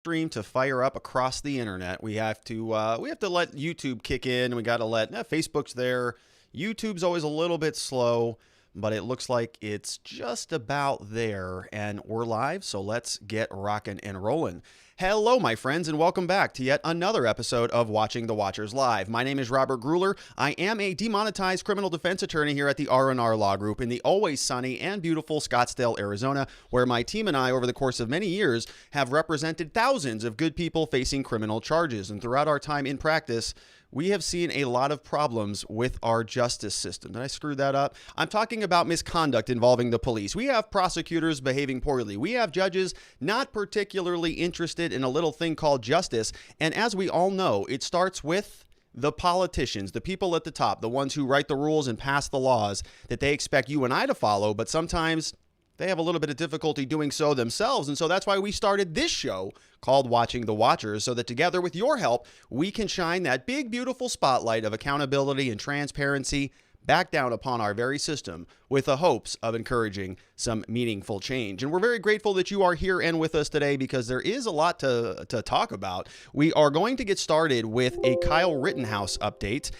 stream to fire up across the internet. We have to let YouTube kick in. We got to let Facebook's there. YouTube's always a little bit slow, but it looks like it's just about there, and we're live. So let's get rocking and rolling. Hello, my friends, and welcome back to yet another episode of Watching the Watchers Live. My name is Robert Gruler. I am a demonetized criminal defense attorney here at the R&R Law Group in the always sunny and beautiful Scottsdale, Arizona, where my team and I, over the course of many years, have represented thousands of good people facing criminal charges. And throughout our time in practice, we have seen a lot of problems with our justice system. Did I screw that up? I'm talking about misconduct involving the police. We have prosecutors behaving poorly. We have judges not particularly interested in a little thing called justice. And as we all know, it starts with the politicians, the people at the top, the ones who write the rules and pass the laws that they expect you and I to follow, but sometimes they have a little bit of difficulty doing so themselves. And so that's why we started this show called Watching the Watchers, so that together with your help, we can shine that big, beautiful spotlight of accountability and transparency back down upon our very system with the hopes of encouraging some meaningful change. And we're very grateful that you are here and with us today, because there is a lot to talk about. We are going to get started with a Kyle Rittenhouse update.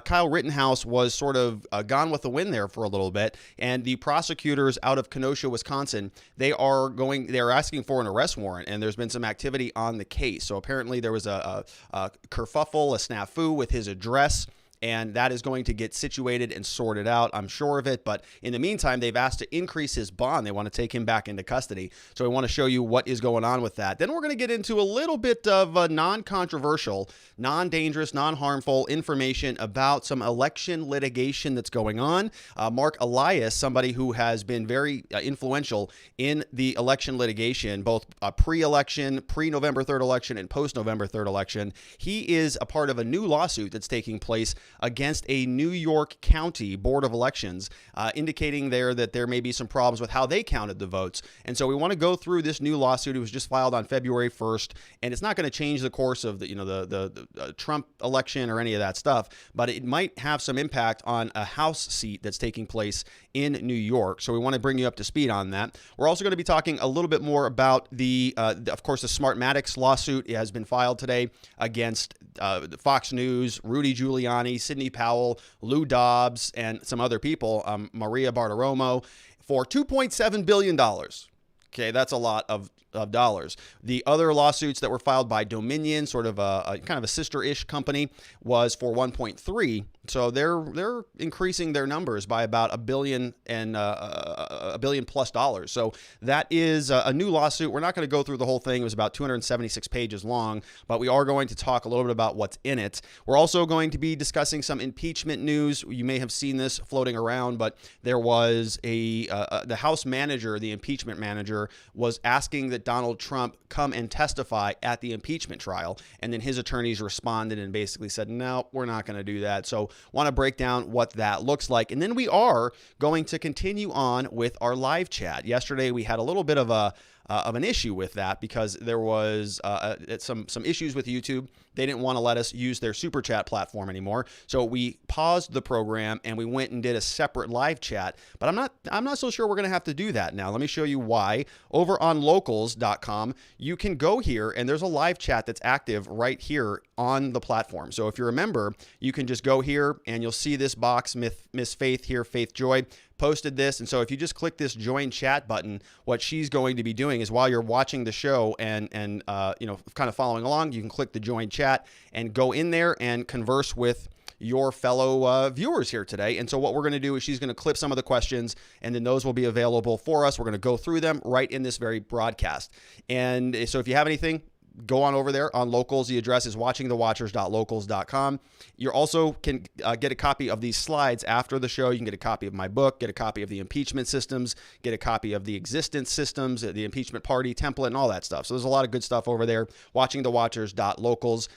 Kyle Rittenhouse was sort of gone with the wind there for a little bit, and the prosecutors out of Kenosha, Wisconsin, they're asking for an arrest warrant, and there's been some activity on the case. So apparently there was a kerfuffle, a snafu with his address, and that is going to get situated and sorted out, I'm sure of it. But in the meantime, they've asked to increase his bond. They want to take him back into custody. So I want to show you what is going on with that. Then we're going to get into a little bit of non-controversial, non-dangerous, non-harmful information about some election litigation that's going on. Marc Elias, somebody who has been very influential in the election litigation, both pre-election, pre-November 3rd election, and post-November 3rd election. He is a part of a new lawsuit that's taking place against a New York County Board of Elections, indicating there that there may be some problems with how they counted the votes. And so we want to go through this new lawsuit. It was just filed on February 1st, and it's not going to change the course of the Trump election or any of that stuff, but it might have some impact on a House seat that's taking place in New York. So we want to bring you up to speed on that. We're also going to be talking a little bit more about of course, the Smartmatic lawsuit. It has been filed today against Fox News, Rudy Giuliani, Sidney Powell, Lou Dobbs, and some other people, Maria Bartiromo, for $2.7 billion. Okay, that's a lot of dollars. The other lawsuits that were filed by Dominion, sort of a kind of a sister-ish company, was for 1.3. So they're increasing their numbers by about $1 billion and $1 billion plus dollars. So that is a new lawsuit. We're not going to go through the whole thing. It was about 276 pages long, but we are going to talk a little bit about what's in it. We're also going to be discussing some impeachment news. You may have seen this floating around, but there was the House manager, the impeachment manager, was asking that Donald Trump come and testify at the impeachment trial. And then his attorneys responded and basically said, no, we're not going to do that. So want to break down what that looks like. And then we are going to continue on with our live chat. Yesterday, we had a little bit of an issue with that, because there was some issues with YouTube. They didn't want to let us use their super chat platform anymore. So we paused the program and we went and did a separate live chat. But I'm not so sure we're going to have to do that now. Let me show you why. Over on locals.com, you can go here and there's a live chat that's active right here on the platform. So if you're a member, you can just go here and you'll see this box, Miss Faith here, Faith Joy, posted this. And so if you just click this join chat button, what she's going to be doing is, while you're watching the show and kind of following along, you can click the join chat and go in there and converse with your fellow viewers here today. And so what we're going to do is she's going to clip some of the questions, and then those will be available for us. We're going to go through them right in this very broadcast. And so if you have anything, go on over there on Locals. The address is watchingthewatchers.locals.com. You also can get a copy of these slides after the show. You can get a copy of my book, get a copy of the impeachment systems, get a copy of the existence systems, the impeachment party template, and all that stuff. So there's a lot of good stuff over there. Watchingthewatchers.locals.com.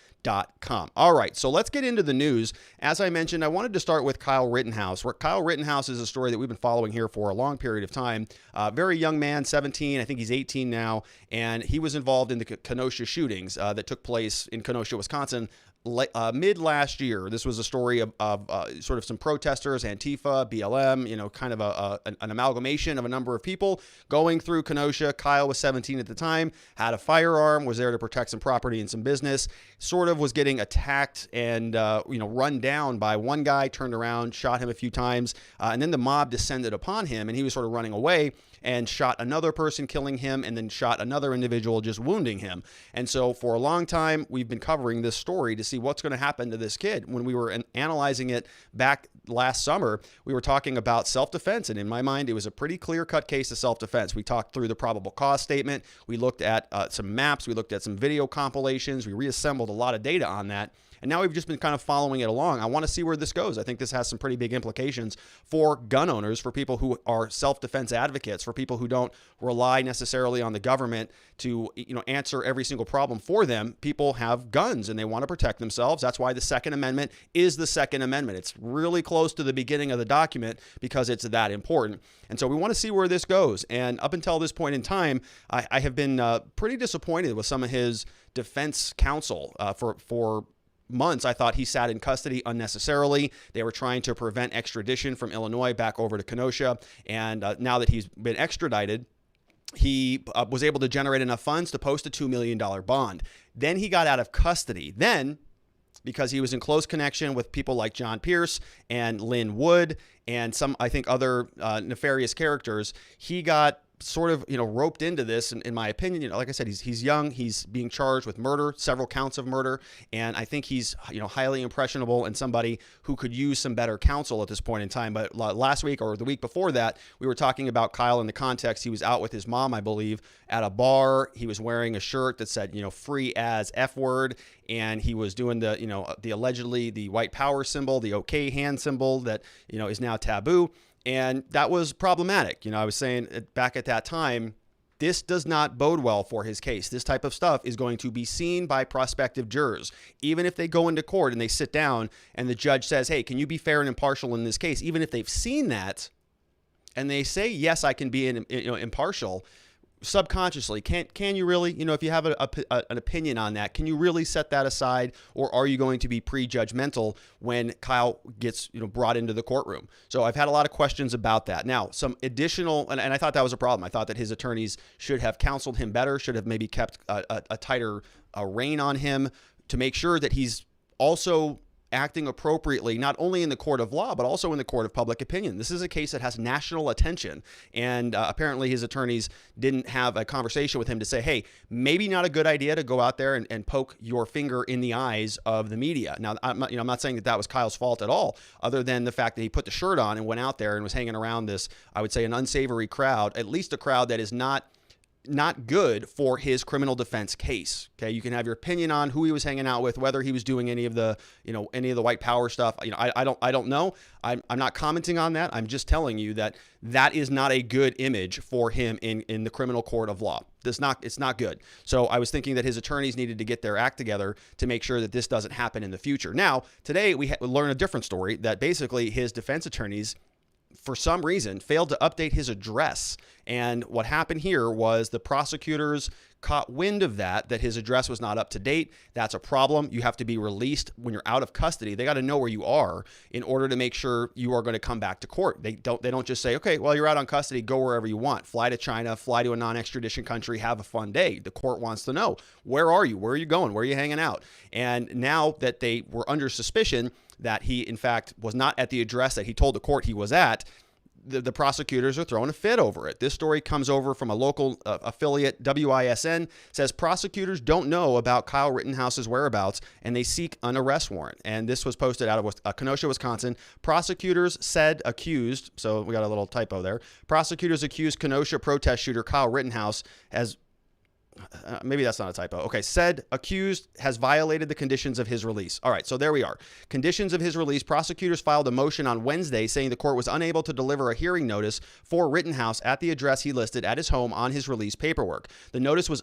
All right, so let's get into the news. As I mentioned, I wanted to start with Kyle Rittenhouse. Kyle Rittenhouse is a story that we've been following here for a long period of time. Very young man, 17, I think he's 18 now, and he was involved in the Kenosha shootings that took place in Kenosha, Wisconsin mid last year. This was a story of sort of some protesters, Antifa, BLM, kind of an amalgamation of a number of people going through Kenosha. Kyle was 17 at the time, had a firearm, was there to protect some property and some business, sort of was getting attacked and, run down by one guy, turned around, shot him a few times, and then the mob descended upon him and he was sort of running away and shot another person, killing him, and then shot another individual, just wounding him. And so for a long time, we've been covering this story to see what's going to happen to this kid. When we were analyzing it back last summer, we were talking about self-defense, and in my mind, it was a pretty clear-cut case of self-defense. We talked through the probable cause statement. We looked at some maps. We looked at some video compilations. We reassembled a lot of data on that. And now we've just been kind of following it along. I want to see where this goes. I think this has some pretty big implications for gun owners, for people who are self-defense advocates, for people who don't rely necessarily on the government to, answer every single problem for them. People have guns and they want to protect themselves. That's why the Second Amendment is the Second Amendment. It's really close to the beginning of the document because it's that important. And so we want to see where this goes. And up until this point in time, I have been pretty disappointed with some of his defense counsel for months. I thought he sat in custody unnecessarily. They were trying to prevent extradition from Illinois back over to Kenosha. And now that he's been extradited, he was able to generate enough funds to post a $2 million bond. Then he got out of custody. Then, because he was in close connection with people like John Pierce and Lynn Wood and some, I think, other nefarious characters, he got sort of, roped into this. In my opinion, like I said, he's young. He's being charged with murder, several counts of murder. And I think he's, highly impressionable and somebody who could use some better counsel at this point in time. But last week or the week before that, we were talking about Kyle in the context. He was out with his mom, I believe, at a bar. He was wearing a shirt that said, free as F word. And he was doing the allegedly the white power symbol, the okay hand symbol that, is now taboo. And that was problematic. I was saying back at that time, this does not bode well for his case. This type of stuff is going to be seen by prospective jurors. Even if they go into court and they sit down and the judge says, hey, can you be fair and impartial in this case? Even if they've seen that and they say, yes, I can be impartial, subconsciously, can you really, if you have an opinion on that, can you really set that aside, or are you going to be prejudgmental when Kyle gets brought into the courtroom? So I've had a lot of questions about that. Now, some additional, and I thought that was a problem. I thought that his attorneys should have counseled him better, should have maybe kept a tighter rein on him to make sure that he's also acting appropriately, not only in the court of law, but also in the court of public opinion. This is a case that has national attention. And apparently his attorneys didn't have a conversation with him to say, hey, maybe not a good idea to go out there and poke your finger in the eyes of the media. Now, I'm not saying that was Kyle's fault at all, other than the fact that he put the shirt on and went out there and was hanging around this, I would say, an unsavory crowd, at least a crowd that is not good for his criminal defense case. Okay, you can have your opinion on who he was hanging out with, whether he was doing any of the white power stuff. I don't know. I'm not commenting on that. I'm just telling you that is not a good image for him in the criminal court of law. It's not good. So I was thinking that his attorneys needed to get their act together to make sure that this doesn't happen in the future. Now, today we learn a different story, that basically his defense attorneys, for some reason, failed to update his address. And what happened here was the prosecutors caught wind of that his address was not up to date. That's a problem. You have to be released when you're out of custody. They got to know where you are in order to make sure you are going to come back to court. They don't just say, okay, well, you're out on custody, go wherever you want. Fly to China, fly to a non-extradition country, have a fun day. The court wants to know, where are you? Where are you going? Where are you hanging out? And now that they were under suspicion that he, in fact, was not at the address that he told the court he was at, the prosecutors are throwing a fit over it. This story comes over from a local affiliate, WISN, says prosecutors don't know about Kyle Rittenhouse's whereabouts and they seek an arrest warrant. And this was posted out of Kenosha, Wisconsin. Prosecutors said accused, so we got a little typo there. Prosecutors accused Kenosha protest shooter Kyle Rittenhouse has maybe that's not a typo. Okay, said accused has violated the conditions of his release. All right, so there we are. Conditions of his release. Prosecutors filed a motion on Wednesday saying the court was unable to deliver a hearing notice for Rittenhouse at the address he listed at his home on his release paperwork. The notice was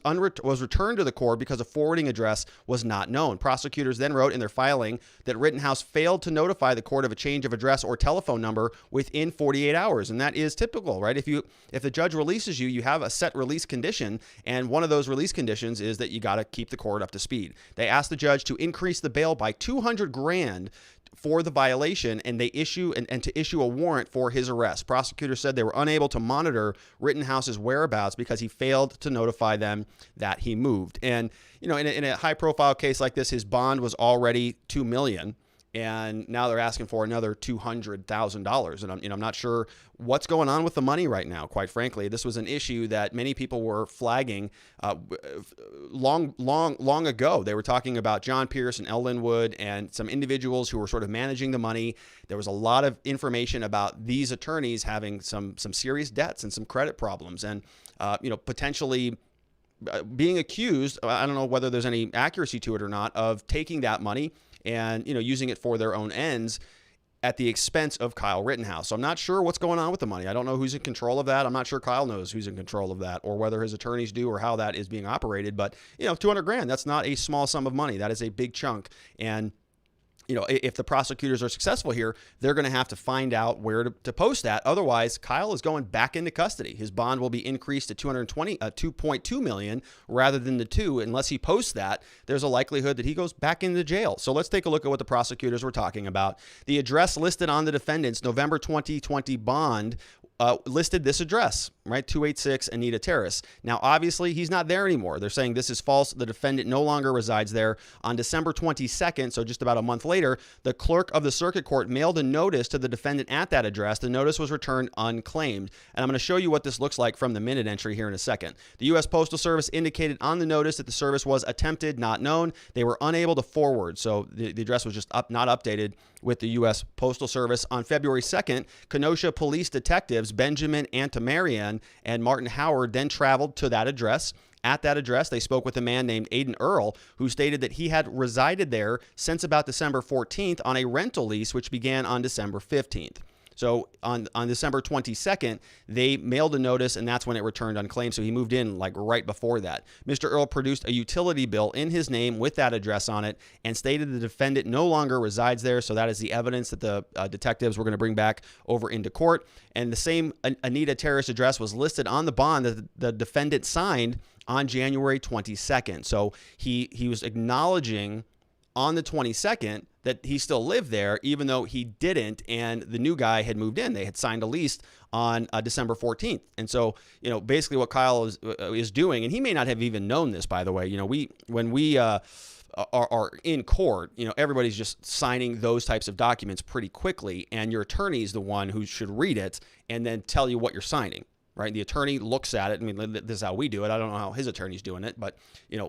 returned to the court because a forwarding address was not known. Prosecutors then wrote in their filing that Rittenhouse failed to notify the court of a change of address or telephone number within 48 hours, and that is typical, right? If the judge releases you, you have a set release condition, and one of those those release conditions is that you got to keep the court up to speed. They asked the judge to increase the bail by $200,000 for the violation, and they issue and to issue a warrant for his arrest. Prosecutors said they were unable to monitor Rittenhouse's whereabouts because he failed to notify them that he moved. And in a high-profile case like this, his bond was already $2 million. And now they're asking for another $200,000. And I'm not sure what's going on with the money right now, quite frankly. This was an issue that many people were flagging long ago. They were talking about John Pierce and Ellenwood and some individuals who were sort of managing the money. There was a lot of information about these attorneys having some serious debts and some credit problems and, potentially being accused, I don't know whether there's any accuracy to it or not, of taking that money and using it for their own ends at the expense of Kyle Rittenhouse. So I'm not sure what's going on with the money. I don't know who's in control of that. I'm not sure Kyle knows who's in control of that or whether his attorneys do or how that is being operated. But $200,000, that's not a small sum of money. That is a big chunk. And if the prosecutors are successful here, they're going to have to find out where to post that. Otherwise, Kyle is going back into custody. His bond will be increased to $2.2 million rather than the $2 million. Unless he posts that, there's a likelihood that he goes back into jail. So let's take a look at what the prosecutors were talking about. The address listed on the defendant's November 2020 bond listed this address, right? 286 Anita Terrace. Now, obviously, he's not there anymore. They're saying this is false. The defendant no longer resides there. On December 22nd, so just about a month later, the clerk of the circuit court mailed a notice to the defendant at that address. The notice was returned unclaimed. And I'm going to show you what this looks like from the minute entry here in a second. The U.S. Postal Service indicated on the notice that the service was attempted, not known. They were unable to forward. So the address was just not updated with the U.S. Postal Service. On February 2nd, Kenosha police detectives Benjamin Antamarian and Martin Howard then traveled to that address. At that address, they spoke with a man named Aiden Earl, who stated that he had resided there since about December 14th on a rental lease, which began on December 15th. So on December 22nd, they mailed a notice, and that's when it returned unclaimed. So he moved in like right before that. Mr. Earl produced a utility bill in his name with that address on it and stated the defendant no longer resides there. So that is the evidence that the detectives were going to bring back over into court. And the same Anita Terrace address was listed on the bond that the defendant signed on January 22nd. So he was acknowledging on the 22nd that he still lived there, even though he didn't, and the new guy had moved in. They had signed a lease on December 14th. And so, basically what Kyle is doing, and he may not have even known this, by the way, when we are in court, everybody's just signing those types of documents pretty quickly, and your attorney is the one who should read it and then tell you what you're signing. Right? The attorney looks at it. I mean, this is how we do it. I don't know how his attorney's doing it, but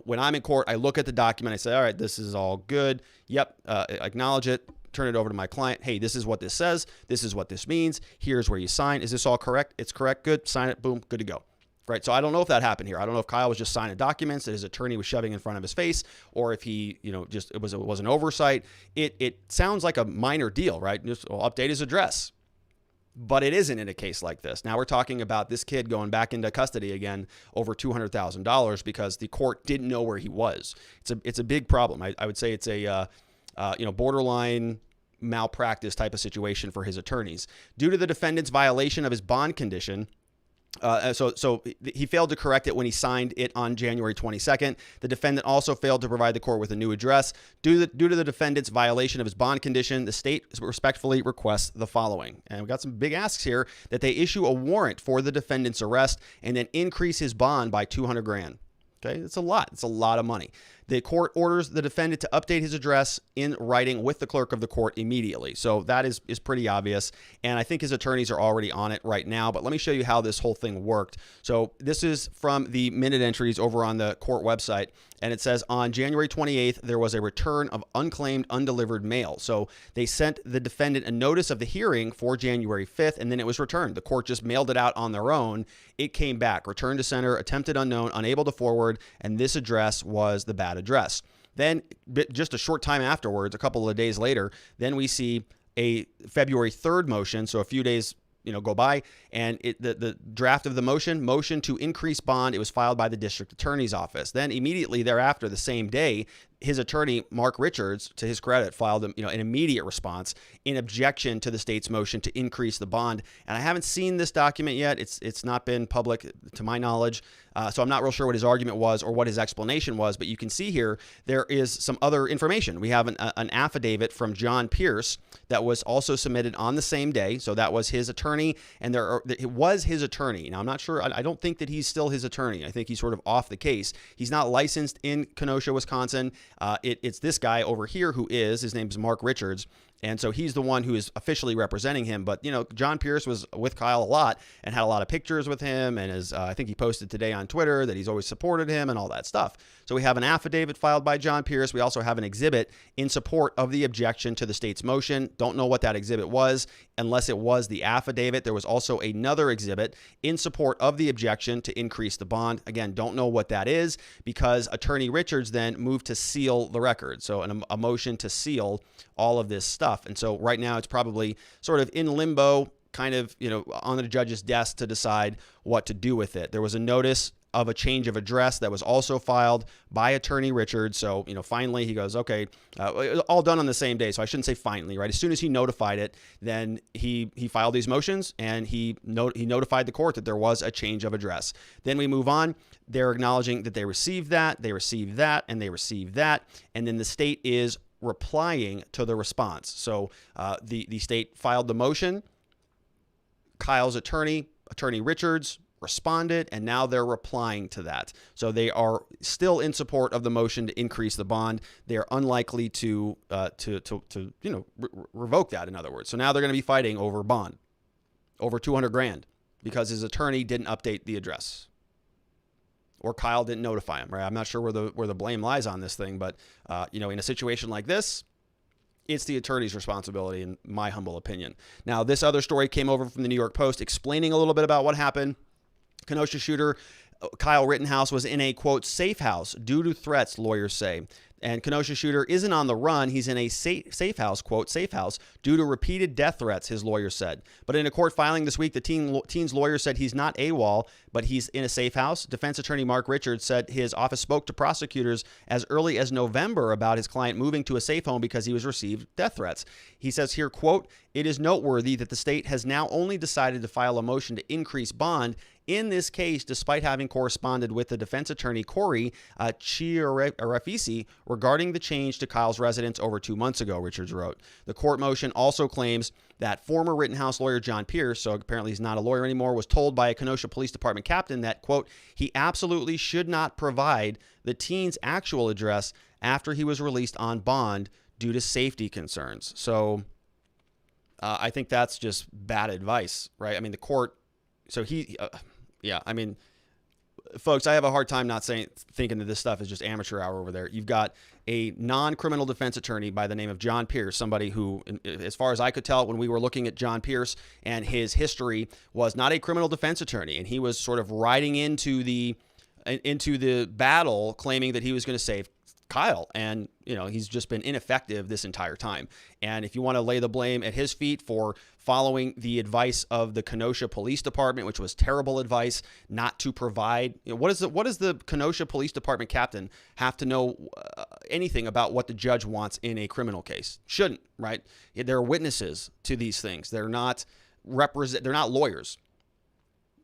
when I'm in court, I look at the document. I say, all right, this is all good. Yep. Acknowledge it. Turn it over to my client. Hey, this is what this says. This is what this means. Here's where you sign. Is this all correct? It's correct. Good. Sign it. Boom. Good to go. Right. So I don't know if that happened here. I don't know if Kyle was just signing documents that his attorney was shoving in front of his face, or if he, just it was an oversight. It sounds like a minor deal, right? Just update his address. But it isn't in a case like this. Now we're talking about this kid going back into custody again over $200,000 because the court didn't know where he was. It's a big problem. I would say it's a borderline malpractice type of situation for his attorneys. Due to the defendant's violation of his bond condition, so he failed to correct it when he signed it on January 22nd. The defendant also failed to provide the court with a new address. Due to the defendant's violation of his bond condition, the state respectfully requests the following. And we've got some big asks here: that they issue a warrant for the defendant's arrest and then increase his bond by $200,000. Okay, it's a lot. It's a lot of money. The court orders the defendant to update his address in writing with the clerk of the court immediately. So that is pretty obvious. And I think his attorneys are already on it right now. But let me show you how this whole thing worked. So this is from the minute entries over on the court website. And it says on January 28th, there was a return of unclaimed, undelivered mail. So they sent the defendant a notice of the hearing for January 5th, and then it was returned. The court just mailed it out on their own. It came back, returned to sender, attempted unknown, unable to forward, and this address was the bad address. Then just a short time afterwards, a couple of days later, then we see a February 3rd motion. So a few days go by, and the draft of the motion to increase bond, it was filed by the district attorney's office. Then immediately thereafter, the same day, his attorney, Marc Richards, to his credit, filed an immediate response in objection to the state's motion to increase the bond. And I haven't seen this document yet. It's not been public to my knowledge. So I'm not real sure what his argument was or what his explanation was. But you can see here there is some other information. We have an affidavit from John Pierce that was also submitted on the same day. So that was his attorney, and it was his attorney. Now, I'm not sure. I don't think that he's still his attorney. I think he's sort of off the case. He's not licensed in Kenosha, Wisconsin. It's this guy over here who is. His name's Marc Richards. And so he's the one who is officially representing him. But, John Pierce was with Kyle a lot and had a lot of pictures with him. And I think he posted today on Twitter that he's always supported him and all that stuff. So we have an affidavit filed by John Pierce. We also have an exhibit in support of the objection to the state's motion. Don't know what that exhibit was unless it was the affidavit. There was also another exhibit in support of the objection to increase the bond. Again, don't know what that is because Attorney Richards then moved to seal the record. So a motion to seal all of this stuff. And so right now it's probably sort of in limbo, kind of, on the judge's desk to decide what to do with it. There was a notice of a change of address that was also filed by Attorney Richards. So, finally he goes, okay, all done on the same day. So I shouldn't say finally, right? As soon as he notified it, then he filed these motions and he notified the court that there was a change of address. Then we move on. They're acknowledging that they received that, and they received that. And then the state is replying to the response. So the state filed the motion. Kyle's attorney, Attorney Richards, responded, and now they're replying to that. So they are still in support of the motion to increase the bond. They are unlikely to revoke that, in other words. So now they're going to be fighting over bond, over $200,000, because his attorney didn't update the address, or Kyle didn't notify him. Right? I'm not sure where the blame lies on this thing, but in a situation like this, it's the attorney's responsibility, in my humble opinion. Now, this other story came over from the New York Post explaining a little bit about what happened. Kenosha shooter Kyle Rittenhouse was in a, quote, safe house due to threats, lawyers say. And Kenosha shooter isn't on the run. He's in a safe house, quote, safe house, due to repeated death threats, his lawyer said. But in a court filing this week, the teen's lawyer said he's not AWOL, but he's in a safe house. Defense attorney Marc Richards said his office spoke to prosecutors as early as November about his client moving to a safe home because he was received death threats. He says here, quote, it is noteworthy that the state has now only decided to file a motion to increase bond in this case, despite having corresponded with the defense attorney, Corey Chiarafisi, regarding the change to Kyle's residence over 2 months ago, Richards wrote. The court motion also claims that former Rittenhouse lawyer John Pierce, so apparently he's not a lawyer anymore, was told by a Kenosha Police Department captain that, quote, he absolutely should not provide the teen's actual address after he was released on bond due to safety concerns. So I think that's just bad advice, right? I mean, the court, so folks, I have a hard time not thinking that this stuff is just amateur hour over there. You've got a non-criminal defense attorney by the name of John Pierce, somebody who, as far as I could tell when we were looking at John Pierce and his history, was not a criminal defense attorney. And he was sort of riding into the battle claiming that he was going to save Kyle. And, he's just been ineffective this entire time. And if you want to lay the blame at his feet for following the advice of the Kenosha Police Department, which was terrible advice not to provide, what does the Kenosha Police Department captain have to know anything about what the judge wants in a criminal case? Shouldn't, right? They're witnesses to these things. They're not lawyers.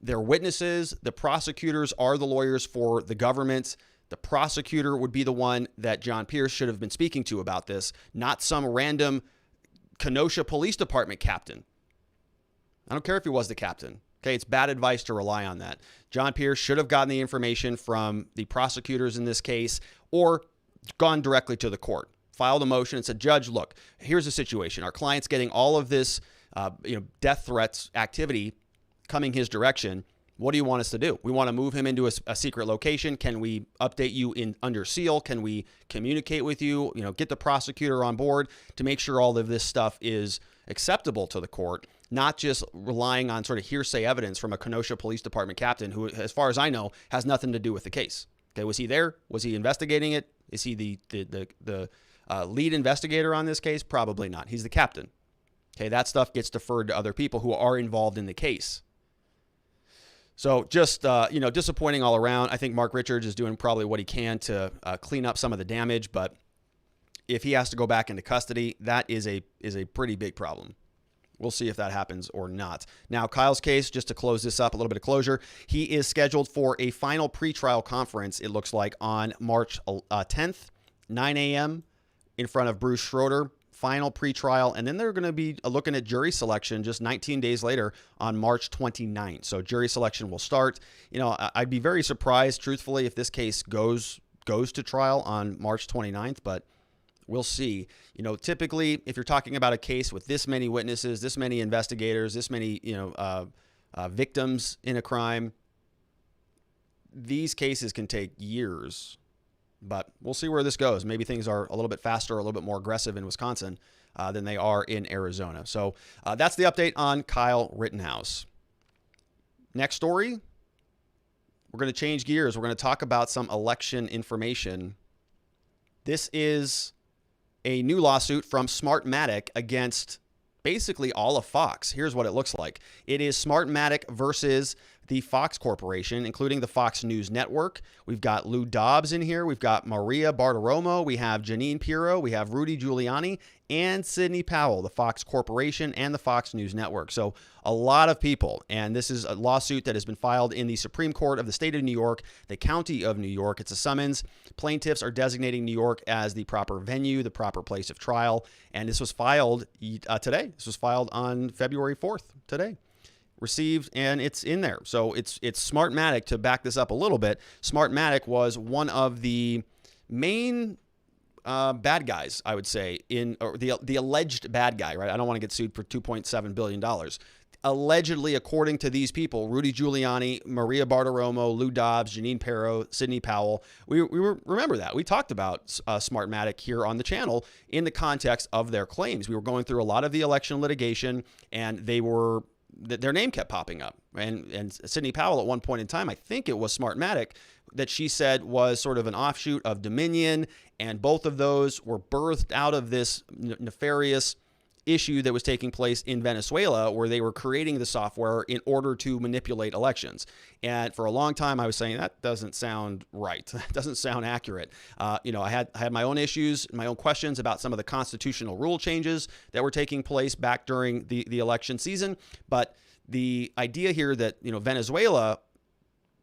They're witnesses. The prosecutors are the lawyers for the government. The prosecutor would be the one that John Pierce should have been speaking to about this, not some random Kenosha Police Department captain. I don't care if he was the captain. Okay, it's bad advice to rely on that. John Pierce should have gotten the information from the prosecutors in this case or gone directly to the court, filed a motion and said, Judge, look, here's the situation. Our client's getting all of this death threats activity coming his direction. What do you want us to do? We want to move him into a secret location. Can we update you under seal? Can we communicate with you? Get the prosecutor on board to make sure all of this stuff is acceptable to the court, not just relying on sort of hearsay evidence from a Kenosha Police Department captain who, as far as I know, has nothing to do with the case. Okay, was he there? Was he investigating it? Is he the lead investigator on this case? Probably not. He's the captain. Okay, that stuff gets deferred to other people who are involved in the case. So just, disappointing all around. I think Marc Richards is doing probably what he can to clean up some of the damage, but if he has to go back into custody, that is a pretty big problem. We'll see if that happens or not. Now, Kyle's case, just to close this up, a little bit of closure, he is scheduled for a final pretrial conference, it looks like, on March 10th, 9 a.m. in front of Bruce Schroeder. Final pretrial, and then they're going to be looking at jury selection just 19 days later on March 29th. So jury selection will start. You know, I'd be very surprised, truthfully, if this case goes to trial on March 29th, but we'll see. You know, typically, if you're talking about a case with this many witnesses, this many investigators, this many, victims in a crime, these cases can take years. But we'll see where this goes. Maybe things are a little bit faster, a little bit more aggressive in Wisconsin than they are in Arizona. So that's the update on Kyle Rittenhouse. Next story, we're going to change gears. We're going to talk about some election information. This is a new lawsuit from Smartmatic against basically all of Fox. Here's what it looks like. It is Smartmatic versus the Fox Corporation, including the Fox News Network. We've got Lou Dobbs in here. We've got Maria Bartiromo. We have Jeanine Pirro. We have Rudy Giuliani and Sidney Powell, the Fox Corporation and the Fox News Network. So a lot of people. And this is a lawsuit that has been filed in the Supreme Court of the state of New York, the county of New York. It's a summons. Plaintiffs are designating New York as the proper venue, the proper place of trial. And this was filed today. This was filed on February 4th, today. Received, and it's in there. So it's Smartmatic. To back this up a little bit, Smartmatic was one of the main bad guys, I would say, or the alleged bad guy, right? I don't want to get sued for $2.7 billion. Allegedly, according to these people, Rudy Giuliani, Maria Bartiromo, Lou Dobbs, Jeanine Pirro, Sidney Powell. We remember that. We talked about Smartmatic here on the channel in the context of their claims. We were going through a lot of the election litigation, and their name kept popping up. And Sidney Powell, at one point in time, I think it was Smartmatic, that she said was sort of an offshoot of Dominion. And both of those were birthed out of this nefarious issue that was taking place in Venezuela, where they were creating the software in order to manipulate elections. And for a long time, I was saying that doesn't sound right. That doesn't sound accurate. I had my own issues, my own questions about some of the constitutional rule changes that were taking place back during the election season. But the idea here that, Venezuela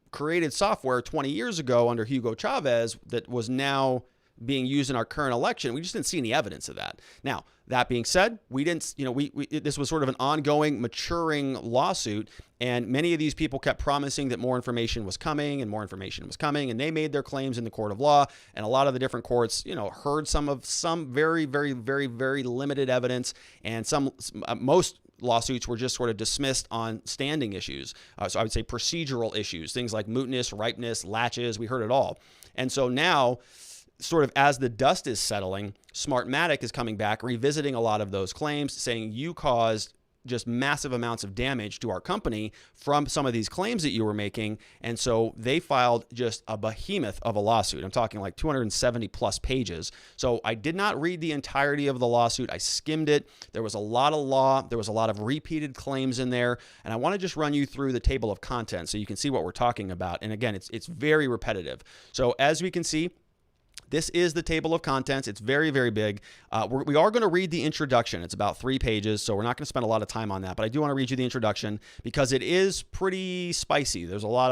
created software 20 years ago under Hugo Chavez that was now being used in our current election, we just didn't see any evidence of that. Now, that being said, we didn't, this was sort of an ongoing, maturing lawsuit, and many of these people kept promising that more information was coming, and more information was coming, and they made their claims in the court of law, and a lot of the different courts, heard some very, very, very, very limited evidence, and most lawsuits were just sort of dismissed on standing issues. So I would say procedural issues, things like mootness, ripeness, latches, we heard it all. And so now, sort of as the dust is settling, Smartmatic is coming back, revisiting a lot of those claims, saying you caused just massive amounts of damage to our company from some of these claims that you were making. And so they filed just a behemoth of a lawsuit. I'm talking like 270 plus pages. So I did not read the entirety of the lawsuit. I skimmed it. There was a lot of law. There was a lot of repeated claims in there. And I want to just run you through the table of contents so you can see what we're talking about. And again, it's very repetitive. So as we can see, this is the table of contents. It's very, very big. We are going to read the introduction. It's about 3 pages, so we're not going to spend a lot of time on that. But I do want to read you the introduction because it is pretty spicy. There's a lot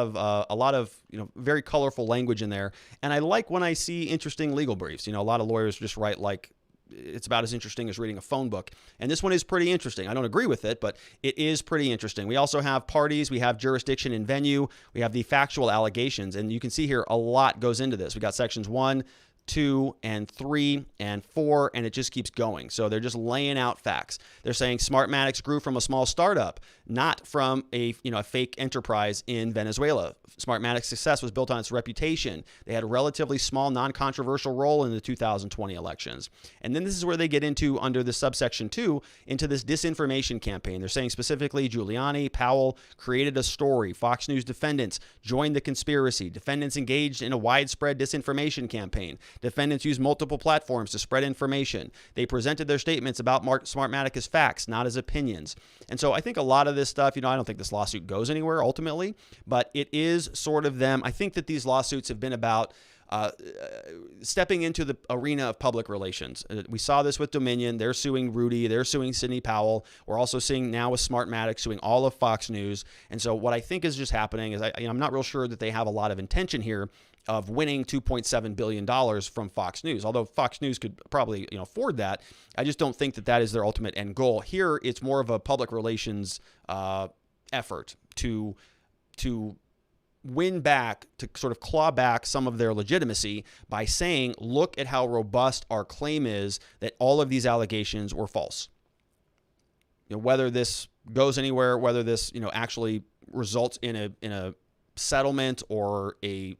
of very colorful language in there, and I like when I see interesting legal briefs. A lot of lawyers just write like it's about as interesting as reading a phone book. And this one is pretty interesting. I don't agree with it, but it is pretty interesting. We also have parties. We have jurisdiction and venue. We have the factual allegations. And you can see here a lot goes into this. We got sections 1, 2, and 3, and 4, and it just keeps going. So they're just laying out facts. They're saying Smartmatic grew from a small startup, not from a fake enterprise in Venezuela. Smartmatic's success was built on its reputation. They had a relatively small, non-controversial role in the 2020 elections. And then this is where they get into, under the subsection 2, into this disinformation campaign. They're saying specifically Giuliani, Powell created a story. Fox News defendants joined the conspiracy. Defendants engaged in a widespread disinformation campaign. Defendants used multiple platforms to spread information. They presented their statements about Smartmatic as facts, not as opinions. And so I think a lot of this stuff, I don't think this lawsuit goes anywhere ultimately, but it is sort of them. I think that these lawsuits have been about stepping into the arena of public relations. We saw this with Dominion. They're suing Rudy. They're suing Sidney Powell. We're also seeing now with Smartmatic suing all of Fox News. And so what I think is just happening is I'm not real sure that they have a lot of intention here of winning $2.7 billion from Fox News, although Fox News could probably afford that. I just don't think that that is their ultimate end goal. Here, it's more of a public relations effort to win back, to sort of claw back some of their legitimacy by saying, look at how robust our claim is that all of these allegations were false. Whether this goes anywhere, whether this actually results in a settlement or a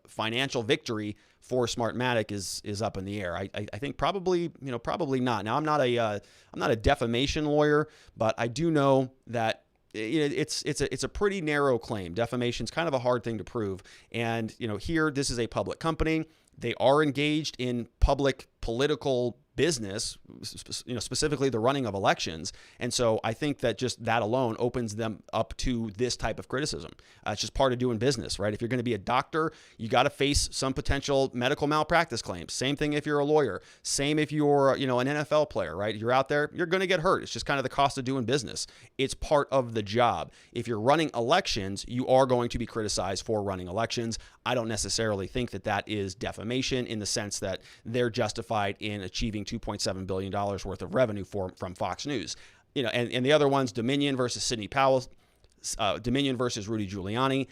financial victory for Smartmatic is up in the air. I think probably not. Now I'm not a defamation lawyer, but I do know that it's a pretty narrow claim. Defamation is kind of a hard thing to prove, and here this is a public company. They are engaged in public political business, specifically the running of elections. And so I think that just that alone opens them up to this type of criticism. It's just part of doing business, right? If you're going to be a doctor, you got to face some potential medical malpractice claims. Same thing if you're a lawyer. Same if you're, an NFL player, right? You're out there, you're going to get hurt. It's just kind of the cost of doing business. It's part of the job. If you're running elections, you are going to be criticized for running elections. I don't necessarily think that that is defamation in the sense that they're justified in achieving $2.7 billion worth of revenue from Fox News. And the other ones, Dominion versus Sidney Powell, Dominion versus Rudy Giuliani.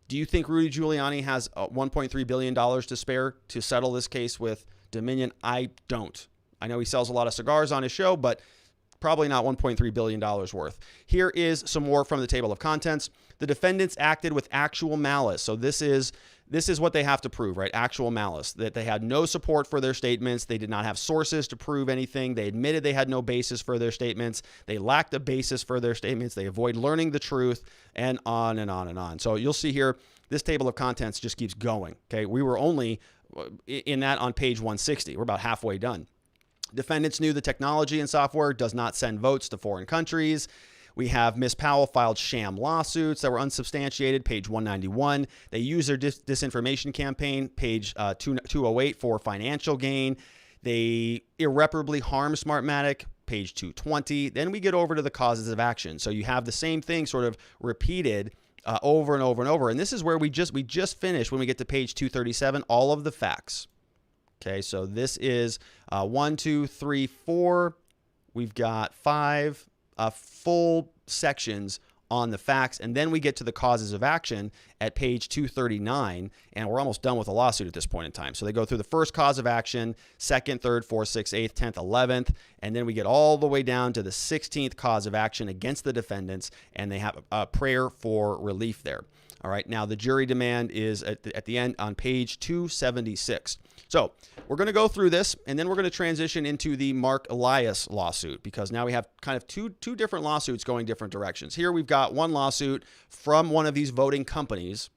Do you think Rudy Giuliani has $1.3 billion to spare to settle this case with Dominion? I don't. I know he sells a lot of cigars on his show, but probably not $1.3 billion worth. Here is some more from the table of contents. The defendants acted with actual malice. So this is what they have to prove, right? Actual malice, that they had no support for their statements. They did not have sources to prove anything. They admitted they had no basis for their statements. They lacked a basis for their statements. They avoid learning the truth, and on and on and on. So you'll see here, this table of contents just keeps going. Okay. We were only in that on page 160. We're about halfway done. Defendants knew the technology and software does not send votes to foreign countries. We have Ms. Powell filed sham lawsuits that were unsubstantiated, page 191. They used their disinformation campaign, page 208, for financial gain. They irreparably harmed Smartmatic, page 220. Then we get over to the causes of action. So you have the same thing sort of repeated over and over and over. And this is where we just finished when we get to page 237, all of the facts. Okay, so this is 1, 2, 3, 4. We've got 5 full sections on the facts, and then we get to the causes of action at page 239, and we're almost done with the lawsuit at this point in time. So they go through the first cause of action, 2nd, 3rd, 4th, 6th, 8th, 10th, 11th, and then we get all the way down to the 16th cause of action against the defendants, and they have a prayer for relief there. All right, now the jury demand is at the end on page 276. So we're going to go through this, and then we're going to transition into the Marc Elias lawsuit, because now we have kind of two different lawsuits going different directions. Here we've got one lawsuit from one of these voting companies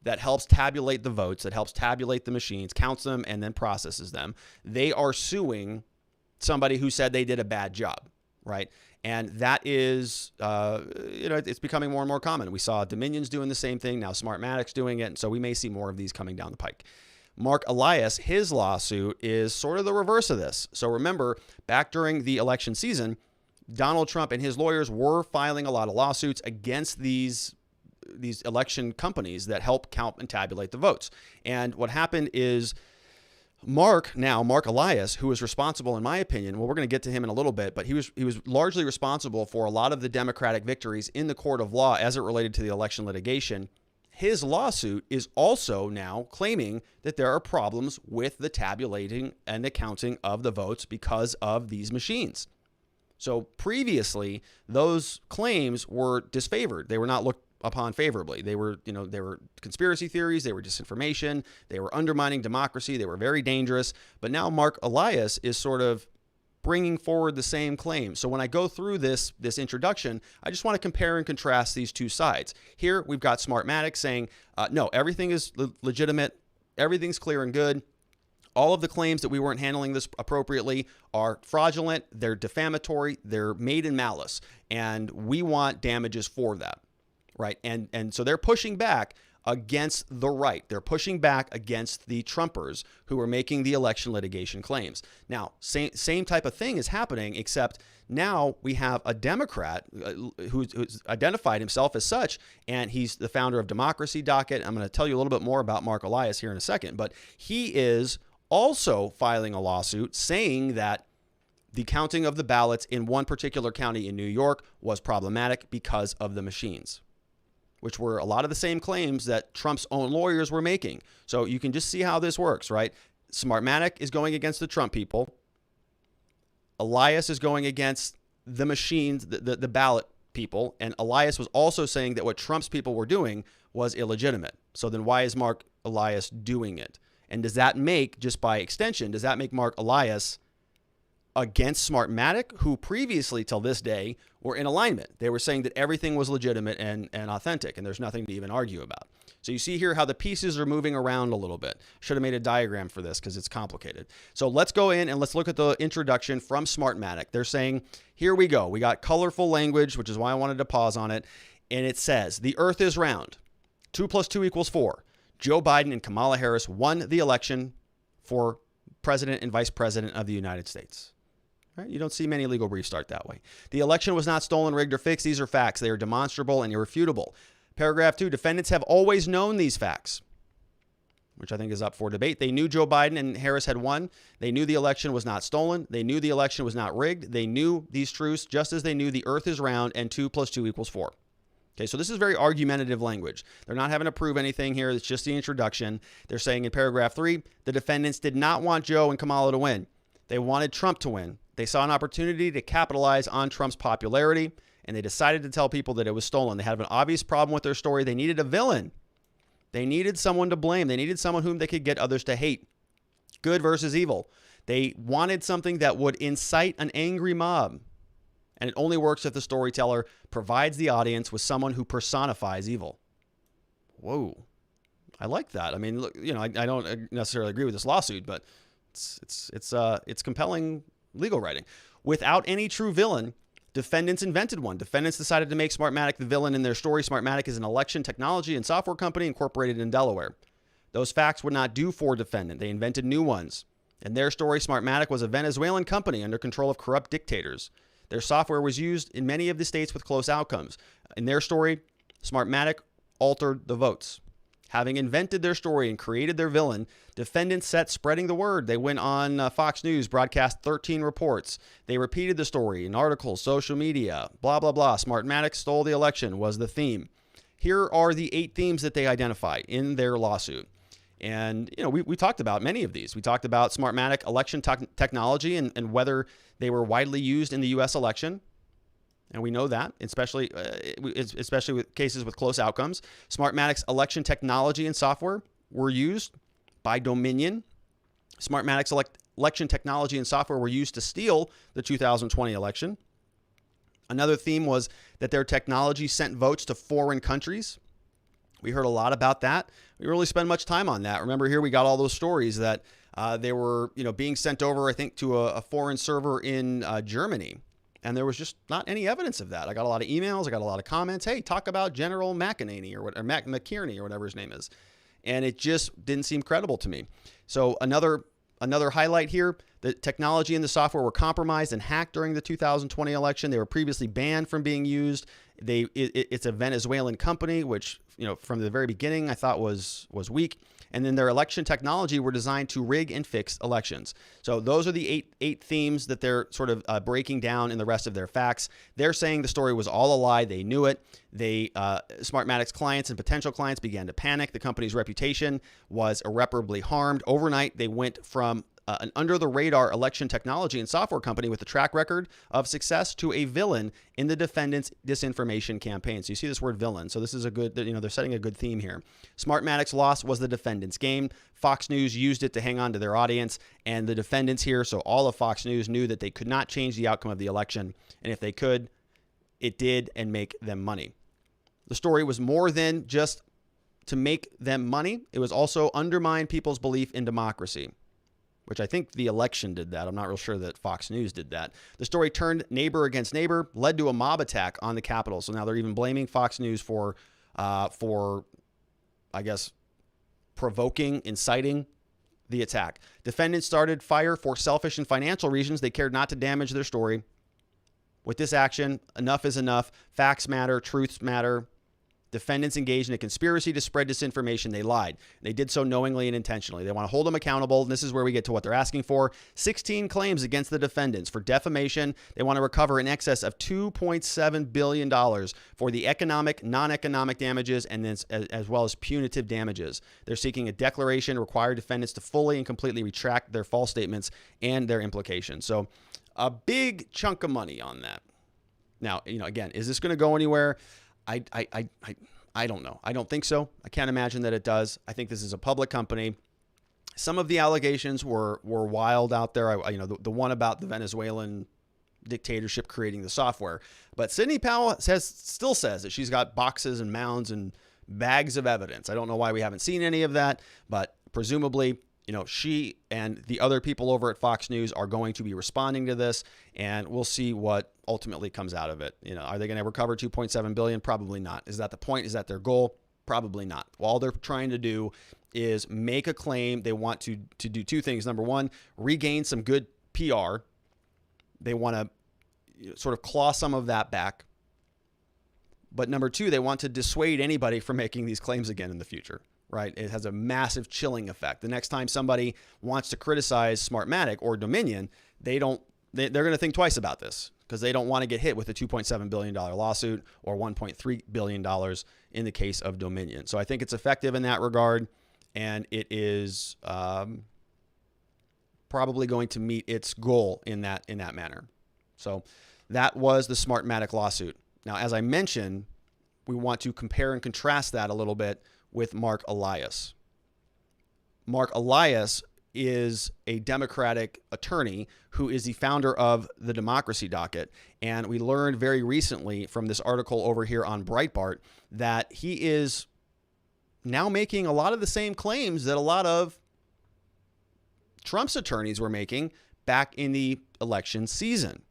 that helps tabulate the votes, that helps tabulate the machines, counts them, and then processes them. They are suing somebody who said they did a bad job, right? And that is, it's becoming more and more common. We saw Dominion's doing the same thing. Now Smartmatic's doing it. And so we may see more of these coming down the pike. Marc Elias, his lawsuit is sort of the reverse of this. So remember, back during the election season, Donald Trump and his lawyers were filing a lot of lawsuits against these election companies that help count and tabulate the votes. And what happened is Marc Elias, who was responsible, in my opinion, well, we're going to get to him in a little bit, but he was largely responsible for a lot of the Democratic victories in the court of law as it related to the election litigation. His lawsuit is also now claiming that there are problems with the tabulating and the counting of the votes because of these machines. So previously, those claims were disfavored. They were not looked upon favorably. They were conspiracy theories. They were disinformation. They were undermining democracy. They were very dangerous. But now Marc Elias is sort of bringing forward the same claim. So when I go through this introduction, I just want to compare and contrast these two sides. Here we've got Smartmatic saying, no, everything is legitimate. Everything's clear and good. All of the claims that we weren't handling this appropriately are fraudulent. They're defamatory. They're made in malice. And we want damages for that. Right. And so they're pushing back against the right. They're pushing back against the Trumpers who are making the election litigation claims. Now, same type of thing is happening, except now we have a Democrat who's identified himself as such, and he's the founder of Democracy Docket. I'm going to tell you a little bit more about Marc Elias here in a second, but he is also filing a lawsuit saying that the counting of the ballots in one particular county in New York was problematic because of the machines, which were a lot of the same claims that Trump's own lawyers were making. So you can just see how this works, right? Smartmatic is going against the Trump people. Elias is going against the machines, the ballot people. And Elias was also saying that what Trump's people were doing was illegitimate. So then why is Marc Elias doing it? And does that make, just by extension, does that make Marc Elias against Smartmatic, who previously, till this day, were in alignment? They were saying that everything was legitimate and authentic, and there's nothing to even argue about. So you see here how the pieces are moving around a little bit. Should have made a diagram for this because it's complicated. So let's go in and let's look at the introduction from Smartmatic. They're saying, here we go. We got colorful language, which is why I wanted to pause on it. And it says, the earth is round. 2 + 2 = 4. Joe Biden and Kamala Harris won the election for president and vice president of the United States. Right? You don't see many legal briefs start that way. The election was not stolen, rigged, or fixed. These are facts. They are demonstrable and irrefutable. Paragraph 2, defendants have always known these facts, which I think is up for debate. They knew Joe Biden and Harris had won. They knew the election was not stolen. They knew the election was not rigged. They knew these truths just as they knew the earth is round and 2 + 2 = 4. Okay, so this is very argumentative language. They're not having to prove anything here. It's just the introduction. They're saying in paragraph 3, the defendants did not want Joe and Kamala to win. They wanted Trump to win. They saw an opportunity to capitalize on Trump's popularity, and they decided to tell people that it was stolen. They had an obvious problem with their story. They needed a villain. They needed someone to blame. They needed someone whom they could get others to hate. Good versus evil. They wanted something that would incite an angry mob. And it only works if the storyteller provides the audience with someone who personifies evil. Whoa. I like that. I mean, look, I don't necessarily agree with this lawsuit, but it's compelling legal writing. Without any true villain, defendants invented one. Defendants decided to make Smartmatic the villain in their story. Smartmatic is an election technology and software company incorporated in Delaware. Those facts would not do for defendant. They invented new ones. In their story, Smartmatic was a Venezuelan company under control of corrupt dictators. Their software was used in many of the states with close outcomes. In their story, Smartmatic altered the votes. Having invented their story and created their villain, defendants set spreading the word. They went on Fox News, broadcast 13 reports. They repeated the story in articles, social media, blah, blah, blah. Smartmatic stole the election was the theme. Here are the 8 themes that they identify in their lawsuit. And, we talked about many of these. We talked about Smartmatic election technology and whether they were widely used in the U.S. election. And we know that, especially with cases with close outcomes. Smartmatic's election technology and software were used by Dominion. Smartmatic's election technology and software were used to steal the 2020 election. Another theme was that their technology sent votes to foreign countries. We heard a lot about that. We didn't really spend much time on that. Remember, here we got all those stories that they were being sent over, I think, to a foreign server in Germany. And there was just not any evidence of that. I got a lot of emails. I got a lot of comments. Hey, talk about General McEnany or McKierney or whatever his name is. And it just didn't seem credible to me. So another highlight here, the technology and the software were compromised and hacked during the 2020 election. They were previously banned from being used. It's a Venezuelan company, which, from the very beginning I thought was weak. And then their election technology were designed to rig and fix elections. So those are the eight themes that they're sort of breaking down in the rest of their facts. They're saying the story was all a lie. They knew it. Smartmatic's clients and potential clients began to panic. The company's reputation was irreparably harmed. Overnight, they went from an under-the-radar election technology and software company with a track record of success to a villain in the defendant's disinformation campaign. So you see this word villain. So this is a good, they're setting a good theme here. Smartmatic's loss was the defendant's gain. Fox News used it to hang on to their audience, and the defendants here, so all of Fox News, knew that they could not change the outcome of the election. And if they could, it did and make them money. The story was more than just to make them money. It was also undermine people's belief in democracy, which I think the election did that. I'm not real sure that Fox News did that. The story turned neighbor against neighbor, led to a mob attack on the Capitol. So now they're even blaming Fox News for I guess, provoking, inciting the attack. Defendants started fire for selfish and financial reasons. They cared not to damage their story. With this action, enough is enough. Facts matter. Truths matter. Defendants engaged in a conspiracy to spread disinformation. They lied. They did so knowingly and intentionally. They want to hold them accountable. And this is where we get to what they're asking for. 16 claims against the defendants for defamation. They want to recover in excess of $2.7 billion for the economic, non-economic damages, and then as well as punitive damages. They're seeking a declaration to require defendants to fully and completely retract their false statements and their implications. So a big chunk of money on that. Now, again, is this going to go anywhere? I don't know. I don't think so. I can't imagine that it does. I think this is a public company. Some of the allegations were wild out there. The one about the Venezuelan dictatorship creating the software. But Sidney Powell still says that she's got boxes and mounds and bags of evidence. I don't know why we haven't seen any of that, but presumably, she and the other people over at Fox News are going to be responding to this, and we'll see what ultimately comes out of it. Are they going to recover $2.7 billion? Probably not. Is that the point? Is that their goal? Probably not. All they're trying to do is make a claim. They want to do two things. Number one, regain some good PR. They want to sort of claw some of that back. But number two, they want to dissuade anybody from making these claims again in the future. Right? It has a massive chilling effect. The next time somebody wants to criticize Smartmatic or Dominion, they're going to think twice about this because they don't want to get hit with a $2.7 billion lawsuit or $1.3 billion in the case of Dominion. So I think it's effective in that regard, and it is probably going to meet its goal in that manner. So that was the Smartmatic lawsuit. Now, as I mentioned, we want to compare and contrast that a little bit with Marc Elias. Marc Elias is a Democratic attorney who is the founder of the Democracy Docket. And we learned very recently from this article over here on Breitbart that he is now making a lot of the same claims that a lot of Trump's attorneys were making back in the election season.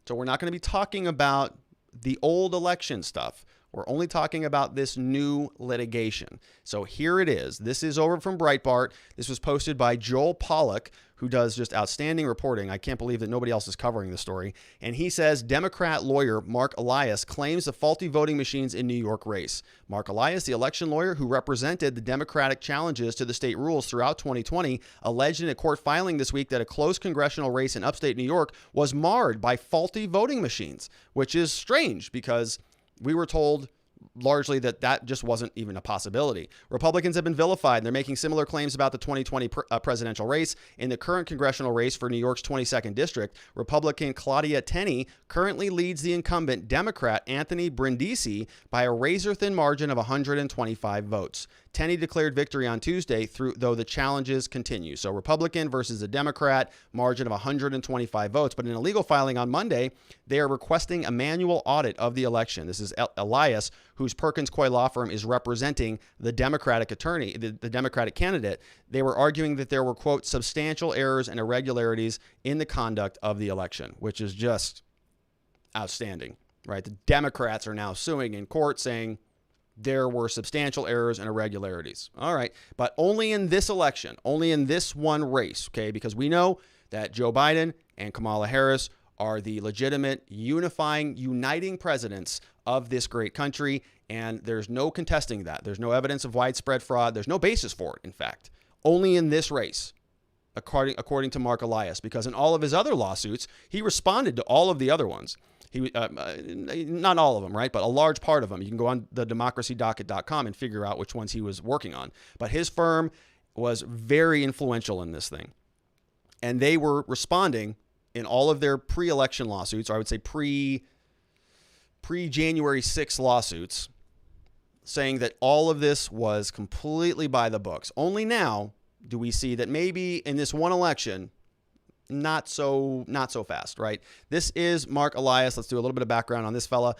So we're not going to be talking about the old election stuff. We're only talking about this new litigation. So here it is. This is over from Breitbart. This was posted by Joel Pollack, who does just outstanding reporting. I can't believe that nobody else is covering the story. And he says Democrat lawyer Marc Elias claims the faulty voting machines in New York race. Marc Elias, the election lawyer who represented the Democratic challenges to the state rules throughout 2020, alleged in a court filing this week that a close congressional race in upstate New York was marred by faulty voting machines, which is strange because we were told largely that just wasn't even a possibility. Republicans have been vilified. They're making similar claims about the 2020 presidential race. In the current congressional race for New York's 22nd district, Republican Claudia Tenney currently leads the incumbent Democrat Anthony Brindisi by a razor-thin margin of 125 votes. Tenney declared victory on Tuesday, though the challenges continue. So Republican versus a Democrat, margin of 125 votes. But in a legal filing on Monday, they are requesting a manual audit of the election. This is Elias, whose Perkins Coie law firm is representing the Democratic attorney, the Democratic candidate. They were arguing that there were, quote, substantial errors and irregularities in the conduct of the election, which is just outstanding, right? The Democrats are now suing in court saying there were substantial errors and irregularities. All right, but only in this election, only in this one race, okay? Because we know that Joe Biden and Kamala Harris are the legitimate, uniting presidents of this great country, and there's no contesting that. There's no evidence of widespread fraud. There's no basis for it, in fact. Only in this race, according to Marc Elias, because in all of his other lawsuits, he responded to all of the other ones. He not all of them, right? But a large part of them. You can go on the democracydocket.com and figure out which ones he was working on. But his firm was very influential in this thing. And they were responding in all of their pre-election lawsuits, or I would say pre-January 6th lawsuits, saying that all of this was completely by the books. Only now do we see that maybe in this one election, not so fast, right? This is Marc Elias. Let's do a little bit of background on this fella.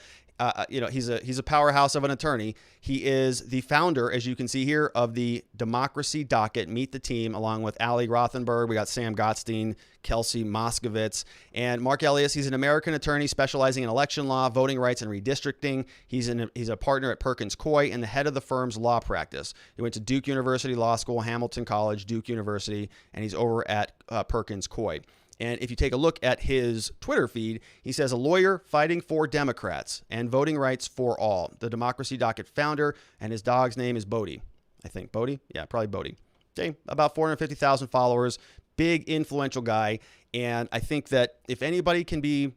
he's a powerhouse of an attorney. He is the founder, as you can see here, of the Democracy Docket. Meet the team, along with Ali Rothenberg. We got Sam Gottstein, Kelsey Moskowitz, and Marc Elias. He's an American attorney specializing in election law, voting rights, and redistricting. He's a partner at Perkins Coie and the head of the firm's law practice. He went to Duke University Law School, Hamilton College, Duke University, and he's over at Perkins Coie. And if you take a look at his Twitter feed, he says, a lawyer fighting for Democrats and voting rights for all. The Democracy Docket founder, and his dog's name is Bodie. I think Bodie? Yeah, probably Bodie. Okay, about 450,000 followers, big influential guy. And I think that if anybody can be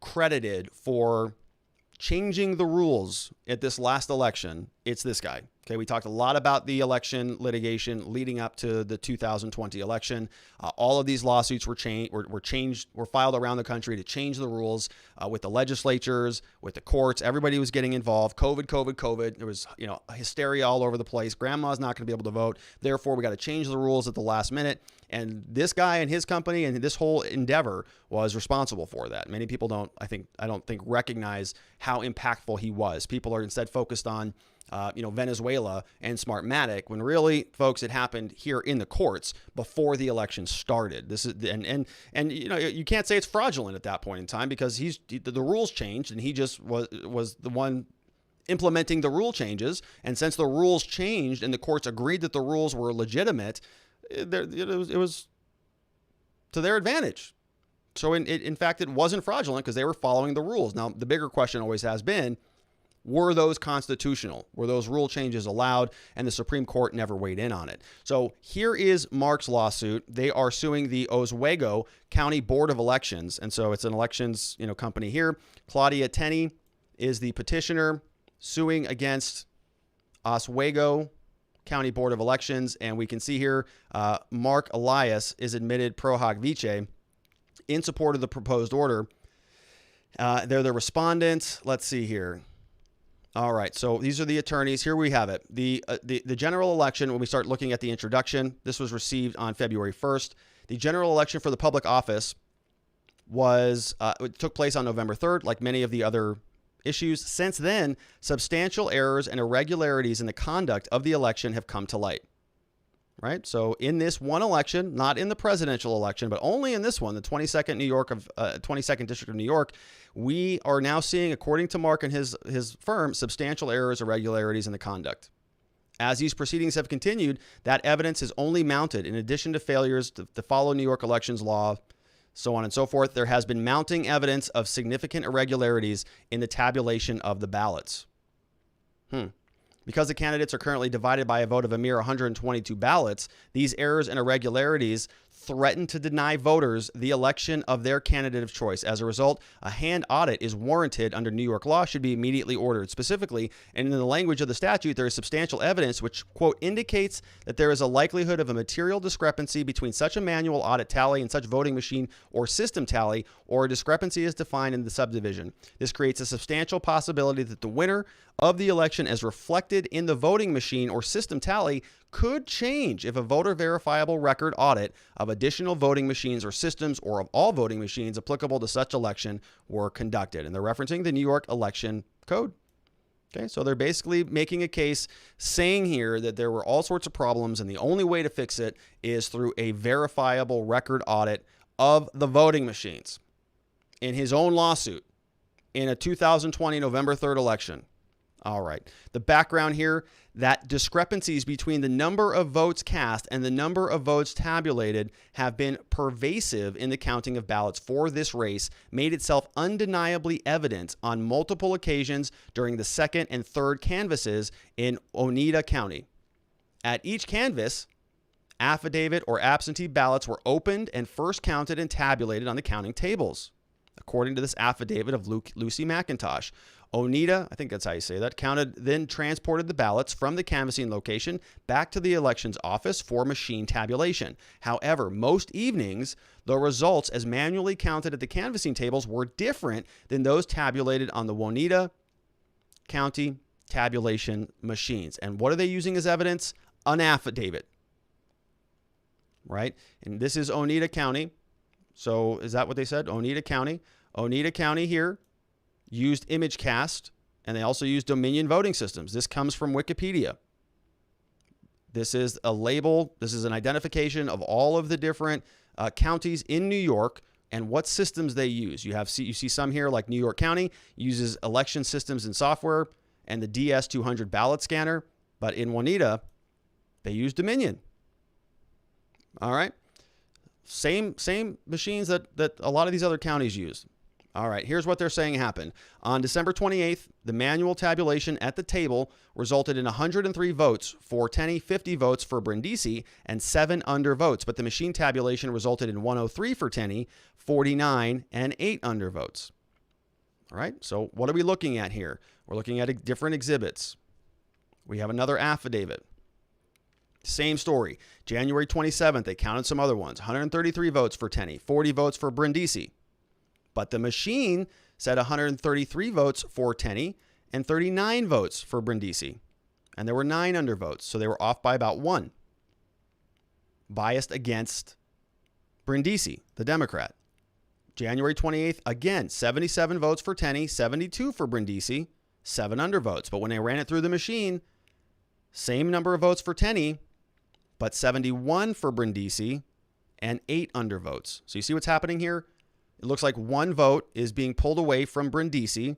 credited for changing the rules at this last election, it's this guy. Okay, we talked a lot about the election litigation leading up to the 2020 election. All of these lawsuits were filed around the country to change the rules with the legislatures, with the courts. Everybody was getting involved. COVID. There was hysteria all over the place. Grandma's not going to be able to vote. Therefore, we got to change the rules at the last minute. And this guy and his company and this whole endeavor was responsible for that. Many people don't recognize how impactful he was. People are instead focused on Venezuela and Smartmatic, when really, folks, it happened here in the courts before the election started. This is and you can't say it's fraudulent at that point in time, because the rules changed and he just was the one implementing the rule changes. And since the rules changed and the courts agreed that the rules were legitimate, it was to their advantage. So in fact, it wasn't fraudulent because they were following the rules. Now, the bigger question always has been, were those constitutional? Were those rule changes allowed? And the Supreme Court never weighed in on it. So here is Marc's lawsuit. They are suing the Oswego County Board of Elections. And so it's an elections company here. Claudia Tenney is the petitioner suing against Oswego County Board of Elections. And we can see here, Marc Elias is admitted pro hoc vice in support of the proposed order. They're the respondents. Let's see here. All right, so these are the attorneys. Here we have it. The general election, when we start looking at the introduction, this was received on February 1st. The general election for the public office it took place on November 3rd, like many of the other issues. Since then, substantial errors and irregularities in the conduct of the election have come to light. Right? So in this one election, not in the presidential election, but only in this one, the 22nd District of New York, we are now seeing, according to Marc and his firm, substantial errors, irregularities in the conduct. As these proceedings have continued, that evidence is only mounted. In addition to failures to follow New York elections law, so on and so forth, there has been mounting evidence of significant irregularities in the tabulation of the ballots. Because the candidates are currently divided by a vote of a mere 122 ballots, these errors and irregularities threaten to deny voters the election of their candidate of choice. As a result, a hand audit is warranted under New York law, should be immediately ordered. Specifically, and in the language of the statute, there is substantial evidence which, quote, indicates that there is a likelihood of a material discrepancy between such a manual audit tally and such voting machine or system tally, or a discrepancy is defined in the subdivision. This creates a substantial possibility that the winner of the election, as reflected in the voting machine or system tally, could change if a voter verifiable record audit of additional voting machines or systems, or of all voting machines applicable to such election, were conducted. And they're referencing the New York Election Code. Okay, so they're basically making a case saying here that there were all sorts of problems, and the only way to fix it is through a verifiable record audit of the voting machines. In his own lawsuit in a 2020 November 3rd election. All right. The background here, that discrepancies between the number of votes cast and the number of votes tabulated have been pervasive in the counting of ballots for this race, made itself undeniably evident on multiple occasions during the second and third canvasses in Oneida County. At each canvass, affidavit or absentee ballots were opened and first counted and tabulated on the counting tables. According to this affidavit of Lucy McIntosh, Oneida, I think that's how you say that, then transported the ballots from the canvassing location back to the elections office for machine tabulation. However, most evenings, the results as manually counted at the canvassing tables were different than those tabulated on the Oneida County tabulation machines. And what are they using as evidence? An affidavit, right? And this is Oneida County. So is that what they said? Oneida County. Oneida County here. used ImageCast, and they also used Dominion voting systems. This comes from Wikipedia. This is a label. This is an identification of all of the different counties in New York and what systems they use. You see some here, like New York County uses election systems and software and the DS200 ballot scanner, but in Juanita, they use Dominion. All right. Same machines that a lot of these other counties use. All right, here's what they're saying happened. On December 28th, the manual tabulation at the table resulted in 103 votes for Tenney, 50 votes for Brindisi, and 7 undervotes. But the machine tabulation resulted in 103 for Tenney, 49, and 8 undervotes. All right, so what are we looking at here? We're looking at different exhibits. We have another affidavit. Same story. January 27th, they counted some other ones. 133 votes for Tenney, 40 votes for Brindisi. But the machine said 133 votes for Tenney and 39 votes for Brindisi. And there were 9 undervotes, so they were off by about 1. Biased against Brindisi, the Democrat. January 28th, again, 77 votes for Tenney, 72 for Brindisi, 7 undervotes. But when they ran it through the machine, same number of votes for Tenney, but 71 for Brindisi and 8 undervotes. So you see what's happening here? It looks like 1 vote is being pulled away from Brindisi,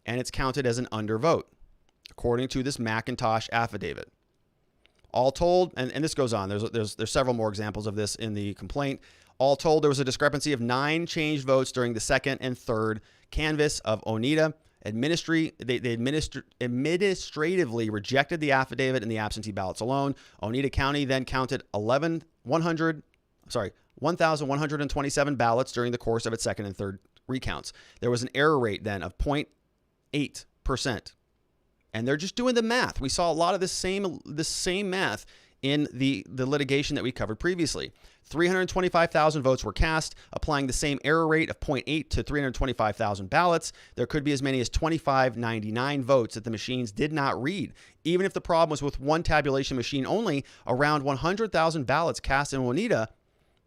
and it's counted as an undervote, according to this Macintosh affidavit. All told, and this goes on. There's several more examples of this in the complaint. All told, there was a discrepancy of 9 changed votes during the second and third canvass of Oneida. They administratively rejected the affidavit and the absentee ballots alone. Oneida County then counted 1,127 ballots during the course of its second and third recounts. There was an error rate then of 0.8%. And they're just doing the math. We saw a lot of this same math in the litigation that we covered previously. 325,000 votes were cast, applying the same error rate of 0.8 to 325,000 ballots. There could be as many as 2,599 votes that the machines did not read. Even if the problem was with one tabulation machine only, around 100,000 ballots cast in Juanita,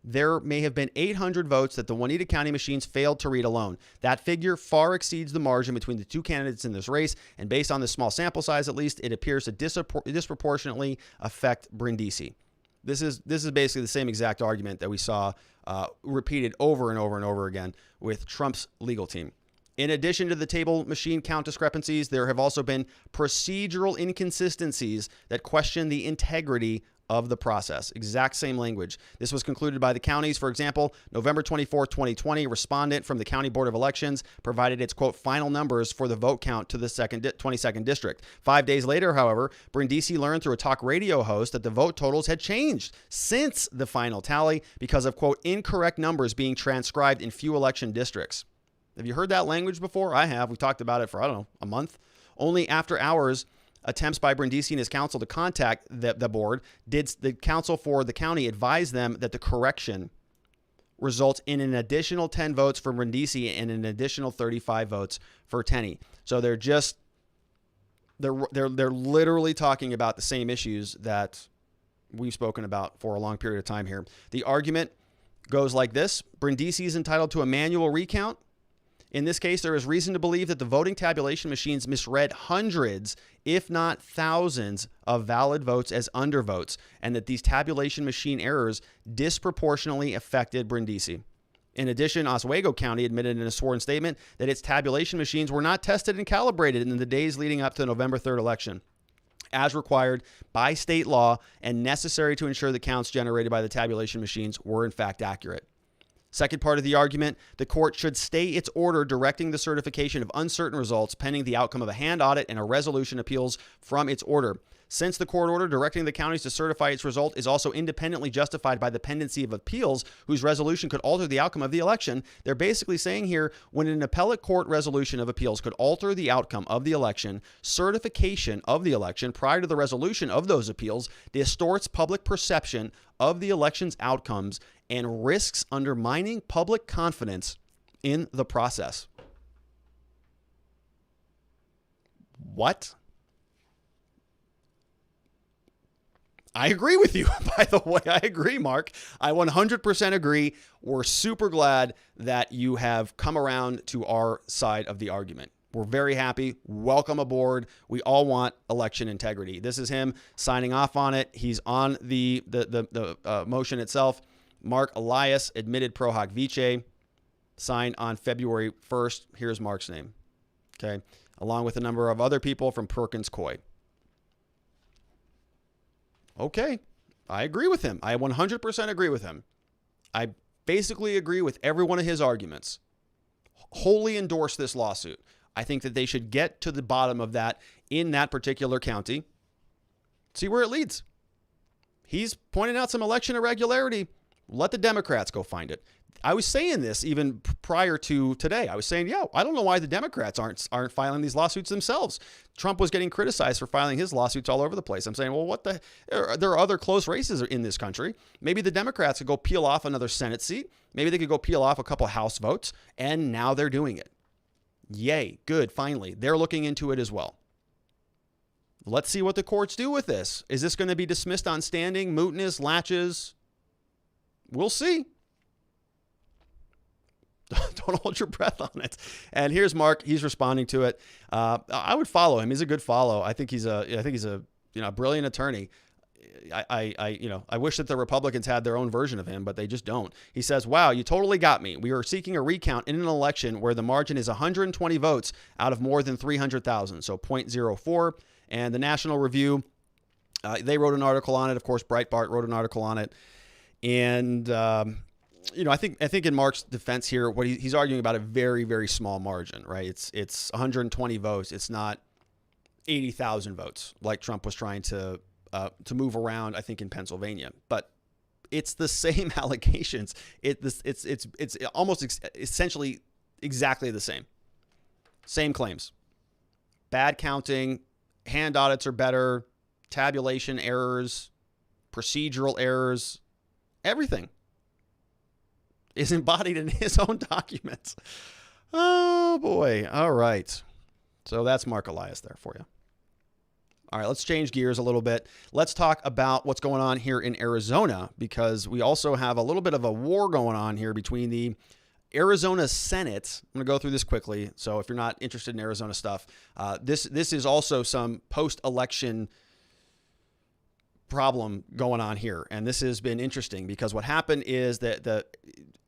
there may have been 800 votes that the Juanita County machines failed to read alone. That figure far exceeds the margin between the two candidates in this race, and based on this small sample size at least, it appears to disproportionately affect Brindisi. This is basically the same exact argument that we saw repeated over and over and over again with Trump's legal team. In addition to the table machine count discrepancies, there have also been procedural inconsistencies that question the integrity of the process. Exact same language. This was concluded by the counties. For example, November 24, 2020, respondent from the County Board of Elections provided its, quote, final numbers for the vote count to the 22nd district. 5 days later, however, Brindisi learned through a talk radio host that the vote totals had changed since the final tally because of, quote, incorrect numbers being transcribed in few election districts. Have you heard that language before? I have. We talked about it for, a month. Only after hours, attempts by Brindisi and his counsel to contact the board, did the counsel for the county advise them that the correction results in an additional 10 votes for Brindisi and an additional 35 votes for Tenney. So they're literally talking about the same issues that we've spoken about for a long period of time here. The argument goes like this: Brindisi is entitled to a manual recount. In this case, there is reason to believe that the voting tabulation machines misread hundreds, if not thousands, of valid votes as undervotes, and that these tabulation machine errors disproportionately affected Brindisi. In addition, Oswego County admitted in a sworn statement that its tabulation machines were not tested and calibrated in the days leading up to the November 3rd election, as required by state law and necessary to ensure the counts generated by the tabulation machines were in fact accurate. Second part of the argument, the court should stay its order directing the certification of uncertain results pending the outcome of a hand audit and a resolution appeals from its order. Since the court order directing the counties to certify its result is also independently justified by the pendency of appeals whose resolution could alter the outcome of the election, they're basically saying here, when an appellate court resolution of appeals could alter the outcome of the election, certification of the election prior to the resolution of those appeals distorts public perception of the election's outcomes and risks undermining public confidence in the process. What? I agree with you, by the way. I agree, Mark. I 100% agree. We're super glad that you have come around to our side of the argument. We're very happy. Welcome aboard. We all want election integrity. This is him signing off on it. He's on the motion itself. Marc Elias, admitted pro hoc vice, signed on February 1st. Here's Marc's name. Okay. Along with a number of other people from Perkins Coie. Okay. I agree with him. I 100% agree with him. I basically agree with every one of his arguments. Wholly endorse this lawsuit. I think that they should get to the bottom of that in that particular county. See where it leads. He's pointing out some election irregularity. Let the Democrats go find it. I was saying this even prior to today. I was saying, I don't know why the Democrats aren't filing these lawsuits themselves. Trump was getting criticized for filing his lawsuits all over the place. I'm saying, well, there are other close races in this country. Maybe the Democrats could go peel off another Senate seat. Maybe they could go peel off a couple House votes, and now they're doing it. Yay, good, finally. They're looking into it as well. Let's see what the courts do with this. Is this going to be dismissed on standing, mootness, latches? We'll see. Don't hold your breath on it. And here's Marc. He's responding to it. I would follow him. He's a good follow. I think he's a brilliant attorney. I wish that the Republicans had their own version of him, but they just don't. He says, wow, you totally got me. We are seeking a recount in an election where the margin is 120 votes out of more than 300,000. So 0.04. And the National Review, they wrote an article on it. Of course, Breitbart wrote an article on it. And, I think in Marc's defense here, what he's arguing about a very, very small margin, right? It's 120 votes. It's not 80,000 votes like Trump was trying to move around, I think, in Pennsylvania. But it's the same allegations. It's almost essentially exactly the same. Same claims. Bad counting, hand audits are better, tabulation errors, procedural errors, everything is embodied in his own documents. Oh, boy. All right. So that's Marc Elias there for you. All right, let's change gears a little bit. Let's talk about what's going on here in Arizona, because we also have a little bit of a war going on here between the Arizona Senate. I'm going to go through this quickly. So if you're not interested in Arizona stuff, this is also some post-election problem going on here. And this has been interesting because what happened is that the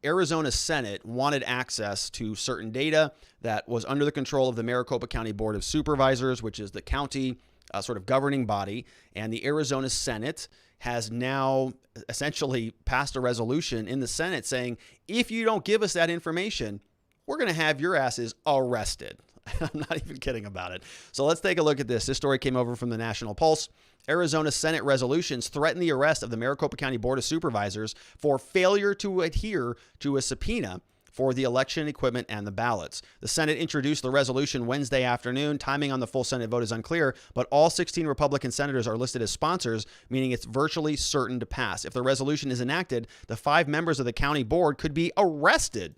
Arizona Senate wanted access to certain data that was under the control of the Maricopa County Board of Supervisors, which is the county sort of governing body. And the Arizona Senate has now essentially passed a resolution in the Senate saying, if you don't give us that information, we're going to have your asses arrested. I'm not even kidding about it. So let's take a look at this. This story came over from the National Pulse. Arizona Senate resolutions threaten the arrest of the Maricopa County Board of Supervisors for failure to adhere to a subpoena for the election equipment and the ballots. The Senate introduced the resolution Wednesday afternoon. Timing on the full Senate vote is unclear, but all 16 Republican senators are listed as sponsors, meaning it's virtually certain to pass. If the resolution is enacted, the 5 members of the county board could be arrested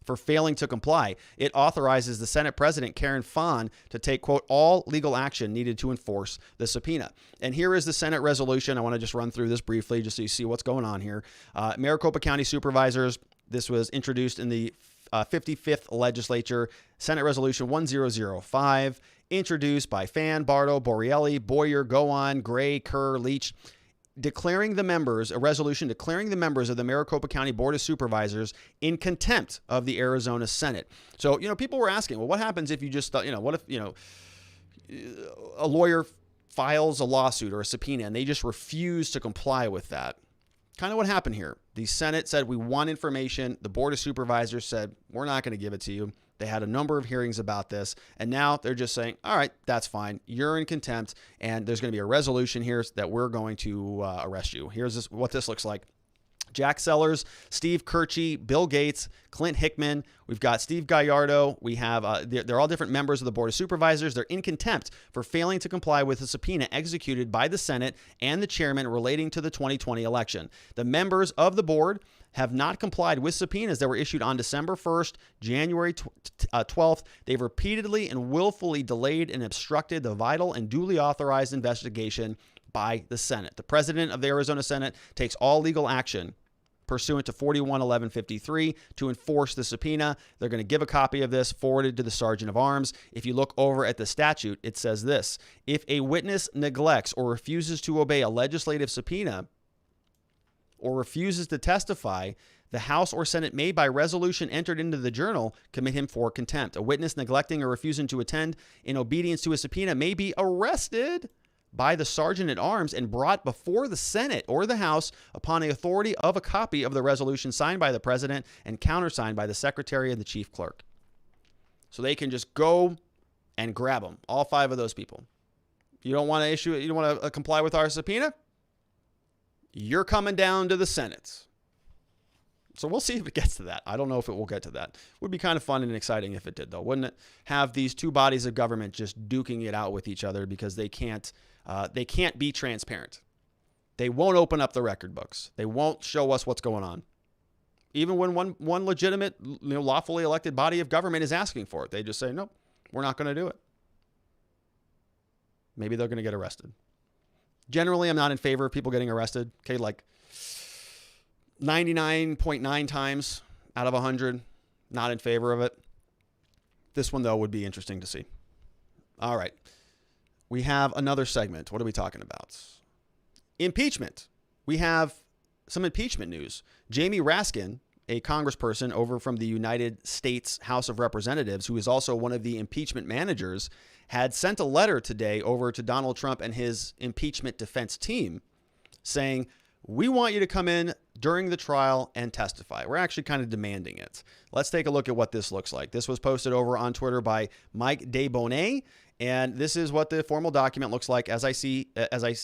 for failing to comply. It authorizes the Senate President, Karen Fahn, to take, quote, all legal action needed to enforce the subpoena. And here is the Senate resolution. I want to just run through this briefly just so you see what's going on here. Maricopa County Supervisors, this was introduced in the 55th legislature. Senate Resolution 1005, introduced by Fan, Bardo, Borrelli, Boyer, Gowan, Gray, Kerr, Leach, a resolution declaring the members of the Maricopa County Board of Supervisors in contempt of the Arizona Senate. So, people were asking, well, what happens if you just, what if, a lawyer files a lawsuit or a subpoena and they just refuse to comply with that? Kind of what happened here. The Senate said, we want information. The Board of Supervisors said, we're not going to give it to you. They had a number of hearings about this, and now they're just saying, all right, that's fine. You're in contempt, and there's going to be a resolution here that we're going to arrest you. Here's what this looks like. Jack Sellers, Steve Kirchie, Bill Gates, Clint Hickman. We've got Steve Gallardo. We have, they're all different members of the Board of Supervisors. They're in contempt for failing to comply with a subpoena executed by the Senate and the chairman relating to the 2020 election. The members of the board have not complied with subpoenas that were issued on December 1st, January 12th. They've repeatedly and willfully delayed and obstructed the vital and duly authorized investigation by the Senate. The president of the Arizona Senate takes all legal action pursuant to 41-1153 to enforce the subpoena. They're going to give a copy of this forwarded to the Sergeant of Arms. If you look over at the statute, it says this: if a witness neglects or refuses to obey a legislative subpoena or refuses to testify, the House or Senate may, by resolution entered into the journal, commit him for contempt. A witness neglecting or refusing to attend in obedience to a subpoena may be arrested by the Sergeant at Arms and brought before the Senate or the House upon the authority of a copy of the resolution signed by the President and countersigned by the Secretary and the Chief Clerk. So they can just go and grab them, all 5 of those people. You don't want to issue it, you don't want to comply with our subpoena? You're coming down to the Senate. So we'll see if it gets to that. I don't know if it will get to that. Would be kind of fun and exciting if it did, though, wouldn't it? Have these 2 bodies of government just duking it out with each other because they can't be transparent. They won't open up the record books. They won't show us what's going on. Even when one legitimate, lawfully elected body of government is asking for it, they just say, nope, we're not going to do it. Maybe they're going to get arrested. Generally, I'm not in favor of people getting arrested. Okay, like 99.9 times out of 100, not in favor of it. This one, though, would be interesting to see. All right. We have another segment. What are we talking about? Impeachment. We have some impeachment news. Jamie Raskin, a congressperson over from the United States House of Representatives, who is also one of the impeachment managers, had sent a letter today over to Donald Trump and his impeachment defense team saying, we want you to come in during the trial and testify. We're actually kind of demanding it. Let's take a look at what this looks like. This was posted over on Twitter by Mike DeBonnet, and this is what the formal document looks like as I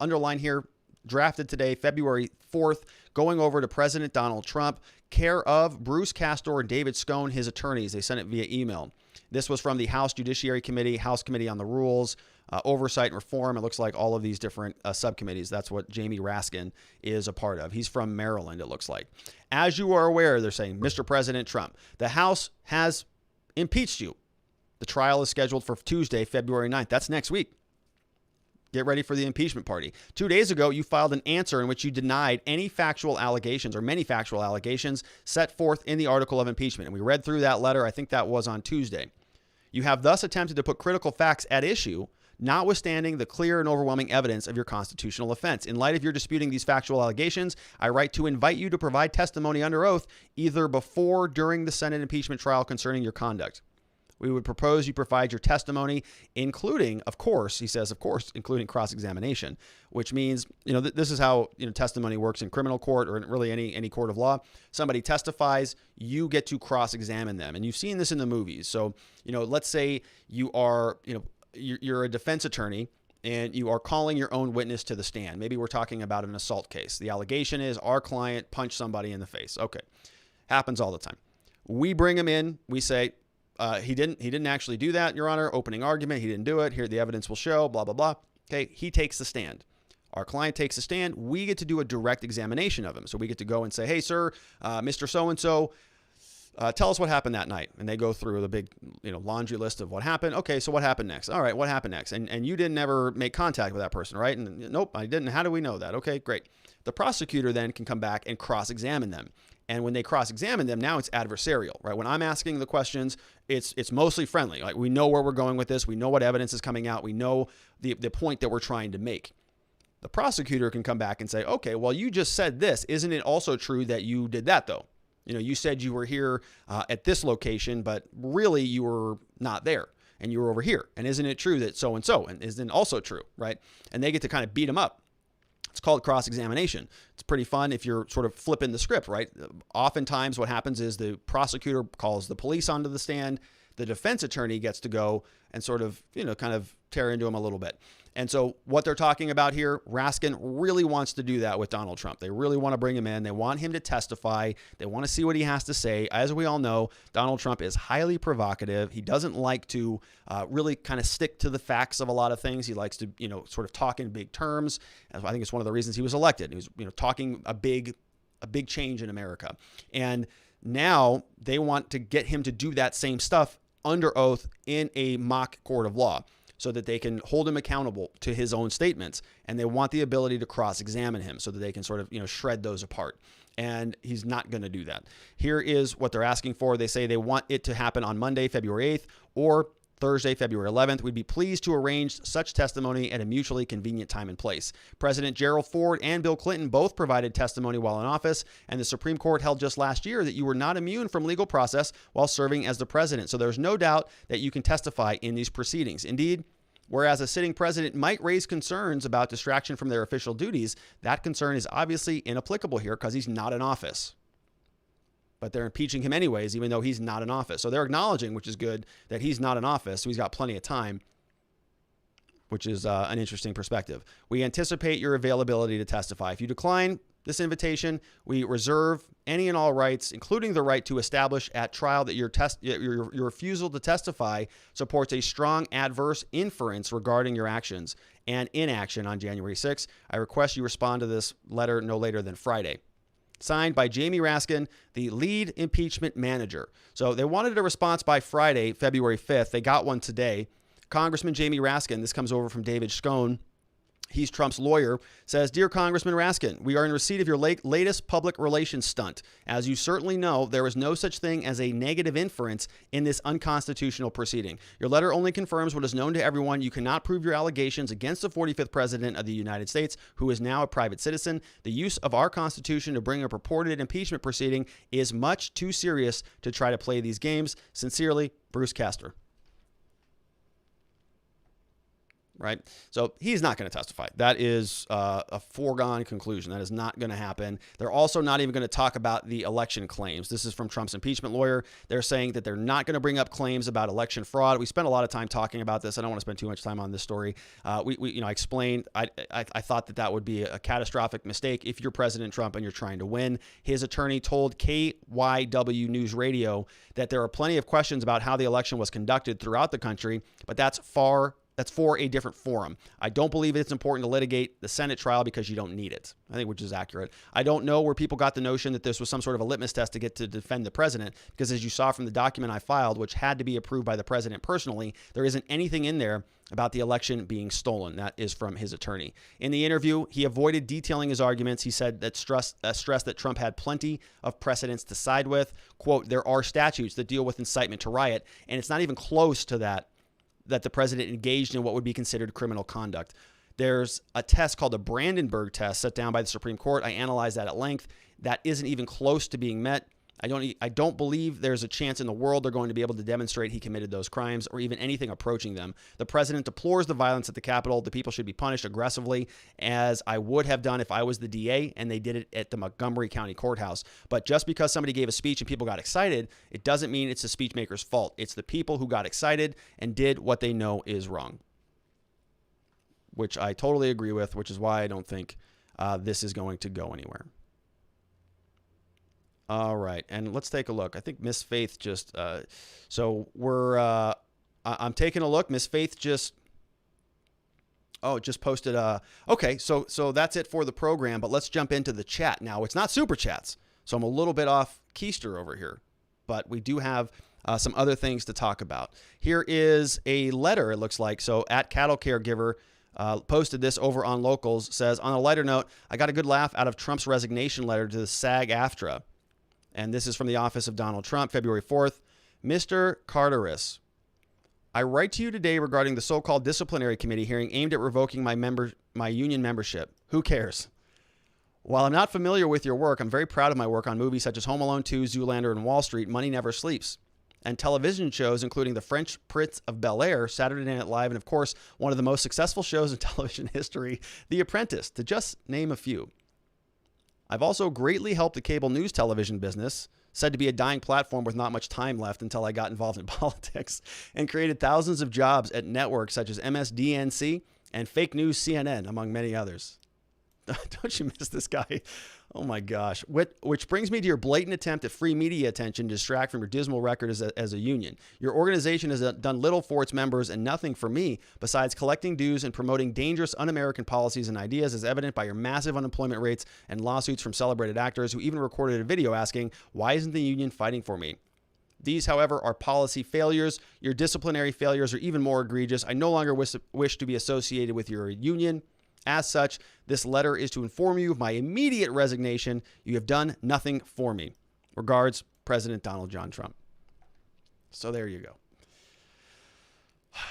underline here, drafted today, February 4th, going over to President Donald Trump, care of Bruce Castor and David Scone, his attorneys. They sent it via email. This was from the House Judiciary Committee, House Committee on the Rules, Oversight and Reform. It looks like all of these different subcommittees. That's what Jamie Raskin is a part of. He's from Maryland, it looks like. As you are aware, they're saying, Mr. President Trump, the House has impeached you. The trial is scheduled for Tuesday, February 9th. That's next week. Get ready for the impeachment party. 2 days ago, you filed an answer in which you denied any factual allegations or many factual allegations set forth in the article of impeachment. And we read through that letter. I think that was on Tuesday. You have thus attempted to put critical facts at issue, notwithstanding the clear and overwhelming evidence of your constitutional offense. In light of your disputing these factual allegations, I write to invite you to provide testimony under oath, either before or during the Senate impeachment trial concerning your conduct. We would propose you provide your testimony, including, of course, he says, of course, including cross-examination, which means, this is how, testimony works in criminal court or in really any court of law. Somebody testifies, you get to cross-examine them. And you've seen this in the movies. So, let's say you are, you're a defense attorney and you are calling your own witness to the stand. Maybe we're talking about an assault case. The allegation is our client punched somebody in the face. Okay. Happens all the time. We bring him in. We say, he didn't actually do that, Your Honor. Opening argument. He didn't do it. Here, the evidence will show, blah, blah, blah. Okay. He takes the stand. Our client takes the stand. We get to do a direct examination of him. So we get to go and say, hey, sir, Mr. So-and-so, tell us what happened that night. And they go through the big, laundry list of what happened. Okay. So what happened next? All right. What happened next? And you didn't ever make contact with that person, right? And nope, I didn't. How do we know that? Okay, great. The prosecutor then can come back and cross-examine them. And when they cross-examine them, now it's adversarial, right? When I'm asking the questions, it's mostly friendly. Like, we know where we're going with this. We know what evidence is coming out. We know the point that we're trying to make. The prosecutor can come back and say, okay, well, you just said this. Isn't it also true that you did that, though? You said you were here at this location, but really you were not there and you were over here. And isn't it true that so-and-so, and isn't it also true, right? And they get to kind of beat them up. It's called cross-examination. It's pretty fun if you're sort of flipping the script, right? Oftentimes what happens is the prosecutor calls the police onto the stand. The defense attorney gets to go and sort of, kind of tear into him a little bit. And so what they're talking about here, Raskin really wants to do that with Donald Trump. They really want to bring him in. They want him to testify. They want to see what he has to say. As we all know, Donald Trump is highly provocative. He doesn't like to really kind of stick to the facts of a lot of things. He likes to, sort of talk in big terms. I think it's one of the reasons he was elected. He was, talking a big change in America. And now they want to get him to do that same stuff under oath in a mock court of law, so that they can hold him accountable to his own statements. And they want the ability to cross-examine him so that they can sort of, shred those apart. And he's not going to do that. Here is what they're asking for. They say they want it to happen on Monday, February 8th, or Thursday, February 11th. We'd be pleased to arrange such testimony at a mutually convenient time and place. President Gerald Ford and Bill Clinton both provided testimony while in office, and the Supreme Court held just last year that you were not immune from legal process while serving as the president. So there's no doubt that you can testify in these proceedings. Indeed, whereas a sitting president might raise concerns about distraction from their official duties, that concern is obviously inapplicable here because he's not in office. But they're impeaching him anyways, even though he's not in office. So they're acknowledging, which is good, that he's not in office, so he's got plenty of time, which is an interesting perspective. We anticipate your availability to testify. If you decline this invitation, we reserve any and all rights, including the right to establish at trial that your refusal to testify supports a strong adverse inference regarding your actions and inaction on January 6th. I request you respond to this letter no later than Friday. Signed by Jamie Raskin, the lead impeachment manager. So they wanted a response by Friday, February 5th. They got one today. Congressman Jamie Raskin, this comes over from David Scone, he's Trump's lawyer, says, "Dear Congressman Raskin, we are in receipt of your latest public relations stunt. As you certainly know, there is no such thing as a negative inference in this unconstitutional proceeding. Your letter only confirms what is known to everyone. You cannot prove your allegations against the 45th president of the United States, who is now a private citizen. The use of our Constitution to bring a purported impeachment proceeding is much too serious to try to play these games. Sincerely, Bruce Castor." Right? So he's not going to testify. That is a foregone conclusion. That is not going to happen. They're also not even going to talk about the election claims. This is from Trump's impeachment lawyer. They're saying that they're not going to bring up claims about election fraud. We spent a lot of time talking about this. I don't want to spend too much time on this story. I explained. I thought that would be a catastrophic mistake if you're President Trump and you're trying to win. His attorney told KYW News Radio that there are plenty of questions about how the election was conducted throughout the country, but that's for a different forum. I don't believe it's important to litigate the Senate trial because you don't need it, I think, which is accurate. I don't know where people got the notion that this was some sort of a litmus test to get to defend the president, because as you saw from the document I filed, which had to be approved by the president personally, there isn't anything in there about the election being stolen. That is from his attorney. In the interview, he avoided detailing his arguments. He said that stressed that Trump had plenty of precedents to side with. Quote, "There are statutes that deal with incitement to riot, and it's not even close to that the president engaged in what would be considered criminal conduct. There's a test called the Brandenburg test set down by the Supreme Court. I analyzed that at length. That isn't even close to being met. I don't believe there's a chance in the world they're going to be able to demonstrate he committed those crimes or even anything approaching them. The president deplores the violence at the Capitol. The people should be punished aggressively, as I would have done if I was the DA and they did it at the Montgomery County Courthouse. But just because somebody gave a speech and people got excited, it doesn't mean it's the speech maker's fault. It's the people who got excited and did what they know is wrong," which I totally agree with, which is why I don't think this is going to go anywhere. All right, and let's take a look. I think Miss Faith just, I'm taking a look. Miss Faith just posted, okay, so that's it for the program, but let's jump into the chat now. It's not super chats, so I'm a little bit off keister over here, but we do have some other things to talk about. Here is a letter, it looks like. So at Cattle Caregiver, posted this over on Locals, says, "On a lighter note, I got a good laugh out of Trump's resignation letter to the SAG-AFTRA." And this is from the office of Donald Trump, February 4th. "Mr. Carteris, I write to you today regarding the so-called disciplinary committee hearing aimed at revoking my union membership. Who cares? While I'm not familiar with your work, I'm very proud of my work on movies such as Home Alone 2, Zoolander, and Wall Street, Money Never Sleeps, and television shows including The French Prince of Bel-Air, Saturday Night Live, and of course, one of the most successful shows in television history, The Apprentice, to just name a few. I've also greatly helped the cable news television business, said to be a dying platform with not much time left until I got involved in politics, and created thousands of jobs at networks such as MSDNC and Fake News CNN, among many others." Don't you miss this guy? Oh my gosh. Which brings me to your blatant attempt at free media attention to distract from your dismal record as a union. Your organization has done little for its members and nothing for me besides collecting dues and promoting dangerous un-American policies and ideas, as evident by your massive unemployment rates and lawsuits from celebrated actors who even recorded a video asking, "Why isn't the union fighting for me?" These, however, are policy failures. Your disciplinary failures are even more egregious. I no longer wish to be associated with your union. As such, this letter is to inform you of my immediate resignation. You have done nothing for me. Regards, President Donald John Trump. So there you go.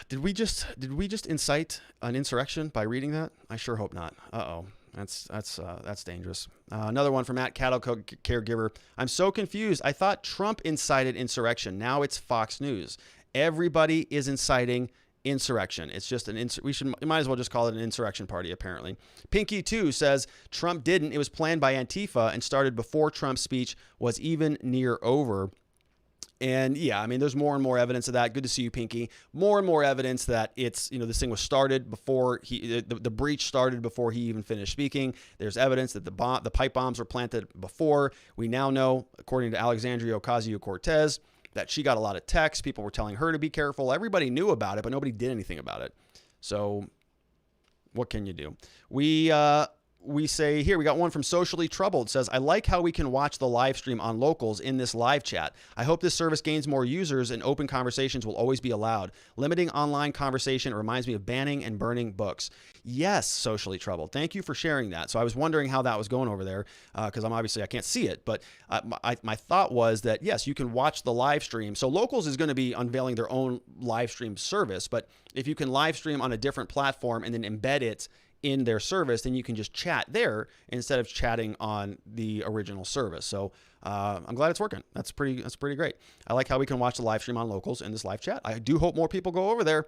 Did we just incite an insurrection by reading that? I sure hope not. Uh-oh. That's dangerous. Another one from @Cattle Caregiver. I'm so confused. I thought Trump incited insurrection. Now it's Fox News. Everybody is inciting insurrection. It's just we might as well just call it an insurrection party, apparently. Pinky2 says Trump didn't. It was planned by Antifa and started before Trump's speech was even near over. And yeah, I mean, there's more and more evidence of that. Good to see you, Pinky. More and more evidence that it's, this thing was started before the breach started before he even finished speaking. There's evidence that the pipe bombs were planted before. We now know, according to Alexandria Ocasio-Cortez, that she got a lot of texts. People were telling her to be careful. Everybody knew about it, but nobody did anything about it. So what can you do? We say here, we got one from Socially Troubled. Says, I like how we can watch the live stream on Locals in this live chat. I hope this service gains more users and open conversations will always be allowed. Limiting online conversation reminds me of banning and burning books. Yes, Socially Troubled. Thank you for sharing that. So I was wondering how that was going over there because I can't see it. But my thought was that, yes, you can watch the live stream. So Locals is going to be unveiling their own live stream service. But if you can live stream on a different platform and then embed it in their service, then you can just chat there instead of chatting on the original service. So I'm glad it's working. That's pretty great. I like how we can watch the live stream on Locals in this live chat. I do hope more people go over there.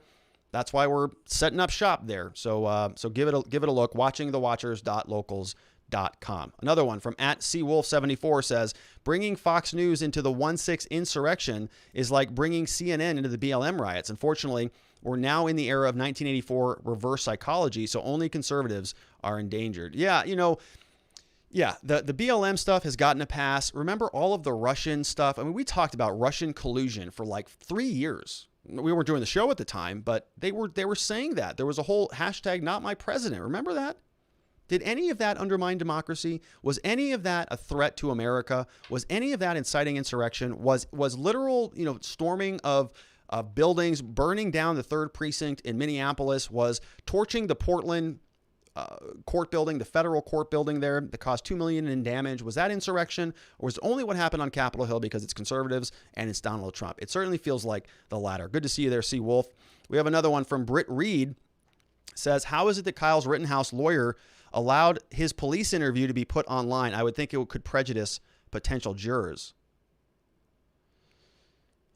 That's why we're setting up shop there. So give it a look. Watchingthewatchers.locals.com. Another one from @Seawolf74 says, bringing Fox News into the 1/6 insurrection is like bringing CNN into the BLM riots. Unfortunately, we're now in the era of 1984 reverse psychology, so only conservatives are endangered. Yeah, the BLM stuff has gotten a pass. Remember all of the Russian stuff? I mean, we talked about Russian collusion for like 3 years. We weren't doing the show at the time, but they were saying that. There was a whole hashtag not my president. Remember that? Did any of that undermine democracy? Was any of that a threat to America? Was any of that inciting insurrection? Was literal, storming of buildings, burning down the 3rd precinct in Minneapolis, was torching the Portland court building, the federal court building there that caused $2 million in damage? Was that insurrection, or was it only what happened on Capitol Hill because it's conservatives and it's Donald Trump? It certainly feels like the latter. Good to see you there, C. Wolf. We have another one from Britt Reed. Says, how is it that Kyle's Rittenhouse lawyer allowed his police interview to be put online? I would think it could prejudice potential jurors.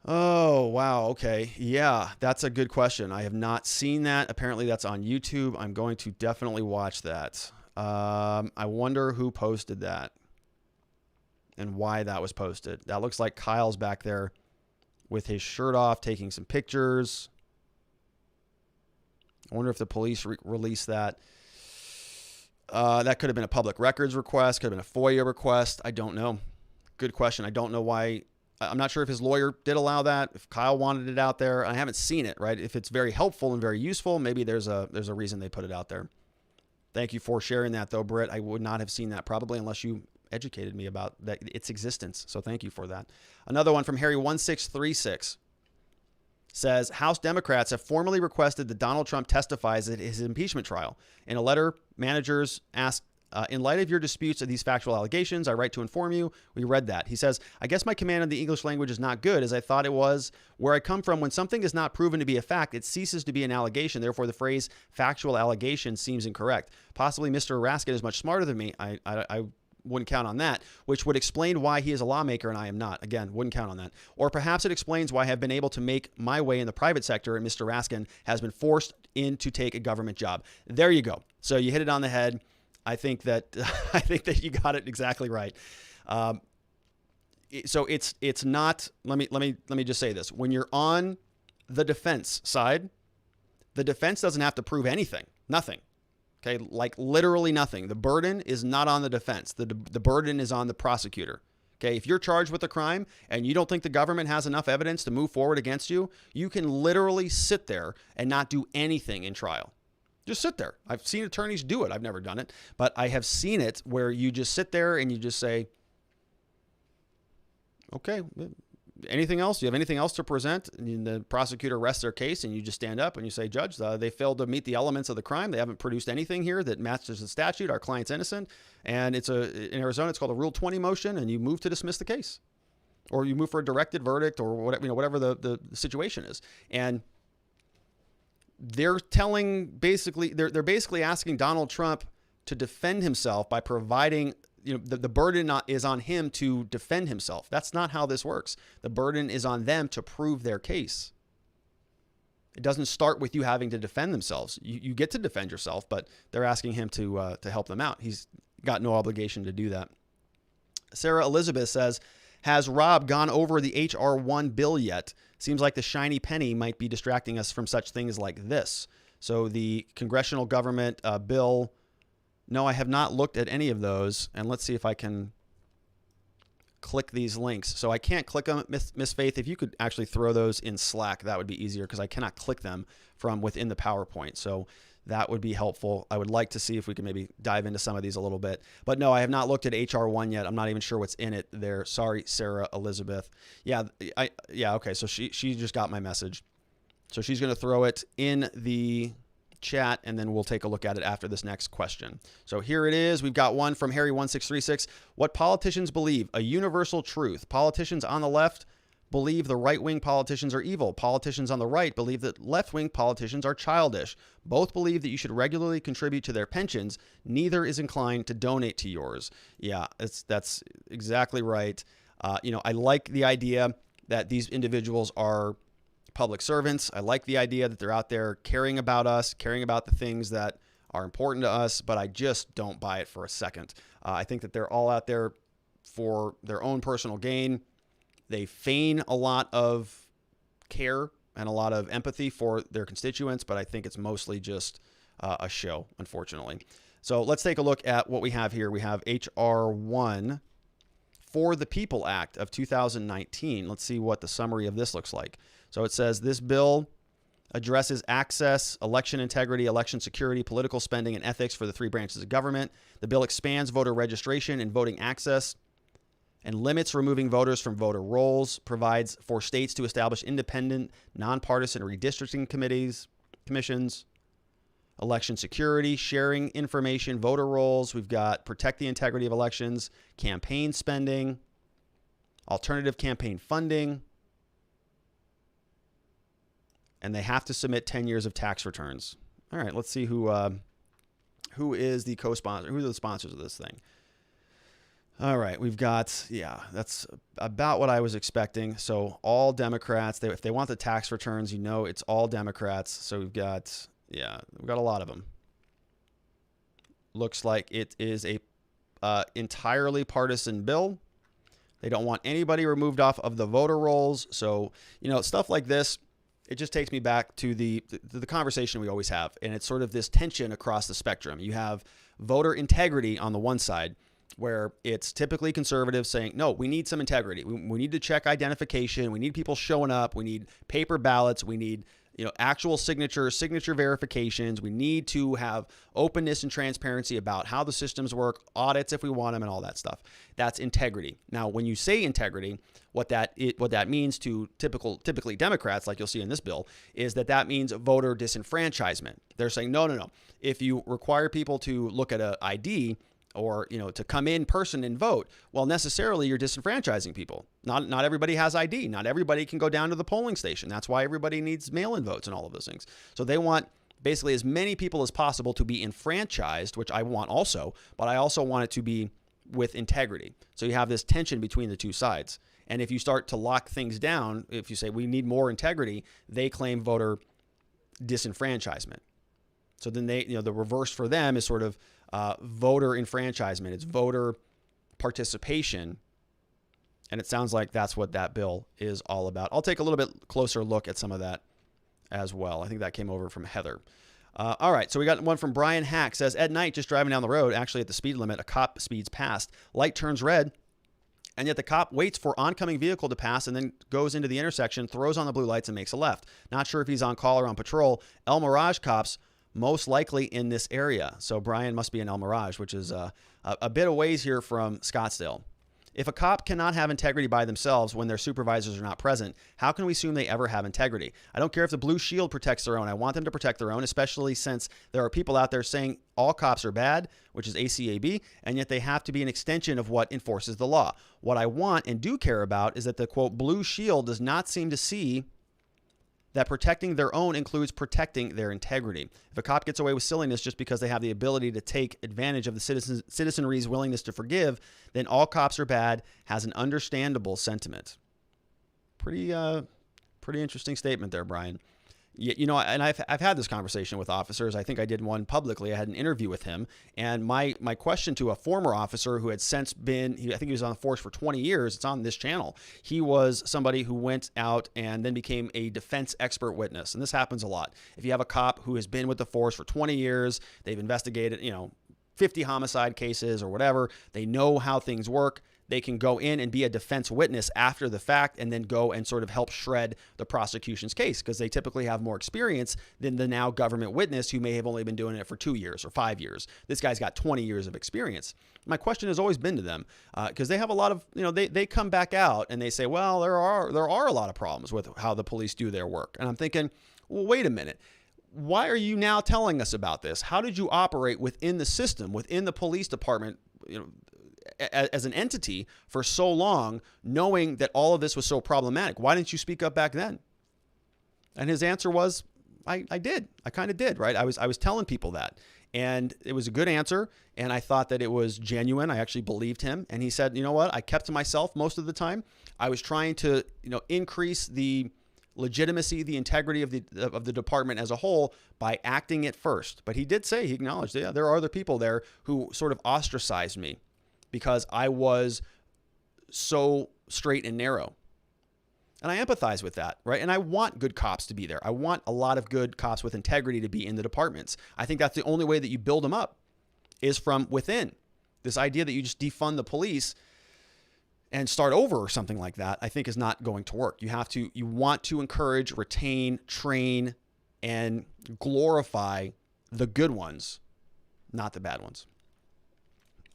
Oh, wow. Okay. Yeah, that's a good question. I have not seen that. Apparently that's on YouTube. I'm going to definitely watch that. I wonder who posted that and why that was posted. That looks like Kyle's back there with his shirt off, taking some pictures. I wonder if the police released that. That could have been a public records request, could have been a FOIA request. I don't know. Good question. I don't know why. I'm not sure if his lawyer did allow that, if Kyle wanted it out there. I haven't seen it, right? If it's very helpful and very useful, maybe there's a reason they put it out there. Thank you for sharing that, though, Britt. I would not have seen that probably unless you educated me about its existence. So thank you for that. Another one from Harry1636 says, House Democrats have formally requested that Donald Trump testifies at his impeachment trial. In a letter, managers asked, in light of your disputes of these factual allegations, I write to inform you. We read that. He says, I guess my command of the English language is not good as I thought it was. Where I come from, when something is not proven to be a fact, it ceases to be an allegation. Therefore, the phrase factual allegation seems incorrect. Possibly Mr. Raskin is much smarter than me. I wouldn't count on that, which would explain why he is a lawmaker and I am not. Again, wouldn't count on that. Or perhaps it explains why I have been able to make my way in the private sector and Mr. Raskin has been forced in to take a government job. There you go. So you hit it on the head. I think that you got it exactly right. So it's not. Let me just say this: when you're on the defense side, the defense doesn't have to prove anything, nothing. Okay, like literally nothing. The burden is not on the defense. The burden is on the prosecutor. Okay, if you're charged with a crime and you don't think the government has enough evidence to move forward against you, you can literally sit there and not do anything in trial. Just sit there. I've seen attorneys do it. I've never done it, but I have seen it where you just sit there and you just say, okay, anything else? Do you have anything else to present? And the prosecutor rests their case, and you just stand up and you say, Judge, they failed to meet the elements of the crime. They haven't produced anything here that matches the statute. Our client's innocent. And in Arizona, it's called a Rule 20 motion, and you move to dismiss the case. Or you move for a directed verdict, or whatever the situation is. And they're basically asking Donald Trump to defend himself by providing, the burden is on him to defend himself. That's not how this works. The burden is on them to prove their case. It doesn't start with you having to defend themselves. You get to defend yourself, but they're asking him to help them out. He's got no obligation to do that. Sarah Elizabeth says, has Rob gone over the H.R. 1 bill yet? Seems like the shiny penny might be distracting us from such things like this. So the congressional government bill, no, I have not looked at any of those. And let's see if I can click these links. So I can't click them. Miss Faith, if you could actually throw those in Slack, that would be easier because I cannot click them from within the PowerPoint. So that would be helpful. I would like to see if we can maybe dive into some of these a little bit. But no, I have not looked at HR 1 yet. I'm not even sure what's in it there. Sorry, Sarah Elizabeth. Yeah, okay. So she just got my message. So she's going to throw it in the chat, and then we'll take a look at it after this next question. So here it is. We've got one from Harry1636. What politicians believe? A universal truth. Politicians on the left believe the right-wing politicians are evil. Politicians on the right believe that left-wing politicians are childish. Both believe that you should regularly contribute to their pensions. Neither is inclined to donate to yours. Yeah, that's exactly right. I like the idea that these individuals are public servants. I like the idea that they're out there caring about us, caring about the things that are important to us, but I just don't buy it for a second. I think that they're all out there for their own personal gain. They feign a lot of care and a lot of empathy for their constituents, but I think it's mostly just a show, unfortunately. So let's take a look at what we have here. We have H.R. 1 for the People Act of 2019. Let's see what the summary of this looks like. So it says this bill addresses access, election integrity, election security, political spending, and ethics for the three branches of government. The bill expands voter registration and voting access and limits removing voters from voter rolls, provides for states to establish independent, nonpartisan redistricting commissions, election security, sharing information, voter rolls. We've got protect the integrity of elections, campaign spending, alternative campaign funding, and they have to submit 10 years of tax returns. All right, let's see who is the co-sponsor, who are the sponsors of this thing. All right, we've got, that's about what I was expecting. So all Democrats, if they want the tax returns, it's all Democrats. So we've got a lot of them. Looks like it is a entirely partisan bill. They don't want anybody removed off of the voter rolls. So, stuff like this, it just takes me back to the conversation we always have. And it's sort of this tension across the spectrum. You have voter integrity on the one side, where it's typically conservatives saying, no, we need some integrity. We need to check identification. We need people showing up. We need paper ballots. We need actual signature verifications. We need to have openness and transparency about how the systems work, audits if we want them, and all that stuff. That's integrity. Now, when you say integrity, what that means to typically Democrats, like you'll see in this bill, is that means voter disenfranchisement. They're saying, no. If you require people to look at an ID, or, to come in person and vote, well, necessarily you're disenfranchising people. Not everybody has ID. Not everybody can go down to the polling station. That's why everybody needs mail-in votes and all of those things. So they want basically as many people as possible to be enfranchised, which I want also, but I also want it to be with integrity. So you have this tension between the two sides. And if you start to lock things down, if you say we need more integrity, they claim voter disenfranchisement. So then the reverse for them is sort of voter enfranchisement. It's voter participation. And it sounds like that's what that bill is all about. I'll take a little bit closer look at some of that as well. I think that came over from Heather. All right, so we got one from Brian Hack. Says, at night, just driving down the road, actually at the speed limit, a cop speeds past. Light turns red, and yet the cop waits for oncoming vehicle to pass and then goes into the intersection, throws on the blue lights, and makes a left. Not sure if he's on call or on patrol. El Mirage cops most likely in this area. So Brian must be in El Mirage, which is a bit of ways here from Scottsdale. If a cop cannot have integrity by themselves when their supervisors are not present, how can we assume they ever have integrity? I don't care if the blue shield protects their own. I want them to protect their own, especially since there are people out there saying all cops are bad, which is ACAB, and yet they have to be an extension of what enforces the law. What I want and do care about is that the, quote, blue shield does not seem to see that protecting their own includes protecting their integrity. If a cop gets away with silliness just because they have the ability to take advantage of the citizenry's willingness to forgive, then all cops are bad has an understandable sentiment. Pretty interesting statement there, Brian. You know, and I've had this conversation with officers. I think I did one publicly. I had an interview with him, and my question to a former officer who had since been, I think he was on the force for 20 years. It's on this channel. He was somebody who went out and then became a defense expert witness, and this happens a lot. If you have a cop who has been with the force for 20 years, they've investigated, 50 homicide cases or whatever. They know how things work. They can go in and be a defense witness after the fact and then go and sort of help shred the prosecution's case because they typically have more experience than the now government witness who may have only been doing it for 2 years or 5 years. This guy's got 20 years of experience. My question has always been to them because they have a lot of, they come back out and they say, well, there are a lot of problems with how the police do their work. And I'm thinking, well, wait a minute. Why are you now telling us about this? How did you operate within the system, within the police department, as an entity for so long, knowing that all of this was so problematic? Why didn't you speak up back then? And his answer was, I did. I kind of did, right? I was telling people that. And it was a good answer. And I thought that it was genuine. I actually believed him. And he said, you know what? I kept to myself most of the time. I was trying to, increase the legitimacy, the integrity of the department as a whole by acting it first. But he did say, he acknowledged, yeah, there are other people there who sort of ostracized me because I was so straight and narrow. And I empathize with that, right? And I want good cops to be there. I want a lot of good cops with integrity to be in the departments. I think that's the only way that you build them up is from within. This idea that you just defund the police and start over or something like that, I think is not going to work. You want to encourage, retain, train, and glorify the good ones, not the bad ones.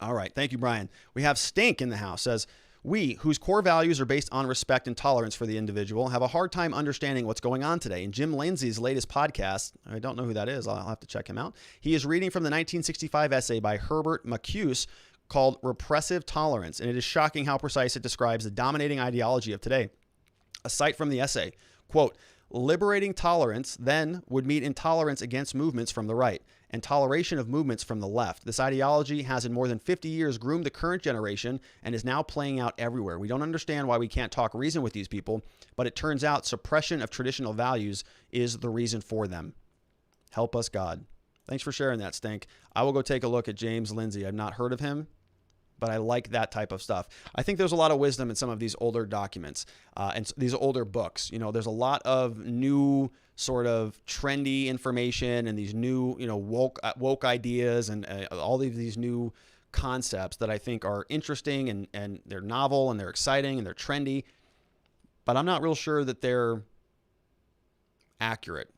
All right. Thank you, Brian. We have Stink in the house. Says, we, whose core values are based on respect and tolerance for the individual, have a hard time understanding what's going on today. In Jim Lindsay's latest podcast, I don't know who that is. I'll have to check him out. He is reading from the 1965 essay by Herbert Marcuse called Repressive Tolerance, and it is shocking how precise it describes the dominating ideology of today. A cite from the essay, quote, liberating tolerance then would mean intolerance against movements from the right and toleration of movements from the left. This ideology has in more than 50 years groomed the current generation and is now playing out everywhere. We don't understand why we can't talk reason with these people, but it turns out suppression of traditional values is the reason for them. Help us, God. Thanks for sharing that, Stink. I will go take a look at James Lindsay. I've not heard of him, but I like that type of stuff. I think there's a lot of wisdom in some of these older documents and these older books. There's a lot of new sort of trendy information and these new, woke ideas and all of these new concepts that I think are interesting and they're novel and they're exciting and they're trendy, but I'm not real sure that they're accurate.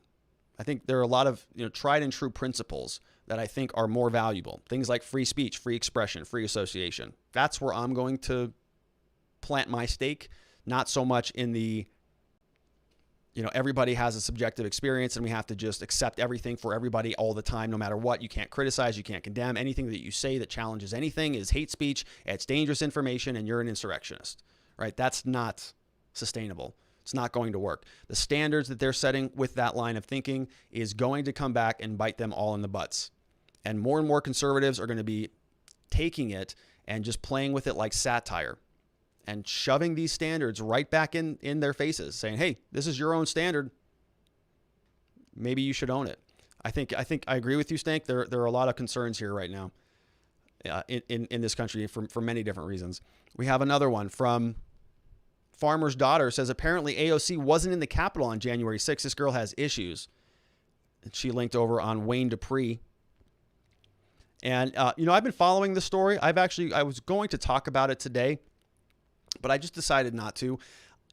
I think there are a lot of tried and true principles that I think are more valuable. Things like free speech, free expression, free association. That's where I'm going to plant my stake, not so much in the, everybody has a subjective experience and we have to just accept everything for everybody all the time, no matter what. You can't criticize, you can't condemn. Anything that you say that challenges anything is hate speech, it's dangerous information, and you're an insurrectionist, right? That's not sustainable. It's not going to work. The standards that they're setting with that line of thinking is going to come back and bite them all in the butts. And more conservatives are going to be taking it and just playing with it like satire and shoving these standards right back in their faces, saying, hey, this is your own standard. Maybe you should own it. I think I agree with you, Stank. There are a lot of concerns here right now in this country for many different reasons. We have another one from Farmer's Daughter. Says, apparently AOC wasn't in the Capitol on January 6th. This girl has issues. And she linked over on Wayne Dupree. And, I've been following the story. I was going to talk about it today, but I just decided not to.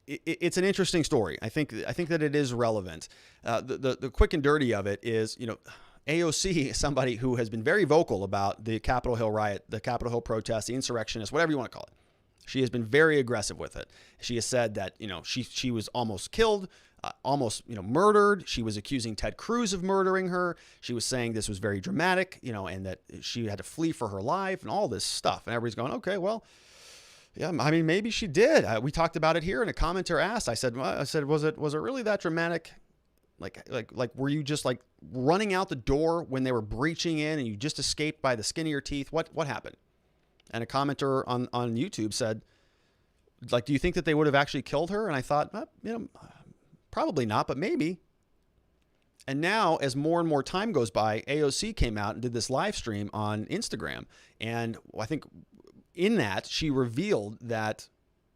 It's an interesting story. I think that it is relevant. The quick and dirty of it is, AOC is somebody who has been very vocal about the Capitol Hill riot, the Capitol Hill protest, the insurrectionists, whatever you want to call it. She has been very aggressive with it. She has said that, she was almost killed, almost, murdered. She was accusing Ted Cruz of murdering her. She was saying this was very dramatic, and that she had to flee for her life and all this stuff. And everybody's going, okay, well, yeah, I mean, maybe she did. We talked about it here, and a commenter asked. I said, was it really that dramatic? Like, were you just like running out the door when they were breaching in, and you just escaped by the skin of your teeth? What happened? And a commenter on YouTube said, like, do you think that they would have actually killed her? And I thought, probably not, but maybe. And now, as more and more time goes by, AOC came out and did this live stream on Instagram. And I think in that, she revealed that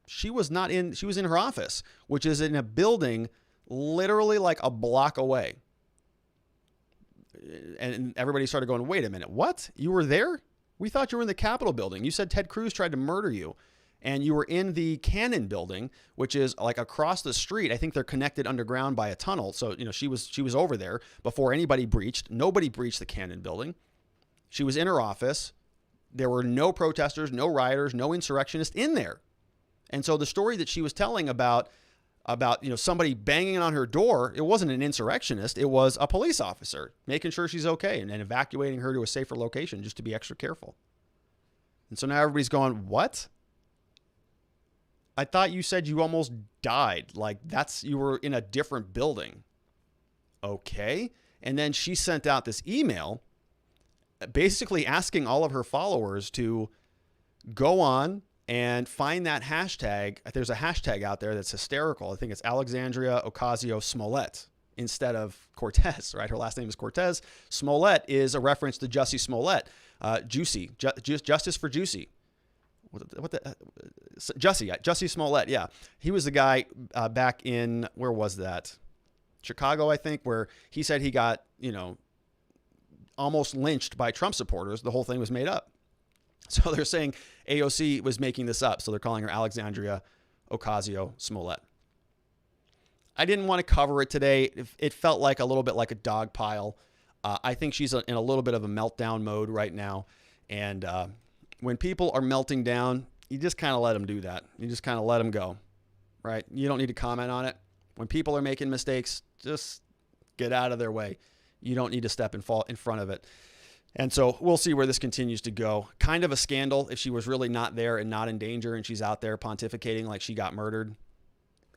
she was in her office, which is in a building literally like a block away. And everybody started going, wait a minute, what? You were there? We thought you were in the Capitol building. You said Ted Cruz tried to murder you. And you were in the Cannon building, which is like across the street. I think they're connected underground by a tunnel. So, she was over there before anybody breached. Nobody breached the Cannon building. She was in her office. There were no protesters, no rioters, no insurrectionists in there. And so the story that she was telling about somebody banging on her door, it wasn't an insurrectionist. It was a police officer making sure she's okay and evacuating her to a safer location just to be extra careful. And so now everybody's going, what? I thought you said you almost died. Like you were in a different building. Okay. And then she sent out this email basically asking all of her followers to go on and find that hashtag. There's a hashtag out there that's hysterical. I think it's Alexandria Ocasio-Smollett instead of Cortez, right? Her last name is Cortez. Smollett is a reference to Jussie Smollett. Justice for Juicy. Jussie Smollett. Yeah. He was the guy back in, where was that? Chicago, I think, where he said he got, almost lynched by Trump supporters. The whole thing was made up. So they're saying AOC was making this up. So they're calling her Alexandria Ocasio-Smollett. I didn't want to cover it today. It felt like a little bit like a dog pile. I think she's in a little bit of a meltdown mode right now. And when people are melting down, you just kind of let them do that. You just kind of let them go, right? You don't need to comment on it. When people are making mistakes, just get out of their way. You don't need to step and fall in front of it. And so we'll see where this continues to go. Kind of a scandal if she was really not there and not in danger and she's out there pontificating like she got murdered.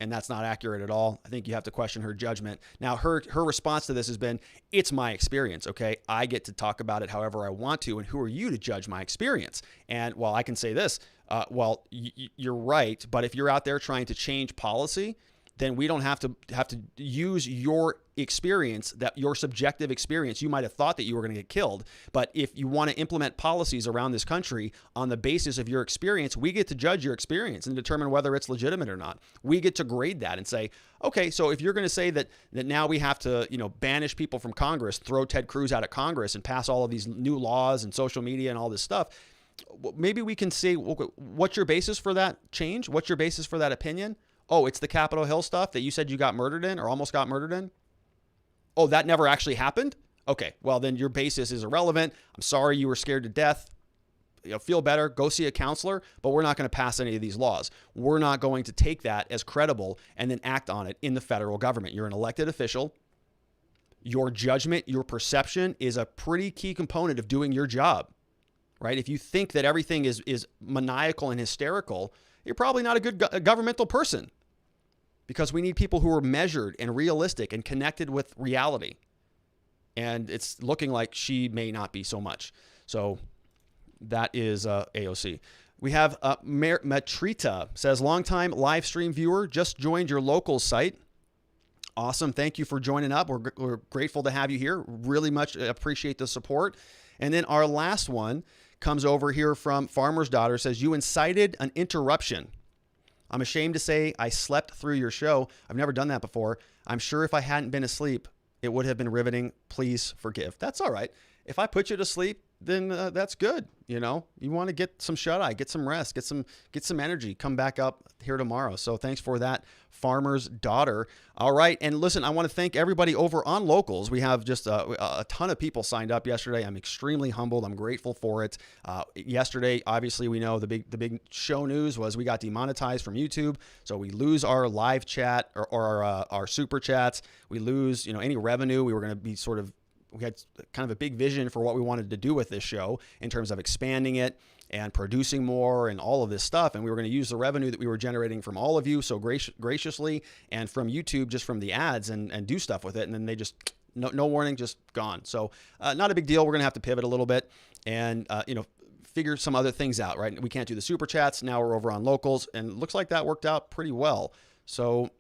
And that's not accurate at all. I think you have to question her judgment. Now, her response to this has been, it's my experience, okay? I get to talk about it however I want to, and who are you to judge my experience? And while I can say this, you're right, but if you're out there trying to change policy, then we don't have to use your experience, that your subjective experience. You might have thought that you were going to get killed, but if you want to implement policies around this country on the basis of your experience, we get to judge your experience and determine whether it's legitimate or not. We get to grade that and say, okay, so if you're going to say that now we have to, banish people from Congress, throw Ted Cruz out of Congress and pass all of these new laws and social media and all this stuff, maybe we can see, what's your basis for that change? What's your basis for that opinion? Oh, it's the Capitol Hill stuff that you said you got murdered in or almost got murdered in? Oh, that never actually happened? Okay, well, then your basis is irrelevant. I'm sorry you were scared to death. Feel better, go see a counselor, but we're not going to pass any of these laws. We're not going to take that as credible and then act on it in the federal government. You're an elected official. Your judgment, your perception is a pretty key component of doing your job, right? If you think that everything is maniacal and hysterical, you're probably not a good governmental person, because we need people who are measured and realistic and connected with reality. And it's looking like she may not be so much. So that is AOC. We have Matrita says, longtime live stream viewer, just joined your local site. Awesome. Thank you for joining up. We're grateful to have you here. Really much appreciate the support. And then our last one comes over here from Farmer's Daughter, says, you incited an interruption. I'm ashamed to say I slept through your show. I've never done that before. I'm sure if I hadn't been asleep, it would have been riveting. Please forgive. That's all right. If I put you to sleep, then that's good. You know, you want to get some shut eye, get some rest, get some energy, come back up here tomorrow. So thanks for that, Farmer's Daughter. All right. And listen, I want to thank everybody over on Locals. We have just a ton of people signed up yesterday. I'm extremely humbled. I'm grateful for it. Yesterday, obviously, we know the big show news was we got demonetized from YouTube. So we lose our live chat or our super chats. We lose, any revenue. We were going to be we had kind of a big vision for what we wanted to do with this show in terms of expanding it and producing more and all of this stuff. And we were going to use the revenue that we were generating from all of you so graciously and from YouTube, just from the ads and do stuff with it. And then they just, no warning, just gone. So not a big deal. We're going to have to pivot a little bit and, figure some other things out, right? We can't do the super chats. Now we're over on Locals, and it looks like that worked out pretty well. So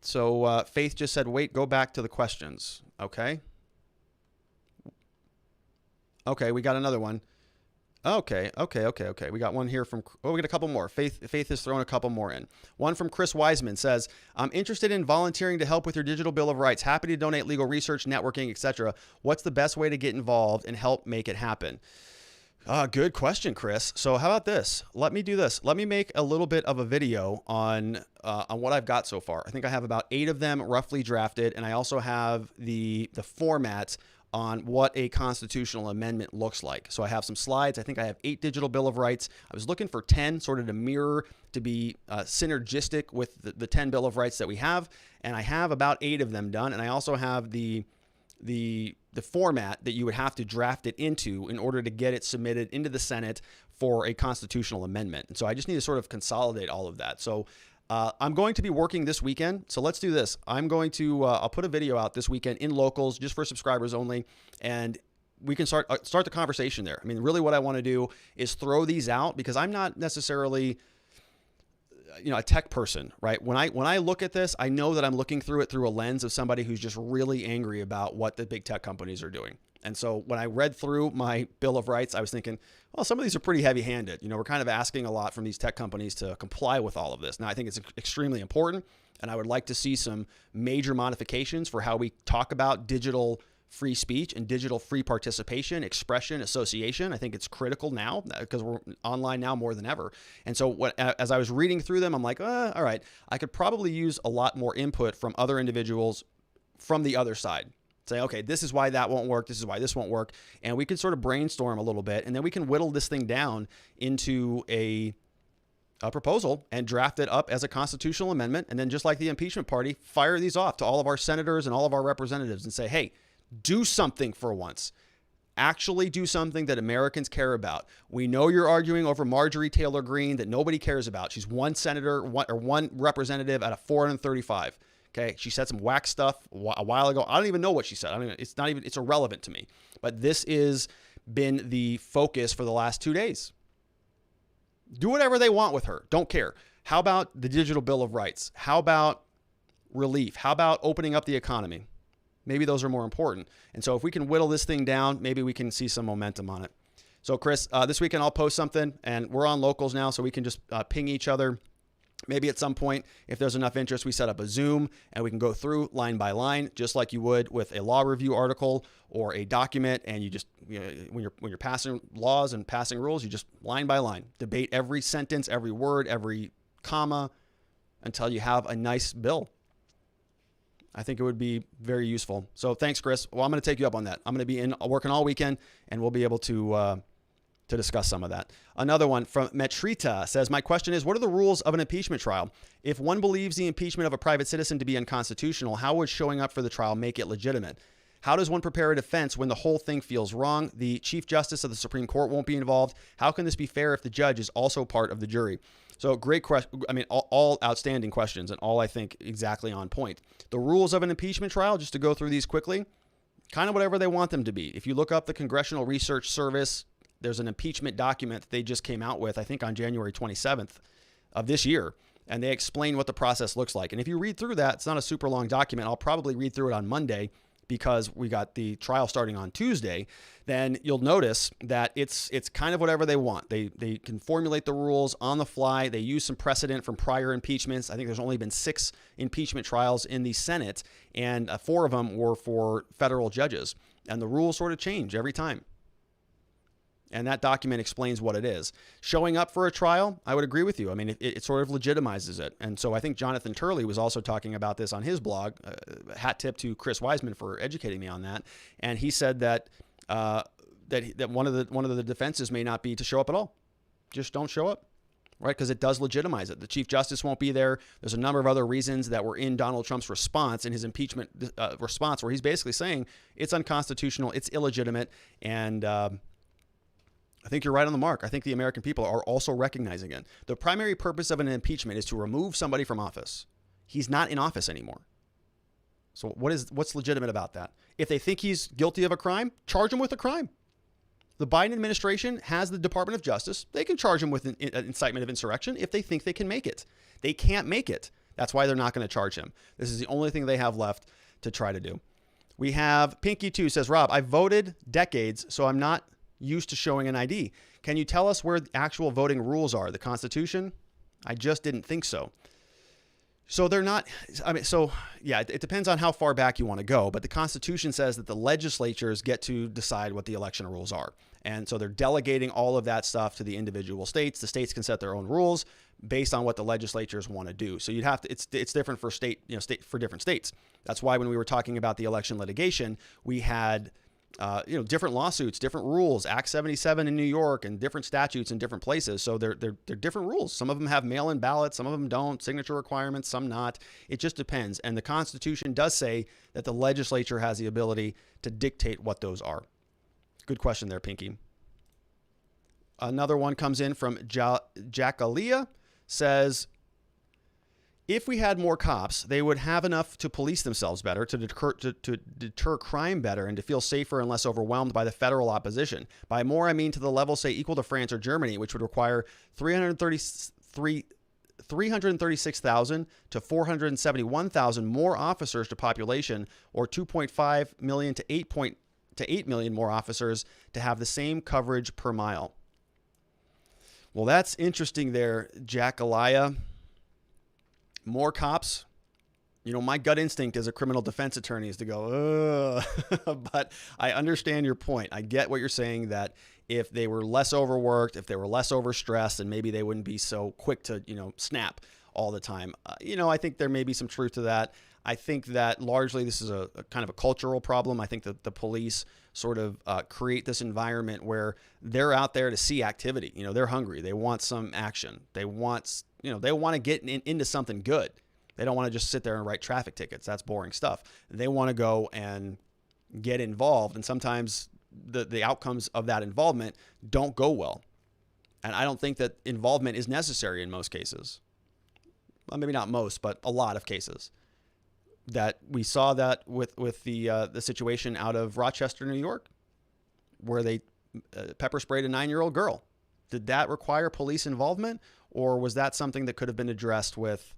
Faith just said, wait, go back to the questions. Okay. We got another one. Okay. We got one here we got a couple more. Faith has thrown a couple more in. One from Chris Wiseman says, I'm interested in volunteering to help with your digital bill of rights. Happy to donate legal research, networking, etc. What's the best way to get involved and help make it happen? Good question, Chris. So how about this? Let me do this. Let me make a little bit of a video on what I've got so far. I think I have about 8 of them roughly drafted, and I also have the format on what a constitutional amendment looks like. So I have some slides. I think I have 8 digital bill of rights. I was looking for 10 sort of to mirror, to be synergistic with the 10 bill of rights that we have. And I have about 8 of them done. And I also have the format that you would have to draft it into in order to get it submitted into the Senate for a constitutional amendment. And so I just need to sort of consolidate all of that. So I'm going to be working this weekend. So let's do this. I'm going to, I'll put a video out this weekend in Locals just for subscribers only. And we can start the conversation there. I mean, really what I want to do is throw these out because I'm not necessarily, a tech person, right? When I look at this, I know that I'm looking through it through a lens of somebody who's just really angry about what the big tech companies are doing. And so when I read through my Bill of Rights, I was thinking, well, some of these are pretty heavy-handed. We're kind of asking a lot from these tech companies to comply with all of this. Now, I think it's extremely important, and I would like to see some major modifications for how we talk about digital free speech and digital free participation, expression, association. I think it's critical now because we're online now more than ever. And so as I was reading through them, I'm like, all right, I could probably use a lot more input from other individuals from the other side. Say, okay, this is why that won't work. This is why this won't work. And we can sort of brainstorm a little bit, and then we can whittle this thing down into a proposal and draft it up as a constitutional amendment. And then just like the impeachment party, fire these off to all of our senators and all of our representatives and say, hey, do something for once. Actually do something that Americans care about. We know you're arguing over Marjorie Taylor Greene that nobody cares about. She's one senator or one representative out of 435. Okay, she said some whack stuff a while ago. I don't even know what she said. I mean, it's irrelevant to me. But this has been the focus for the last 2 days. Do whatever they want with her. Don't care. How about the digital bill of rights? How about relief? How about opening up the economy? Maybe those are more important. And so if we can whittle this thing down, maybe we can see some momentum on it. So Chris, this weekend I'll post something, and we're on Locals now, so we can just ping each other. Maybe at some point, if there's enough interest, we set up a Zoom and we can go through line by line, just like you would with a law review article or a document. And you just, when you're passing laws and passing rules, you just line by line debate every sentence, every word, every comma until you have a nice bill. I think it would be very useful. So thanks, Chris. Well, I'm going to take you up on that. I'm going to be working all weekend, and we'll be able to discuss some of that. Another one from Metrita says, my question is, what are the rules of an impeachment trial? If one believes the impeachment of a private citizen to be unconstitutional, how would showing up for the trial make it legitimate? How does one prepare a defense when the whole thing feels wrong? The Chief Justice of the Supreme Court won't be involved. How can this be fair if the judge is also part of the jury? So great question. I mean, all outstanding questions and all I think exactly on point. The rules of an impeachment trial, just to go through these quickly, kind of whatever they want them to be. If you look up the Congressional Research Service, there's an impeachment document that they just came out with, I think on January 27th of this year, and they explain what the process looks like. And if you read through that, it's not a super long document. I'll probably read through it on Monday because we got the trial starting on Tuesday. Then you'll notice that it's kind of whatever they want. They can formulate the rules on the fly. They use some precedent from prior impeachments. I think there's only been 6 impeachment trials in the Senate, and 4 of them were for federal judges. And the rules sort of change every time. And that document explains what it is. Showing up for a trial, I would agree with you. I mean, it sort of legitimizes it. And so I think Jonathan Turley was also talking about this on his blog. Hat tip to Chris Wiseman for educating me on that. And he said that that one of the defenses may not be to show up at all. Just don't show up, right? Because it does legitimize it. The Chief Justice won't be there. There's a number of other reasons that were in Donald Trump's response, in his impeachment response, where he's basically saying it's unconstitutional, it's illegitimate, and I think you're right on the mark. I think the American people are also recognizing it. The primary purpose of an impeachment is to remove somebody from office. He's not in office anymore. So what's legitimate about that? If they think he's guilty of a crime, charge him with a crime. The Biden administration has the Department of Justice. They can charge him with an incitement of insurrection if they think they can make it. They can't make it. That's why they're not going to charge him. This is the only thing they have left to try to do. We have Pinky2 says, Rob, I voted decades, so I'm not used to showing an ID. Can you tell us where the actual voting rules are? The Constitution? I just didn't think so. So they're not, I mean, so yeah, it depends on how far back you want to go, but the Constitution says that the legislatures get to decide what the election rules are. And so they're delegating all of that stuff to the individual states. The states can set their own rules based on what the legislatures want to do. So you'd have to, it's different for for different states. That's why when we were talking about the election litigation, we had different lawsuits, different rules, Act 77 in New York, and different statutes in different places. So they're different rules. Some of them have mail-in ballots, some of them don't, signature requirements, some not. It just depends. And the Constitution does say that the legislature has the ability to dictate what those are. Good question there, Pinky. Another one comes in from Jackalia, says, if we had more cops, they would have enough to police themselves better, to deter crime better, and to feel safer and less overwhelmed by the federal opposition. By more, I mean to the level, say, equal to France or Germany, which would require 336,000 to 471,000 more officers to population, or 2.5 million to 8 million more officers to have the same coverage per mile. Well, that's interesting there, Jackalia. More cops. You know, my gut instinct as a criminal defense attorney is to go, ugh. But I understand your point. I get what you're saying, that if they were less overworked, if they were less overstressed, then maybe they wouldn't be so quick to, snap all the time. I think there may be some truth to that. I think that largely this is a kind of a cultural problem. I think that the police sort of create this environment where they're out there to see activity. They're hungry. They want some action. They want to get into something good. They don't want to just sit there and write traffic tickets. That's boring stuff. They want to go and get involved. And sometimes the outcomes of that involvement don't go well. And I don't think that involvement is necessary in most cases. Well, maybe not most, but a lot of cases. That we saw that with the situation out of Rochester, New York, where they pepper sprayed a 9-year-old girl. Did that require police involvement, or was that something that could have been addressed with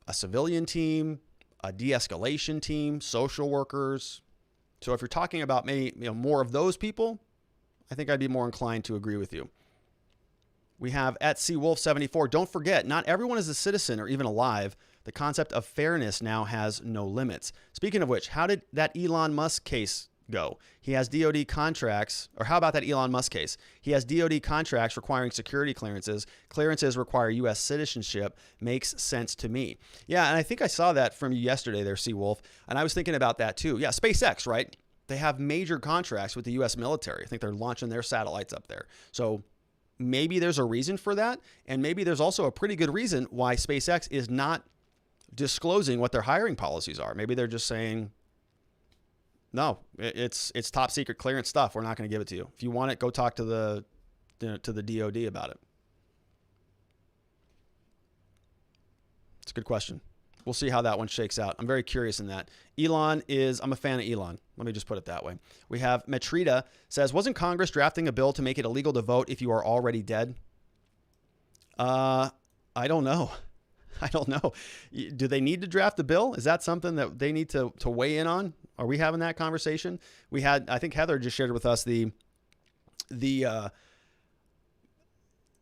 a civilian team, a de-escalation team, social workers? So if you're talking about maybe more of those people, I think I'd be more inclined to agree with you. We have at CWolf74. Don't forget, not everyone is a citizen or even alive. The concept of fairness now has no limits. Speaking of which, how did that Elon Musk case go? He has DOD contracts, or how about that Elon Musk case? He has DOD contracts requiring security clearances. Clearances require U.S. citizenship. Makes sense to me. Yeah, and I think I saw that from you yesterday there, Seawolf, and I was thinking about that too. Yeah, SpaceX, right? They have major contracts with the U.S. military. I think they're launching their satellites up there. So maybe there's a reason for that, and maybe there's also a pretty good reason why SpaceX is not disclosing what their hiring policies are. Maybe they're just saying, no, it's top secret clearance stuff. We're not going to give it to you. If you want it, go talk to the DOD about it. It's a good question. We'll see how that one shakes out. I'm very curious in that. I'm a fan of Elon. Let me just put it that way. We have Metrita says, wasn't Congress drafting a bill to make it illegal to vote if you are already dead? I don't know. I don't know. Do they need to draft a bill? Is that something that they need to weigh in on? Are we having that conversation? I think Heather just shared with us the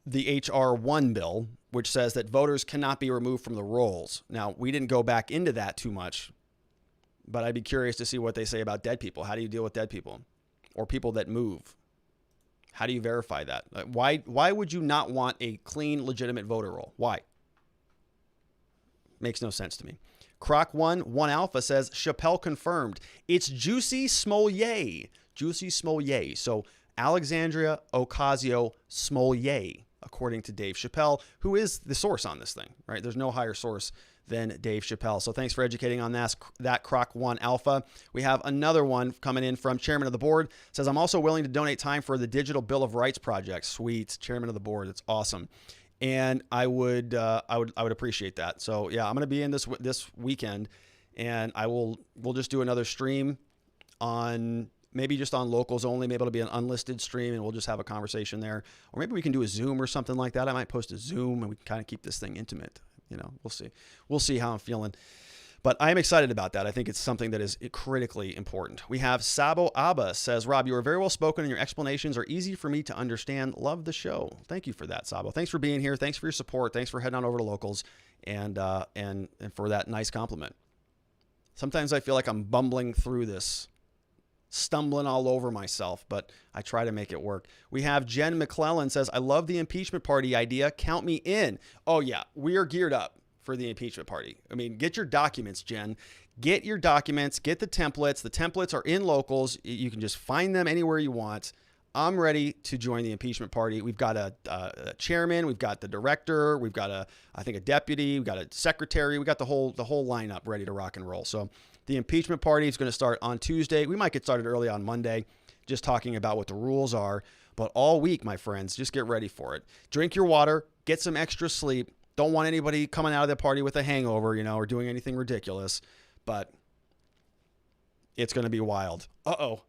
HR 1 bill, which says that voters cannot be removed from the rolls. Now, we didn't go back into that too much, but I'd be curious to see what they say about dead people. How do you deal with dead people or people that move? How do you verify that? Why would you not want a clean, legitimate voter roll? Why? Makes no sense to me. Croc1 Alpha says, Chappelle confirmed. It's Juicy Smollett. Juicy Smollett. So Alexandria Ocasio-Smollett, according to Dave Chappelle, who is the source on this thing, right? There's no higher source than Dave Chappelle. So thanks for educating on that Croc1 Alpha. We have another one coming in from Chairman of the Board. Says, I'm also willing to donate time for the Digital Bill of Rights project. Sweet. Chairman of the Board. That's awesome. And I would appreciate that. So yeah, I'm going to be in this weekend, and we'll just do another stream on, maybe just on locals only. Maybe it'll be an unlisted stream, and we'll just have a conversation there. Or maybe we can do a Zoom or something like that. I might post a Zoom, and we can kind of keep this thing intimate. We'll see. We'll see how I'm feeling. But I'm excited about that. I think it's something that is critically important. We have Sabo Abba says, Rob, you are very well spoken and your explanations are easy for me to understand. Love the show. Thank you for that, Sabo. Thanks for being here. Thanks for your support. Thanks for heading on over to locals and for that nice compliment. Sometimes I feel like I'm bumbling through this, stumbling all over myself, but I try to make it work. We have Jen McClellan says, I love the impeachment party idea. Count me in. Oh yeah, we are geared up for the impeachment party. I mean, get your documents, Jen. Get your documents, get the templates. The templates are in locals. You can just find them anywhere you want. I'm ready to join the impeachment party. We've got a chairman, we've got the director, we've got I think a deputy, we've got a secretary, we got the whole lineup ready to rock and roll. So the impeachment party is going to start on Tuesday. We might get started early on Monday, just talking about what the rules are. But all week, my friends, just get ready for it. Drink your water, get some extra sleep. Don't want anybody coming out of the party with a hangover, or doing anything ridiculous. But it's going to be wild. Uh-oh.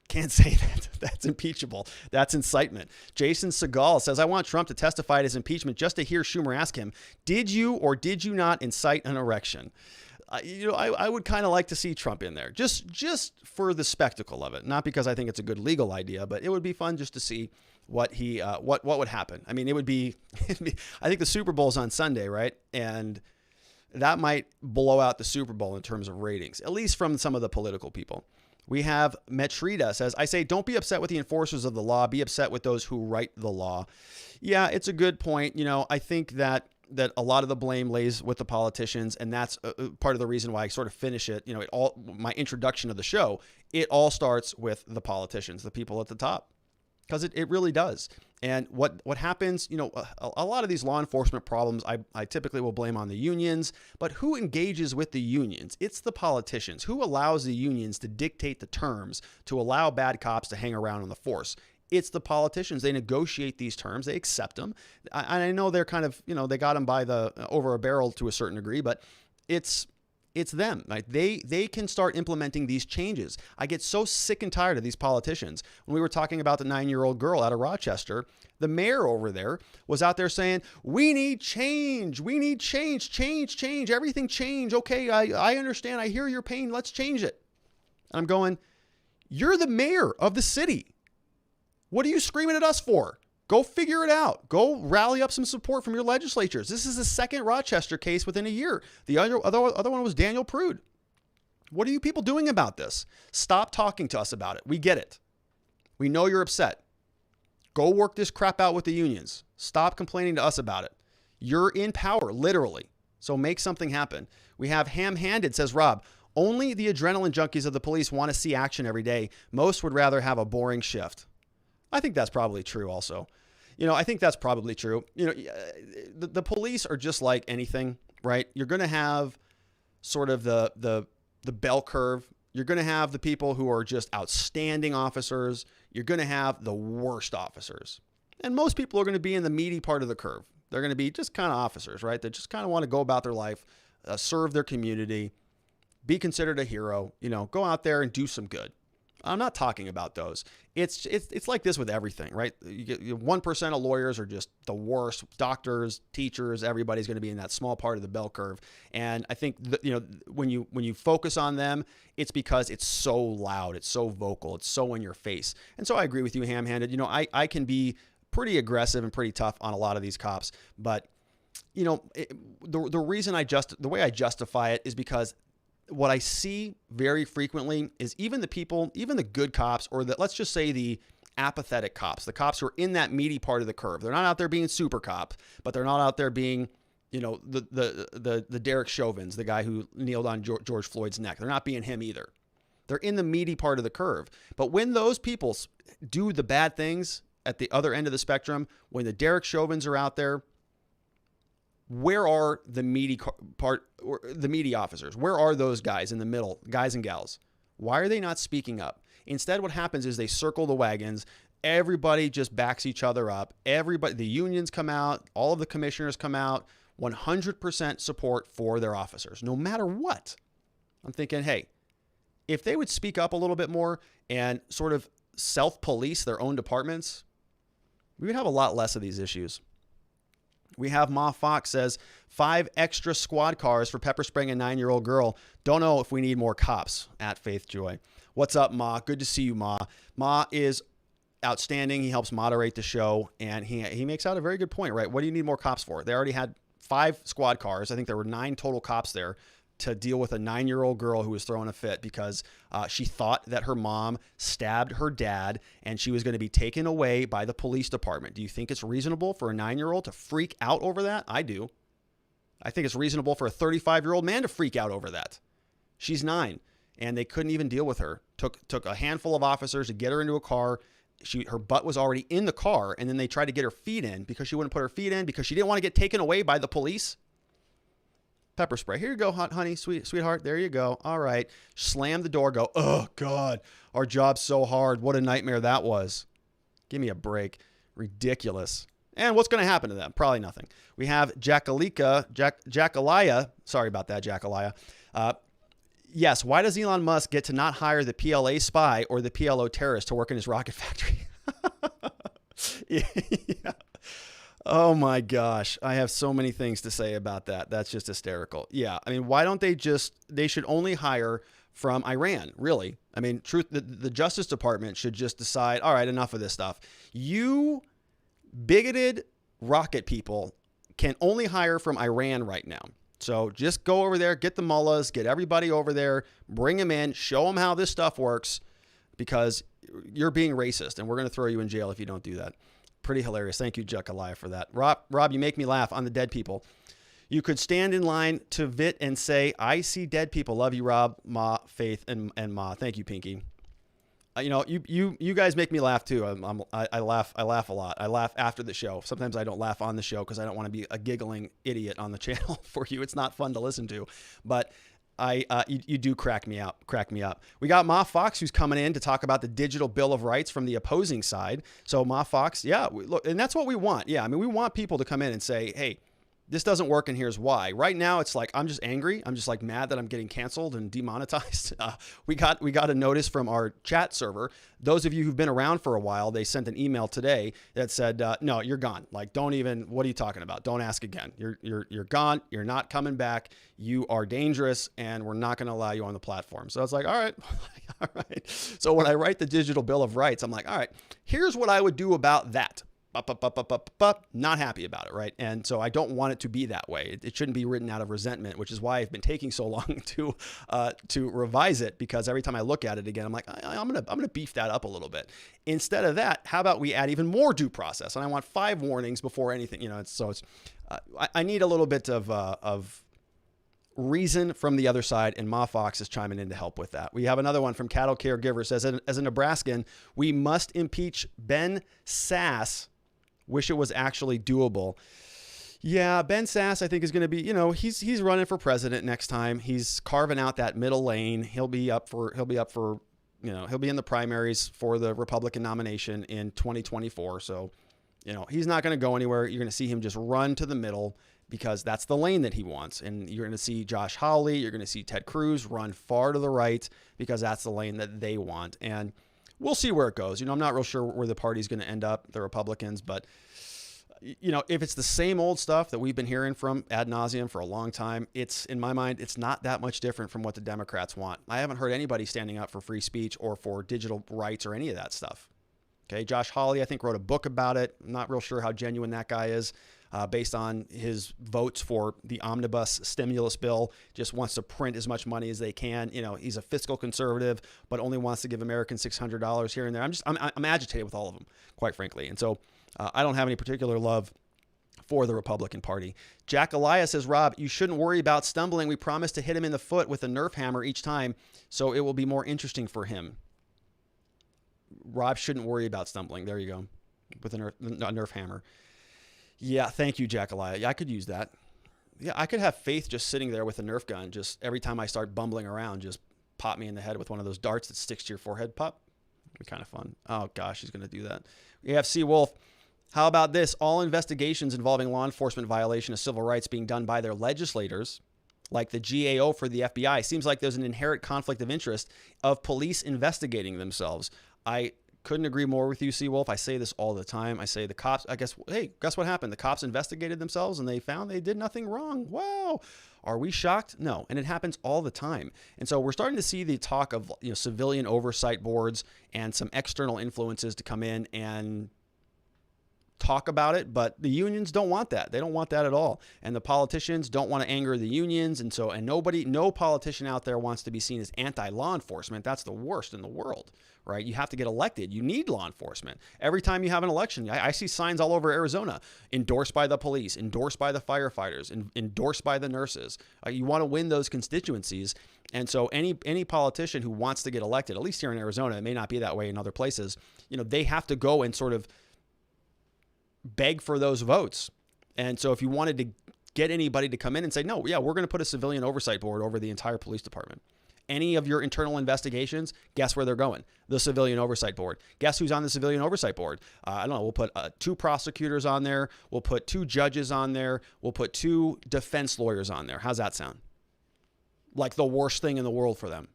Can't say that. That's impeachable. That's incitement. Jason Segal says, I want Trump to testify at his impeachment just to hear Schumer ask him, did you or did you not incite an erection? I would kind of like to see Trump in there just for the spectacle of it. Not because I think it's a good legal idea, but it would be fun just to see what would happen. I mean, it'd be I think the Super Bowl's on Sunday, right? And that might blow out the Super Bowl in terms of ratings, at least from some of the political people. We have Metrita says, I say, don't be upset with the enforcers of the law. Be upset with those who write the law. Yeah, it's a good point. I think that a lot of the blame lays with the politicians, and that's part of the reason why I sort of finish it. My introduction of the show, it all starts with the politicians, the people at the top, because it really does. And what happens, a lot of these law enforcement problems, I typically will blame on the unions, but who engages with the unions? It's the politicians. Who allows the unions to dictate the terms to allow bad cops to hang around on the force? It's the politicians. They negotiate these terms. They accept them. I know they're kind of, they got them by the over a barrel to a certain degree, but it's them. Right? They can start implementing these changes. I get so sick and tired of these politicians. When we were talking about the 9-year-old girl out of Rochester, the mayor over there was out there saying, we need change. We need change, everything change. Okay, I understand. I hear your pain. Let's change it. And I'm going, you're the mayor of the city. What are you screaming at us for? Go figure it out. Go rally up some support from your legislatures. This is the second Rochester case within a year. The other one was Daniel Prude. What are you people doing about this? Stop talking to us about it. We get it. We know you're upset. Go work this crap out with the unions. Stop complaining to us about it. You're in power, literally. So make something happen. We have Ham-Handed, says Rob. Only the adrenaline junkies of the police want to see action every day. Most would rather have a boring shift. I think that's probably true also. I think that's probably true. The police are just like anything, right? You're going to have sort of the bell curve. You're going to have the people who are just outstanding officers. You're going to have the worst officers. And most people are going to be in the meaty part of the curve. They're going to be just kind of officers, right? They just kind of want to go about their life, serve their community, be considered a hero, go out there and do some good. I'm not talking about those. It's like this with everything, right? You get 1% of lawyers are just the worst. Doctors, teachers, everybody's going to be in that small part of the bell curve. And I think when you focus on them, it's because it's so loud, it's so vocal, it's so in your face. And so I agree with you, Ham-Handed. I can be pretty aggressive and pretty tough on a lot of these cops, but the reason the way I justify it is because what I see very frequently is even the good cops, or let's just say the apathetic cops, the cops who are in that meaty part of the curve. They're not out there being super cop, but they're not out there being, the Derek Chauvins, the guy who kneeled on George Floyd's neck. They're not being him either. They're in the meaty part of the curve. But when those people do the bad things at the other end of the spectrum, when the Derek Chauvins are out there, where are the meaty officers? Where are those guys in the middle, guys and gals? Why are they not speaking up? Instead, what happens is they circle the wagons. Everybody just backs each other up. Everybody, the unions come out. All of the commissioners come out. 100% support for their officers, no matter what. I'm thinking, hey, if they would speak up a little bit more and sort of self-police their own departments, we would have a lot less of these issues. We have Ma Fox says 5 extra squad cars for pepper spraying a 9-year-old girl. Don't know if we need more cops at Faith Joy. What's up, Ma? Good to see you, Ma. Ma is outstanding. He helps moderate the show, and he makes out a very good point, right? What do you need more cops for? They already had 5 squad cars. I think there were 9 total cops there to deal with a 9-year-old girl who was throwing a fit because she thought that her mom stabbed her dad and she was going to be taken away by the police department. Do you think it's reasonable for a 9-year-old to freak out over that? I do. I think it's reasonable for a 35-year-old man to freak out over that. She's 9, and they couldn't even deal with her. Took a handful of officers to get her into a car. Her butt was already in the car, and then they tried to get her feet in because she wouldn't put her feet in because she didn't want to get taken away by the police. Pepper spray. Here you go, honey, sweetheart. There you go. All right. Slam the door. Go, oh, God, our job's so hard. What a nightmare that was. Give me a break. Ridiculous. And what's going to happen to them? Probably nothing. We have Jackalia. Sorry about that, Jackalia. Yes, why does Elon Musk get to not hire the PLA spy or the PLO terrorist to work in his rocket factory? Yeah. Oh my gosh. I have so many things to say about that. That's just hysterical. Yeah. I mean, why don't they should only hire from Iran, really. I mean, the Justice Department should just decide, all right, enough of this stuff. You bigoted rocket people can only hire from Iran right now. So just go over there, get the mullahs, get everybody over there, bring them in, show them how this stuff works because you're being racist and we're going to throw you in jail if you don't do that. Pretty hilarious. Thank you, Jackalia, for that. Rob, you make me laugh on the dead people. You could stand in line to Vit and say, I see dead people. Love you, Rob, Ma, Faith, and Ma. Thank you, Pinky. You guys make me laugh too. I laugh a lot. I laugh after the show. Sometimes I don't laugh on the show because I don't want to be a giggling idiot on the channel for you. It's not fun to listen to, but you do crack me up. We got Ma Fox who's coming in to talk about the digital Bill of Rights from the opposing side. So Ma Fox, yeah, look, and that's what we want. Yeah, I mean, we want people to come in and say, hey, this doesn't work and here's why. Right now, it's like, I'm just angry. I'm just like mad that I'm getting canceled and demonetized. We got a notice from our chat server. Those of you who've been around for a while, they sent an email today that said, no, you're gone. Like, don't even, what are you talking about? Don't ask again. You're gone. You're not coming back. You are dangerous and we're not going to allow you on the platform. So it's like, all right. All right. So when I write the digital Bill of Rights, I'm like, all right, here's what I would do about that. Not happy about it, right? And so I don't want it to be that way. It shouldn't be written out of resentment, which is why I've been taking so long to revise it, because every time I look at it again, I'm like, I'm gonna beef that up a little bit. Instead of that, how about we add even more due process? And I want 5 warnings before anything. I need a little bit of reason from the other side, and Ma Fox is chiming in to help with that. We have another one from Cattle Caregiver. Says, as a Nebraskan, we must impeach Ben Sasse. Wish it was actually doable. Yeah, Ben Sasse, I think, is going to be, he's running for president next time. He's carving out that middle lane. He'll be in the primaries for the Republican nomination in 2024. So, he's not going to go anywhere. You're going to see him just run to the middle because that's the lane that he wants. And you're going to see Josh Hawley, you're going to see Ted Cruz run far to the right because that's the lane that they want. And we'll see where it goes. I'm not real sure where the party's going to end up, the Republicans, but if it's the same old stuff that we've been hearing from ad nauseum for a long time, in my mind, it's not that much different from what the Democrats want. I haven't heard anybody standing up for free speech or for digital rights or any of that stuff. Okay. Josh Hawley, I think, wrote a book about it. I'm not real sure how genuine that guy is. based on his votes for the omnibus stimulus bill, just wants to print as much money as they can. He's a fiscal conservative, but only wants to give Americans $600 here and there. I'm agitated with all of them, quite frankly. And so I don't have any particular love for the Republican Party. Jack Elias says, Rob, you shouldn't worry about stumbling. We promise to hit him in the foot with a Nerf hammer each time, so it will be more interesting for him. Rob shouldn't worry about stumbling. There you go. With a Nerf hammer. Yeah, thank you, Jack Elias. Yeah, I could use that. Yeah, I could have Faith just sitting there with a Nerf gun. Just every time I start bumbling around, just pop me in the head with one of those darts that sticks to your forehead. Pop. It'd be kind of fun. Oh, gosh, he's going to do that. We have C. Wolf. How about this? All investigations involving law enforcement violation of civil rights being done by their legislators, like the GAO for the FBI, seems like there's an inherent conflict of interest of police investigating themselves. I couldn't agree more with you, Seawolf. I say this all the time. I say the cops, guess what happened? The cops investigated themselves and they found they did nothing wrong. Wow. Are we shocked? No. And it happens all the time. And so we're starting to see the talk of civilian oversight boards and some external influences to come in and talk about it, but the unions don't want that. They don't want that at all. And the politicians don't want to anger the unions. And no politician out there wants to be seen as anti-law enforcement. That's the worst in the world, right? You have to get elected. You need law enforcement. Every time you have an election, I see signs all over Arizona, endorsed by the police, endorsed by the firefighters, endorsed by the nurses. You want to win those constituencies. And so any politician who wants to get elected, at least here in Arizona, it may not be that way in other places, they have to go and sort of beg for those votes. And so if you wanted to get anybody to come in and say, no, yeah, we're going to put a civilian oversight board over the entire police department. Any of your internal investigations, guess where they're going? The civilian oversight board. Guess who's on the civilian oversight board? I don't know. We'll put 2 prosecutors on there. We'll put 2 judges on there. We'll put 2 defense lawyers on there. How's that sound? Like the worst thing in the world for them,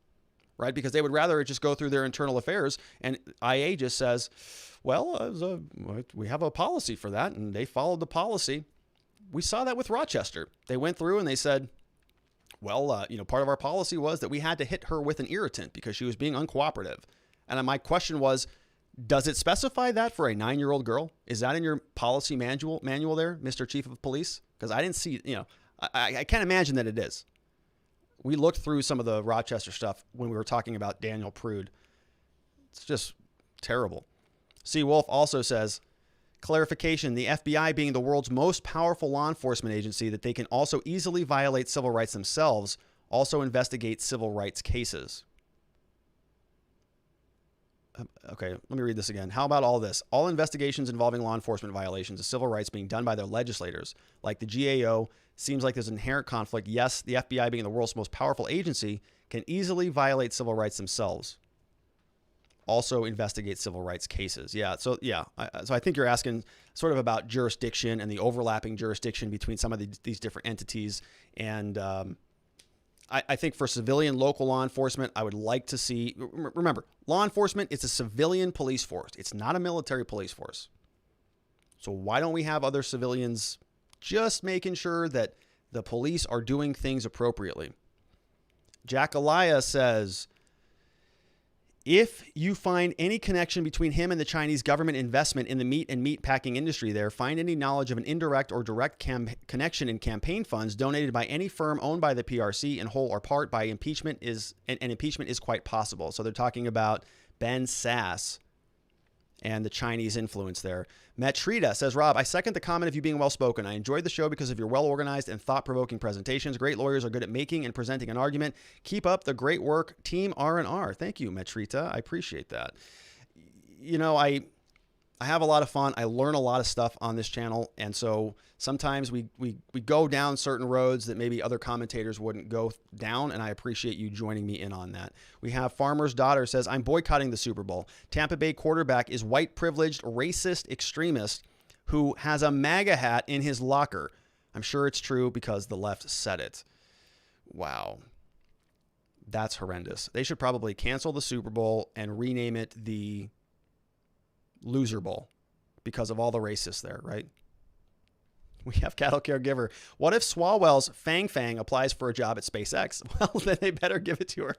right? Because they would rather it just go through their internal affairs. And IA just says, well, we have a policy for that, and they followed the policy. We saw that with Rochester. They went through and they said, well, part of our policy was that we had to hit her with an irritant because she was being uncooperative. And my question was, does it specify that for a 9-year-old girl? Is that in your policy manual there, Mr. Chief of Police? Because I didn't see, I can't imagine that it is. We looked through some of the Rochester stuff when we were talking about Daniel Prude. It's just terrible. C. Wolf also says, clarification, the FBI being the world's most powerful law enforcement agency that they can also easily violate civil rights themselves, also investigate civil rights cases. Okay, let me read this again. How about all this? All investigations involving law enforcement violations of civil rights being done by their legislators, like the GAO, seems like there's an inherent conflict. Yes, the FBI being the world's most powerful agency can easily violate civil rights themselves. Also investigate civil rights cases. So I think you're asking sort of about jurisdiction and the overlapping jurisdiction between some of these different entities. And I think for civilian local law enforcement, I would like to see, remember, law enforcement is a civilian police force. It's not a military police force. So why don't we have other civilians just making sure that the police are doing things appropriately? Jack Elias says, if you find any connection between him and the Chinese government investment in the meat and meat packing industry there, find any knowledge of an indirect or direct connection in campaign funds donated by any firm owned by the PRC in whole or part by impeachment is quite possible. So they're talking about Ben Sass and the Chinese influence there. Matrita says, Rob, I second the comment of you being well-spoken. I enjoyed the show because of your well-organized and thought-provoking presentations. Great lawyers are good at making and presenting an argument. Keep up the great work, Team R&R. Thank you, Matrita. I appreciate that. I have a lot of fun. I learn a lot of stuff on this channel. And so sometimes we go down certain roads that maybe other commentators wouldn't go down. And I appreciate you joining me in on that. We have Farmer's Daughter says, I'm boycotting the Super Bowl. Tampa Bay quarterback is white privileged, racist extremist who has a MAGA hat in his locker. I'm sure it's true because the left said it. Wow. That's horrendous. They should probably cancel the Super Bowl and rename it the Loser Bowl because of all the racists there, right? We have Cattle Caregiver. What if Swalwell's Fang Fang applies for a job at SpaceX? Well, then they better give it to her.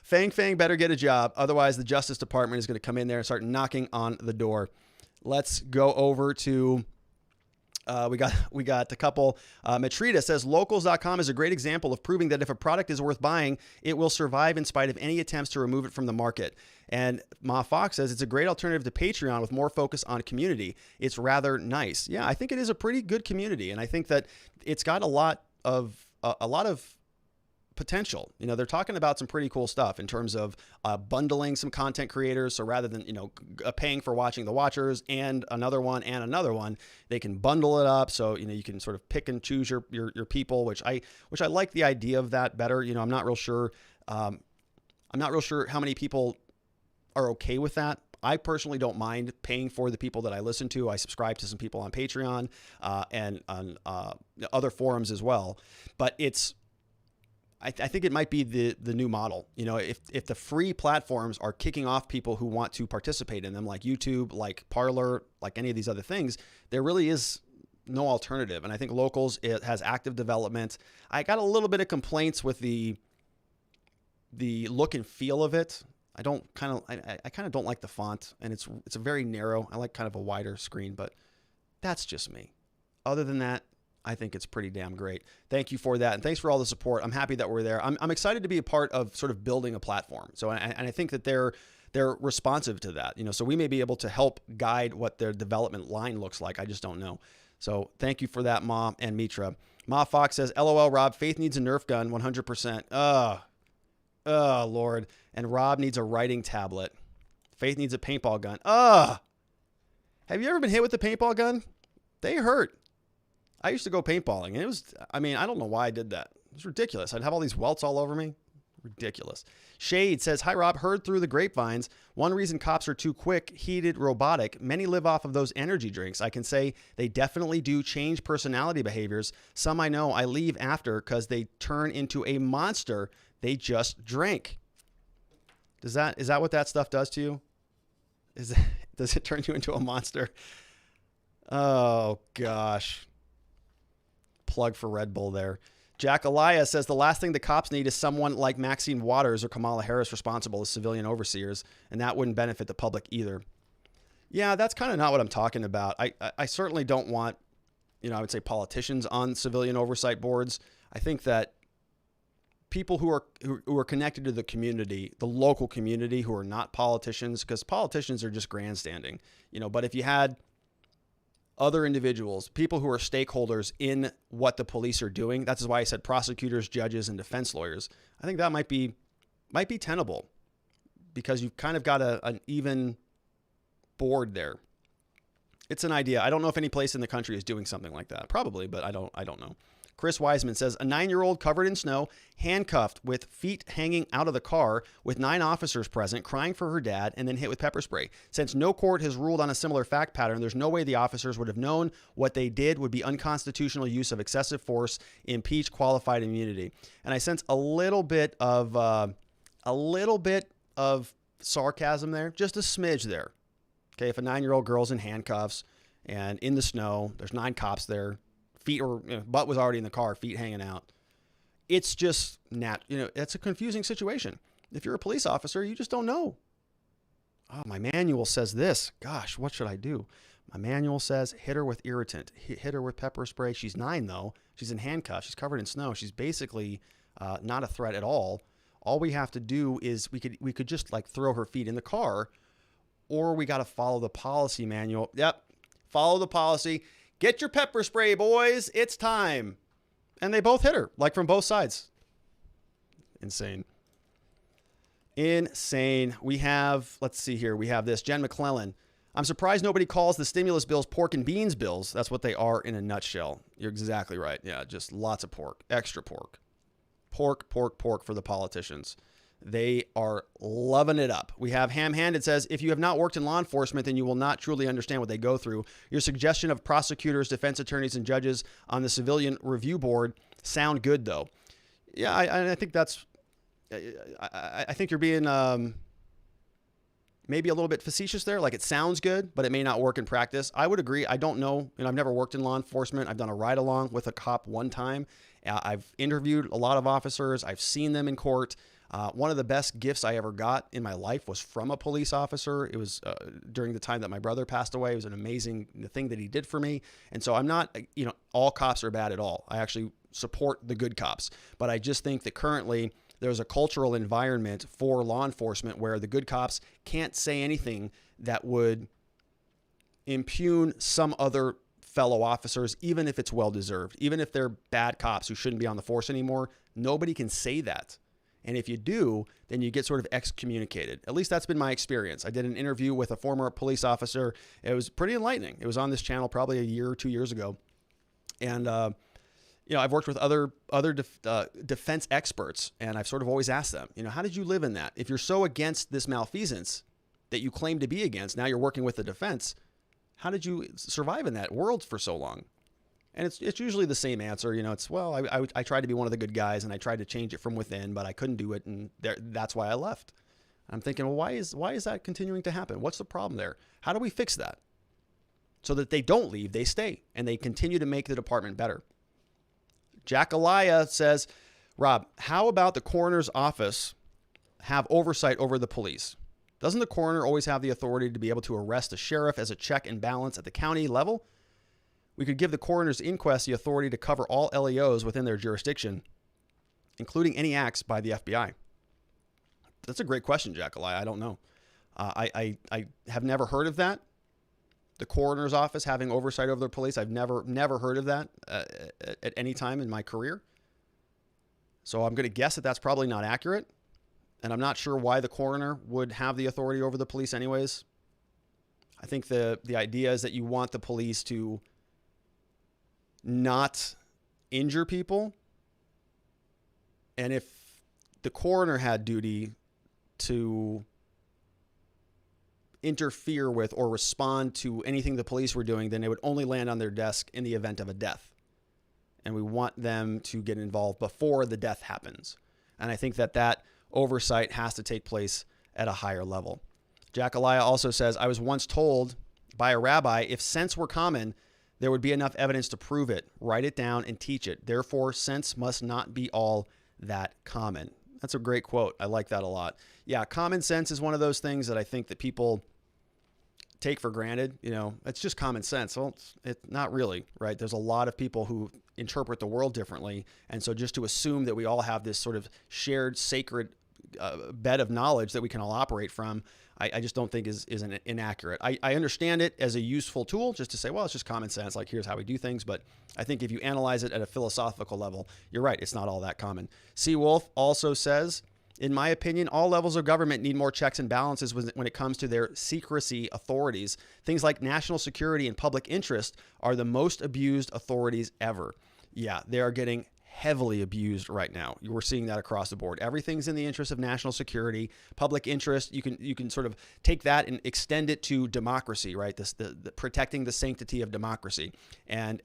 Fang Fang better get a job. Otherwise, the Justice Department is going to come in there and start knocking on the door. Let's go over to We got a couple. Matrita says locals.com is a great example of proving that if a product is worth buying, it will survive in spite of any attempts to remove it from the market. And Ma Fox says it's a great alternative to Patreon with more focus on community. It's rather nice. Yeah, I think it is a pretty good community, and I think that it's got a lot of potential. You know, they're talking about some pretty cool stuff in terms of bundling some content creators. So rather than, paying for watching the watchers and another one, they can bundle it up. So, you can sort of pick and choose your people, which I like the idea of that better. I'm not real sure. I'm not real sure how many people are okay with that. I personally don't mind paying for the people that I listen to. I subscribe to some people on Patreon and on other forums as well. But I think it might be the new model. If the free platforms are kicking off people who want to participate in them, like YouTube, like Parler, like any of these other things, there really is no alternative. And I think Locals, it has active development. I got a little bit of complaints with the look and feel of it. I kind of don't like the font, and it's a very narrow. I like kind of a wider screen, but that's just me. Other than that, I think it's pretty damn great. Thank you for that. And thanks for all the support. I'm happy that we're there. I'm excited to be a part of sort of building a platform. So, and I think that they're responsive to that, so we may be able to help guide what their development line looks like. I just don't know. So thank you for that, Ma and Mitra. Ma Fox says, LOL, Rob, Faith needs a Nerf gun, 100%. Oh, Lord. And Rob needs a writing tablet. Faith needs a paintball gun. Have you ever been hit with a paintball gun? They hurt. I used to go paintballing, and I don't know why I did that. It was ridiculous. I'd have all these welts all over me. Ridiculous. Shade says, hi, Rob. Heard through the grapevines. One reason cops are too quick, heated, robotic. Many live off of those energy drinks. I can say they definitely do change personality behaviors. Some I know I leave after because they turn into a monster they just drank. Is that what that stuff does to you? Does it turn you into a monster? Oh, gosh. Plug for Red Bull there. Jack Elias says the last thing the cops need is someone like Maxine Waters or Kamala Harris responsible as civilian overseers, and that wouldn't benefit the public either. Yeah, that's kind of not what I'm talking about. I certainly don't want, I would say politicians on civilian oversight boards. I think that people who are connected to the community, the local community, who are not politicians, because politicians are just grandstanding, but if you had other individuals, people who are stakeholders in what the police are doing. That's why I said prosecutors, judges, and defense lawyers. I think that might be tenable because you've kind of got an even board there. It's an idea. I don't know if any place in the country is doing something like that. Probably, but I don't know. Chris Wiseman says, a 9-year-old covered in snow, handcuffed with feet hanging out of the car with 9 officers present, crying for her dad, and then hit with pepper spray. Since no court has ruled on a similar fact pattern, there's no way the officers would have known what they did would be unconstitutional use of excessive force, impeach qualified immunity. And I sense a little bit of sarcasm there, just a smidge there. Okay, if a 9-year-old girl's in handcuffs and in the snow, there's 9 cops there. Butt was already in the car, feet hanging out. It's just it's a confusing situation. If you're a police officer, you just don't know. Oh, my manual says this. Gosh, what should I do? My manual says hit her with irritant, hit her with pepper spray. She's 9 though. She's in handcuffs. She's covered in snow. She's basically not a threat at all. All we have to do is we could just like throw her feet in the car, or we got to follow the policy manual. Yep, follow the policy. Get your pepper spray, boys. It's time. And they both hit her, like from both sides. Insane. We have, let's see here. We have this. Jen McClellan. I'm surprised nobody calls the stimulus bills pork and beans bills. That's what they are in a nutshell. You're exactly right. Yeah, just lots of pork. Extra pork. Pork for the politicians. They are loving it up. We have Ham-Handed says, if you have not worked in law enforcement, then you will not truly understand what they go through. Your suggestion of prosecutors, defense attorneys, and judges on the civilian review board sound good, though. Yeah, I think that's, I think you're being maybe a little bit facetious there. Like it sounds good, but it may not work in practice. I would agree. I don't know. I've never worked in law enforcement. I've done a ride along with a cop one time. I've interviewed a lot of officers. I've seen them in court. One of the best gifts I ever got in my life was from a police officer. It was during the time that my brother passed away. It was an amazing thing that he did for me. And so I'm not, all cops are bad at all. I actually support the good cops. But I just think that currently there's a cultural environment for law enforcement where the good cops can't say anything that would impugn some other fellow officers, even if it's well-deserved, even if they're bad cops who shouldn't be on the force anymore. Nobody can say that. And if you do, then you get sort of excommunicated. At least that's been my experience. I did an interview with a former police officer. It was pretty enlightening. It was on this channel probably a year or 2 years ago. And, I've worked with other defense experts, and I've sort of always asked them, how did you live in that? If you're so against this malfeasance that you claim to be against, now you're working with the defense, how did you survive in that world for so long? And it's usually the same answer. I tried to be one of the good guys and I tried to change it from within, but I couldn't do it. And that's why I left. I'm thinking, well, why is that continuing to happen? What's the problem there? How do we fix that? So that they don't leave, they stay and they continue to make the department better. Jack Elias says, Rob, how about the coroner's office have oversight over the police? Doesn't the coroner always have the authority to be able to arrest a sheriff as a check and balance at the county level? We could give the coroner's inquest the authority to cover all LEOs within their jurisdiction, including any acts by the FBI. That's a great question, Jack Elias. I don't know. I have never heard of that. The coroner's office having oversight over the police. I've never heard of that at any time in my career. So I'm going to guess that that's probably not accurate. And I'm not sure why the coroner would have the authority over the police anyways. I think the idea is that you want the police to not injure people. And if the coroner had duty to interfere with or respond to anything the police were doing, then it would only land on their desk in the event of a death. And we want them to get involved before the death happens. And I think that oversight has to take place at a higher level. Jack Elias also says, I was once told by a rabbi, if sense were common, there would be enough evidence to prove it. Write it down and teach it. Therefore, sense must not be all that common. That's a great quote. I like that a lot. Yeah, common sense is one of those things that I think that people take for granted. It's just common sense. Well, it's not really, right? There's a lot of people who interpret the world differently. And so just to assume that we all have this sort of shared sacred bed of knowledge that we can all operate from, I just don't think is inaccurate. I understand it as a useful tool just to say, well, it's just common sense. Like, here's how we do things. But I think if you analyze it at a philosophical level, you're right. It's not all that common. Seawolf also says, in my opinion, all levels of government need more checks and balances when it comes to their secrecy authorities. Things like national security and public interest are the most abused authorities ever. Yeah, they are getting heavily abused right now. We're seeing that across the board. Everything's in the interest of national security, public interest. You can sort of take that and extend it to democracy, right? The protecting the sanctity of democracy. And,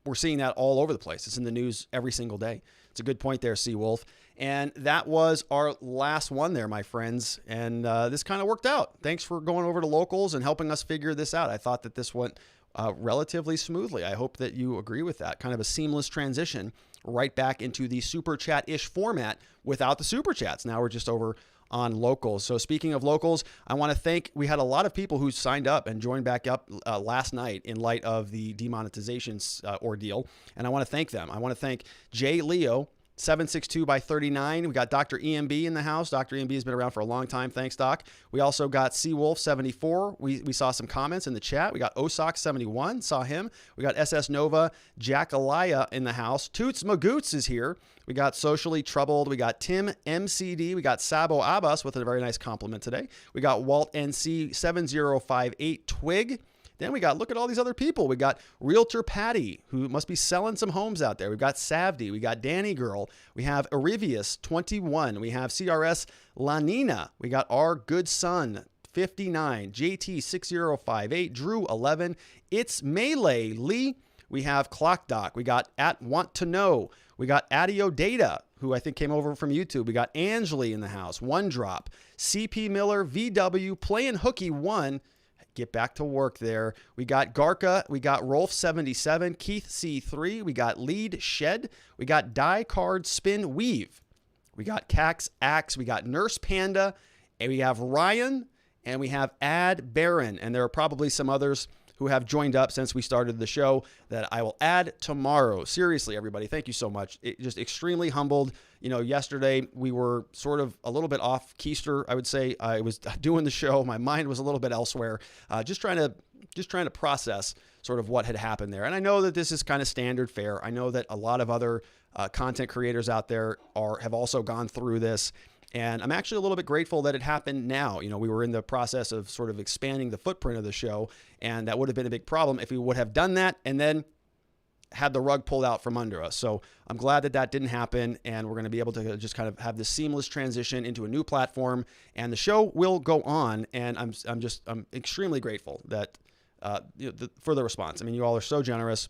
we're seeing that all over the place. It's in the news every single day. It's a good point there, Seawolf. And that was our last one there, my friends. And this kind of worked out. Thanks for going over to locals and helping us figure this out. I thought that this went relatively smoothly. I hope that you agree with that. Kind of a seamless transition right back into the super chat-ish format without the super chats. Now we're just over on locals. So speaking of locals, I want to thank, we had a lot of people who signed up and joined back up last night in light of the demonetization ordeal. And I want to thank them. I want to thank Jay Leo, 762 by 39. We got Dr. EMB in the house. Dr. EMB has been around for a long time. Thanks, Doc. We also got Seawolf 74. We saw some comments in the chat. We got Osok 71. Saw him. We got SS Nova, Jack Elias in the house. Toots Magoots is here. We got Socially Troubled. We got Tim MCD. We got Sabo Abbas with a very nice compliment today. We got Walt NC 7058 Twig. Then we got, look at all these other people. We got Realtor Patty, who must be selling some homes out there. We've got Savdi. We got Danny Girl. We have Arivius 21. We have CRS Lanina. We got Our Good Son 59. JT 6058. Drew 11. It's Melee Lee. We have Clock Doc. We got At Want to Know. We got Adio Data, who I think came over from YouTube. We got Angeli in the house. One Drop. CP Miller. VW. Playing Hooky 1. Get back to work there. We got Garca. We got Rolf77, Keith C3. We got Lead Shed. We got Die Card Spin Weave. we got Cax Axe, we got Nurse Panda, and we have Ryan, and we have Ad Baron. And there are probably some others who have joined up since we started the show that I will add tomorrow. Seriously, everybody, thank you so much. Just extremely humbled. Yesterday we were sort of a little bit off keister, I would say. I was doing the show. My mind was a little bit elsewhere, just trying to process sort of what had happened there. And I know that this is kind of standard fare. I know that a lot of other content creators out there have also gone through this. And I'm actually a little bit grateful that it happened now. We were in the process of sort of expanding the footprint of the show, and that would have been a big problem if we would have done that and then had the rug pulled out from under us. So I'm glad that that didn't happen, and we're going to be able to just kind of have this seamless transition into a new platform, and the show will go on. And I'm extremely grateful that for the response. I mean, you all are so generous.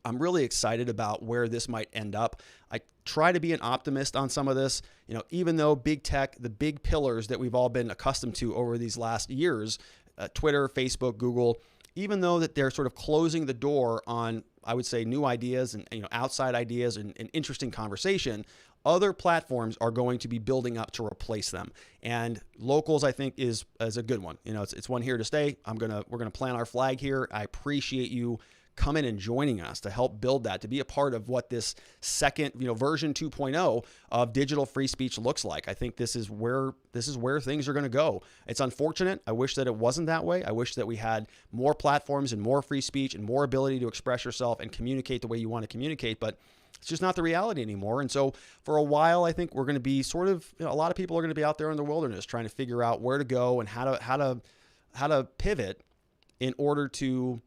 I'm really excited about where this might end up. I try to be an optimist on some of this, even though big tech, the big pillars that we've all been accustomed to over these last years, Twitter, Facebook, Google, even though that they're sort of closing the door on, I would say, new ideas and outside ideas and interesting conversation, other platforms are going to be building up to replace them. And locals, I think, is a good one. It's one here to stay. We're gonna plant our flag here. I appreciate you coming and joining us to help build that, to be a part of what this second, version 2.0 of digital free speech looks like. I think this is where things are going to go. It's unfortunate. I wish that it wasn't that way. I wish that we had more platforms and more free speech and more ability to express yourself and communicate the way you want to communicate, but it's just not the reality anymore. And so for a while, I think we're going to be sort of, a lot of people are going to be out there in the wilderness trying to figure out where to go and how to pivot in order to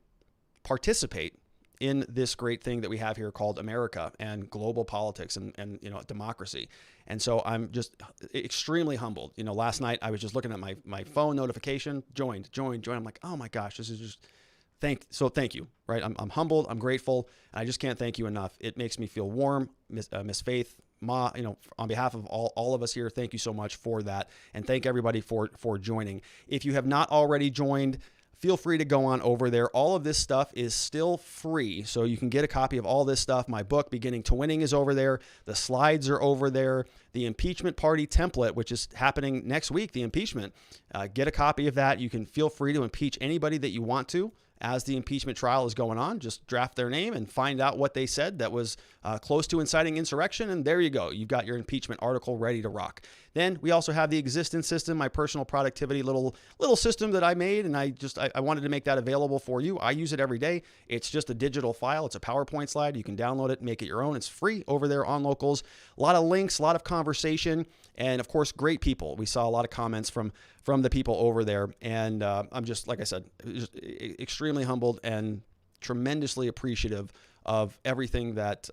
participate in this great thing that we have here called America and global politics and democracy. And so I'm just extremely humbled. Last night I was just looking at my phone notification, joined. I'm like, oh my gosh, this is just thank you, right? I'm humbled. I'm grateful. And I just can't thank you enough. It makes me feel warm. Miss Faith, Ma, on behalf of all of us here, thank you so much for that. And thank everybody for joining. If you have not already joined, feel free to go on over there. All of this stuff is still free, so you can get a copy of all this stuff. My book, Beginning to Winning, is over there. The slides are over there. The impeachment party template, which is happening next week, the impeachment, get a copy of that. You can feel free to impeach anybody that you want to as the impeachment trial is going on. Just draft their name and find out what they said that was close to inciting insurrection, and there you go. You've got your impeachment article ready to rock. Then we also have the existence system, my personal productivity little system that I made, and I wanted to make that available for you. I use it every day. It's just a digital file. It's a PowerPoint slide. You can download it, make it your own. It's free over there on Locals. A lot of links, a lot of conversation, and of course, great people. We saw a lot of comments from the people over there, and I'm just, like I said, just extremely humbled and tremendously appreciative of everything that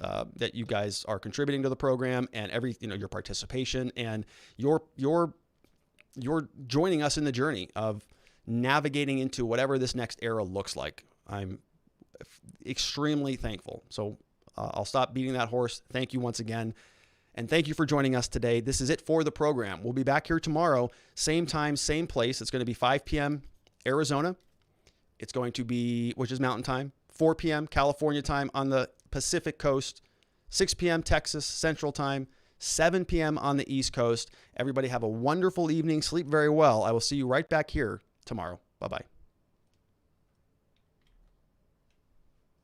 you guys are contributing to the program, and your participation and your joining us in the journey of navigating into whatever this next era looks like. I'm extremely thankful. So I'll stop beating that horse. Thank you once again. And thank you for joining us today. This is it for the program. We'll be back here tomorrow, same time, same place. It's going to be 5 p.m. Arizona. It's going to be, which is Mountain Time, 4 p.m. California time on the Pacific Coast, 6 p.m. Texas Central Time, 7 p.m. on the East Coast. Everybody have a wonderful evening. Sleep very well. I will see you right back here tomorrow. Bye-bye.